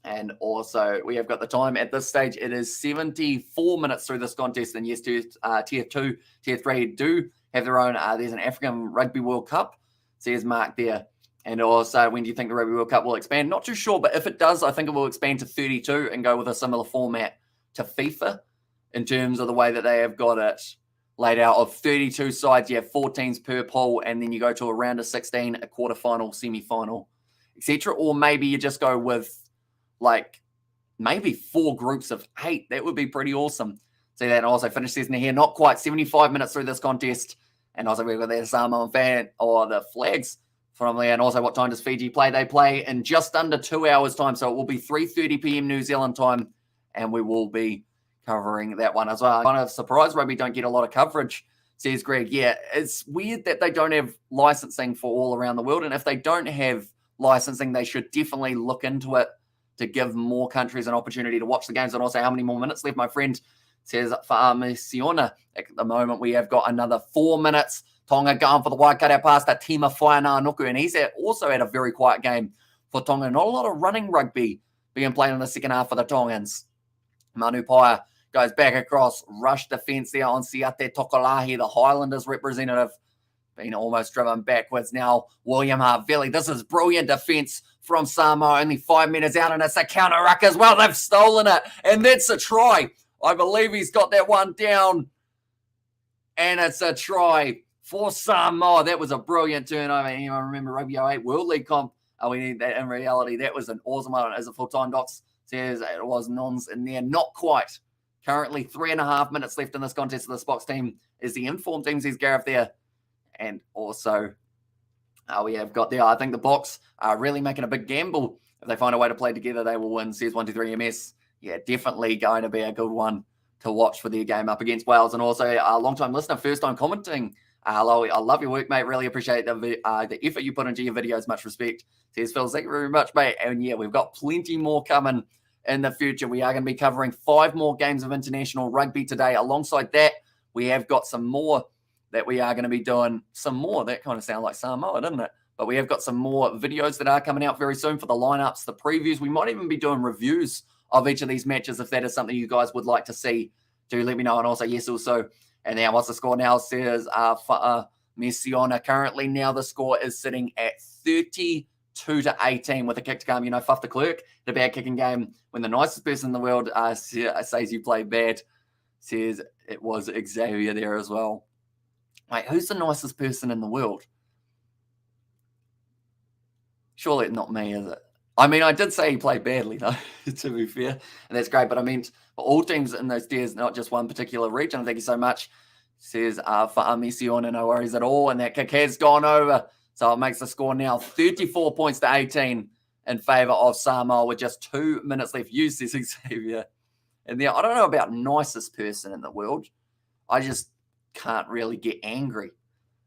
And also, we have got the time at this stage. It is 74 minutes through this contest. And yes, Tier 2, Tier 3 do have their own. There's an African Rugby World Cup, says Mark there. And also, when do you think the Rugby World Cup will expand? Not too sure, but if it does, I think it will expand to 32 and go with a similar format to FIFA in terms of the way that they have got it laid out of 32 sides. You have 4 teams per pool, and then you go to a round of 16, a quarterfinal, semi-final, etc. Or maybe you just go with like maybe 4 groups of 8. That would be pretty awesome. See that, and also finish season here. Not quite 75 minutes through this contest. And also we've got the Samoan fan or the flags from there. And also what time does Fiji play? They play in just under 2 hours time. So it will be 3:30 p.m. New Zealand time. And we will be covering that one as well. Kind of surprised rugby don't get a lot of coverage, says Greg. Yeah, it's weird that they don't have licensing for all around the world. And if they don't have licensing, they should definitely look into it to give more countries an opportunity to watch the games. And also how many more minutes left, my friend says Fa'amisiona. At the moment, we have got another 4 minutes. Tonga going for the wide cutout pass to Tima Whainā-Nuku. And he's also had a very quiet game for Tonga. Not a lot of running rugby being played in the second half for the Tongans. Manu Paia goes back across, rush defence there on Siate Tokolahi, the Highlanders representative, being almost driven backwards now. William Harvelli, this is brilliant defence from Samoa, only 5 minutes out, and it's a counter ruck as well. They've stolen it, and that's a try. I believe he's got that one down, and it's a try for Samoa. That was a brilliant turnover. Anyone remember Rugby 08 World League comp? We need that in reality. That was an awesome one. As a full-time docs says, it was nons in there. Not quite. Currently 3.5 minutes left in this contest. The Spox team is the informed team, says Gareth there. And also, we have got there, I think the Box are really making a big gamble. If they find a way to play together, they will win, says 123MS. Yeah, definitely going to be a good one to watch for their game up against Wales. And also, a long-time listener, first-time commenting. Hello, I love your work, mate. Really appreciate the effort you put into your videos. Much respect. Says Phil, thank you very much, mate. And yeah, we've got plenty more coming in the future. We are going to be covering 5 more games of international rugby today. Alongside that, we have got some more that we are going to be doing. Some more. That kind of sounds like Samoa, doesn't it? But we have got some more videos that are coming out very soon for the lineups, the previews. We might even be doing reviews of each of these matches if that is something you guys would like to see. Do let me know. And also, yes, also. And now what's the score now? Says Messiona. Currently now the score is sitting at 32-18 with a kick to come. You know, Fuff the Clerk, the bad kicking game when the nicest person in the world says you play bad. Says it was Xavier there as well. Wait, who's the nicest person in the world? Surely not me, is it? I mean, I did say he played badly, though, to be fair. And that's great. But I meant for all teams in those tiers, not just one particular region. Thank you so much. Says for Messiona, no worries at all. And that kick has gone over. So it makes the score now 34 points to 18 in favour of Samoa with just 2 minutes left. You, says Xavier. And there, I don't know about nicest person in the world. I just can't really get angry.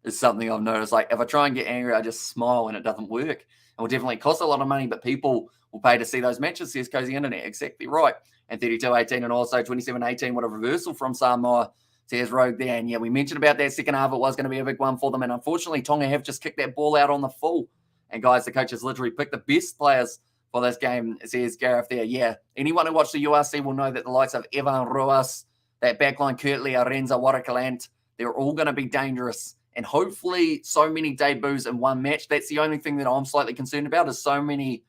Is something I've noticed. Like, if I try and get angry, I just smile and it doesn't work. It will definitely cost a lot of money, but people will pay to see those matches, says Cozy Internet. Exactly right. And 32-18 and also 27-18. What a reversal from Samoa, says Rogue there. And yeah, we mentioned about that second half. It was going to be a big one for them. And unfortunately, Tonga have just kicked that ball out on the full. And guys, the coaches literally picked the best players for this game, says Gareth there. Yeah, anyone who watched the URC will know that the likes of Evan Ruas, that backline Kirtley, Arenza, Warakalant, they're all going to be dangerous. And hopefully so many debuts in one match. That's the only thing that I'm slightly concerned about is so many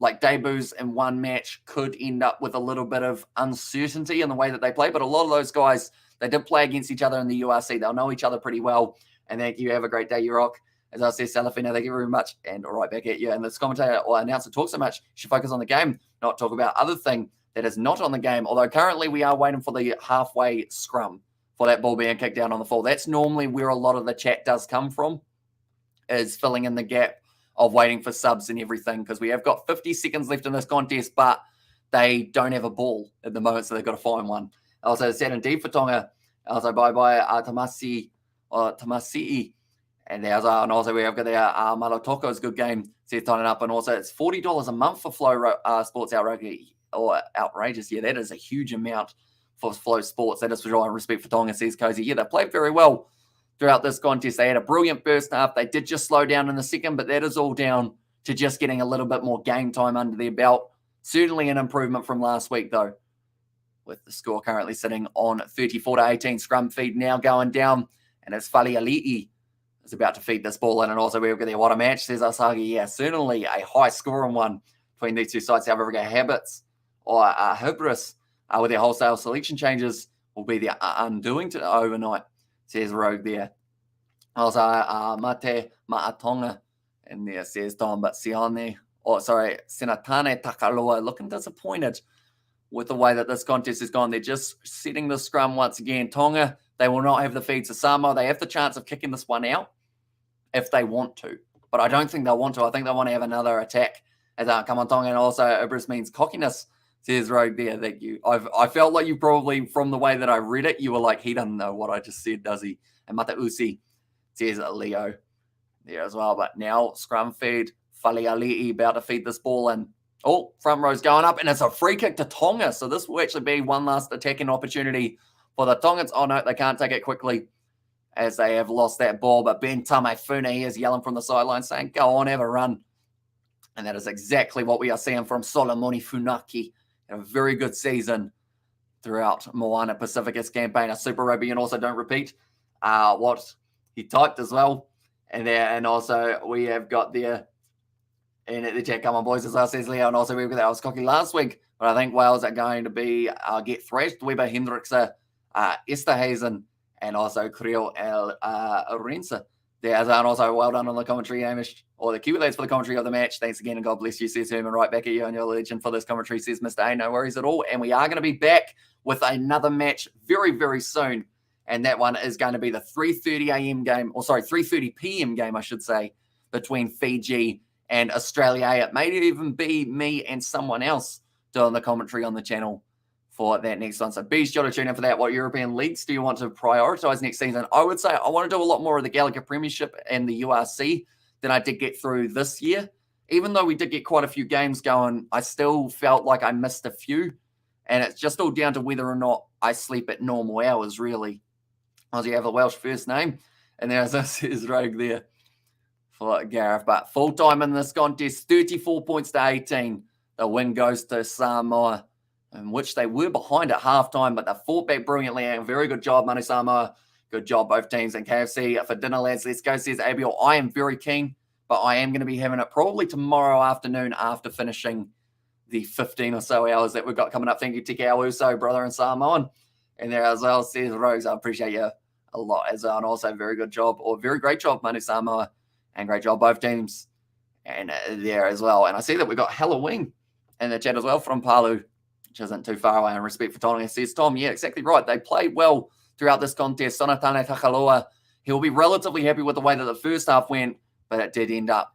like debuts in one match could end up with a little bit of uncertainty in the way that they play. But a lot of those guys, they did play against each other in the URC. They'll know each other pretty well. And thank you. Have a great day, you rock. As I said, Salafina, thank you very much. And right back at you. And this commentator or announcer talks so much, you should focus on the game, not talk about other thing that is not on the game, although currently we are waiting for the halfway scrum for that ball being kicked down on the full. That's normally where a lot of the chat does come from, is filling in the gap of waiting for subs and everything, because we have got 50 seconds left in this contest, but they don't have a ball at the moment, so they've got to find one. Also, sad indeed for Tonga. Also, bye-bye Tamasi And also we have got the Lautoka is a good game. Says tying up, and also it's $40 a month for Flow Sports outrageous. Yeah, that is a huge amount for Flow Sports. That is for sure. Respect for Tonga, says Cozy. Yeah, they played very well throughout this contest. They had a brilliant first half. They did just slow down in the second, but that is all down to just getting a little bit more game time under their belt. Certainly an improvement from last week, though, with the score currently sitting on 34-18. Scrum feed now going down, and it's Faliali'i is about to feed this ball in. And also we've got the what a match, says Asagi. Yeah, certainly a high scoring one between these two sides. However, Habits or Hybris with their wholesale selection changes will be the undoing to overnight, says Rogue there. Also, Mate Maatonga in there, says Tom, but Senatane Takaloa looking disappointed with the way that this contest has gone. They're just setting the scrum once again. Tonga, they will not have the feed to Samoa. They have the chance of kicking this one out if they want to, but I don't think they'll want to. I think they want to have another attack as come on Tonga, and also Ibris means cockiness, says Rogue there. That I felt like you probably, from the way that I read it, you were like, he doesn't know what I just said, does he? And Matausi says Leo there as well. But now scrum feed, Faliali'i about to feed this ball, and front row's going up, and it's a free kick to Tonga. So this will actually be one last attacking opportunity for the Tongans. Oh no, they can't take it quickly as they have lost that ball. But Ben Tamefuna is yelling from the sideline saying, go on, have a run. And that is exactly what we are seeing from Solomoni Funaki. A very good season throughout Moana Pacificus campaign, a Super Rugby, and also don't repeat what he typed as well. And also we have got there, and at the chat, come on boys, as I says Leo, and also we've got that. I was cocky last week, but I think Wales are going to be get thrashed. Weber Hendrickse, Esterhazen, and also Creel Rensa. There's and also well done on the commentary, Amish, or the Kiwi lads for the commentary of the match. Thanks again, and God bless you, says Herman. Right back at you on your legend for this commentary, says Mr. A. No worries at all. And we are going to be back with another match very, very soon. And that one is going to be the 3:30 a.m. game, 3:30 p.m. game, I should say, between Fiji and Australia A. It may even be me and someone else doing the commentary on the channel for that next one. So be sure to tune in for that. What European leagues do you want to prioritize next season? I would say I want to do a lot more of the Gallagher Premiership and the URC than I did get through this year. Even though we did get quite a few games going, I still felt like I missed a few. And it's just all down to whether or not I sleep at normal hours, really. As you have a Welsh first name. And there's his Rogue there for Gareth. But full time in this contest, 34 points to 18. The win goes to Samoa, in which they were behind at halftime, but they fought back brilliantly. And very good job, Manu Samoa. Good job, both teams. And KFC for dinner, lads. Let's go, says Abiel. I am very keen, but I am going to be having it probably tomorrow afternoon after finishing the 15 or so hours that we've got coming up. Thank you, Tiki Awuso, brother and Samoan. And there as well, says Rose. I appreciate you a lot as well. And also very good job, or very great job, Manu Samoa. And great job, both teams. And there as well. And I see that we've got Halloween in the chat as well from Palu, which isn't too far away. And respect for Tonga, says Tom. Yeah, exactly right. They played well throughout this contest. Sonatane Takaloa, he'll be relatively happy with the way that the first half went, but it did end up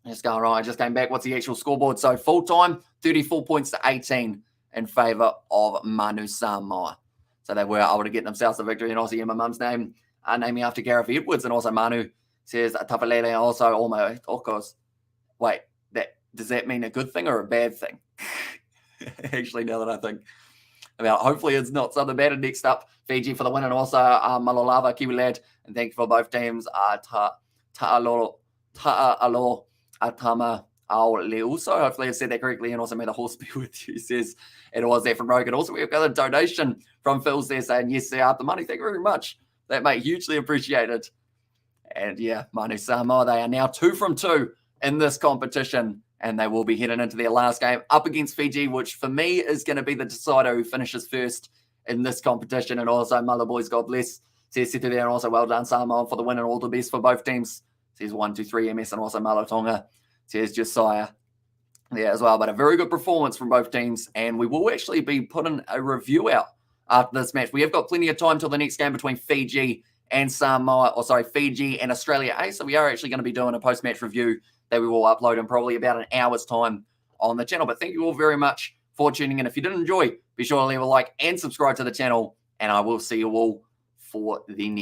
just going right. I just came back. What's the actual scoreboard? So full time, 34 points to 18 in favour of Manu Samoa. So they were able to get themselves the victory. And also, yeah, my mum's name, naming after Gareth Edwards. And also Manu says Tafalele, also Olmo Okos. Wait, does that mean a good thing or a bad thing? Actually, now that I think about, hopefully it's not something bad. And next up, Fiji for the win, and also Malolava, Kiwi lad. And thank you for both teams. Ta'alo Atama Leuso. Hopefully I said that correctly. And also, may the horse be with you, says it was there from Rogan. Also, we've got a donation from Phil's there saying, yes, they are the money. Thank you very much. That mate, hugely appreciated. And yeah, Manu Samoa, they are now 2 from 2 in this competition. And they will be heading into their last game up against Fiji, which for me is going to be the decider who finishes first in this competition. And also, Mother Boys, God bless, says Situ there. And also, well done, Samoa, for the win, and all the best for both teams. Says 1, 2, 3 MS. And also, Malo Tonga, says Josiah. there as well. But a very good performance from both teams, and we will actually be putting a review out after this match. We have got plenty of time till the next game between Fiji and Fiji and Australia A. So we are actually going to be doing a post-match review that we will upload in probably about an hour's time on the channel. But thank you all very much for tuning in. If you did enjoy, be sure to leave a like and subscribe to the channel, and I will see you all for the next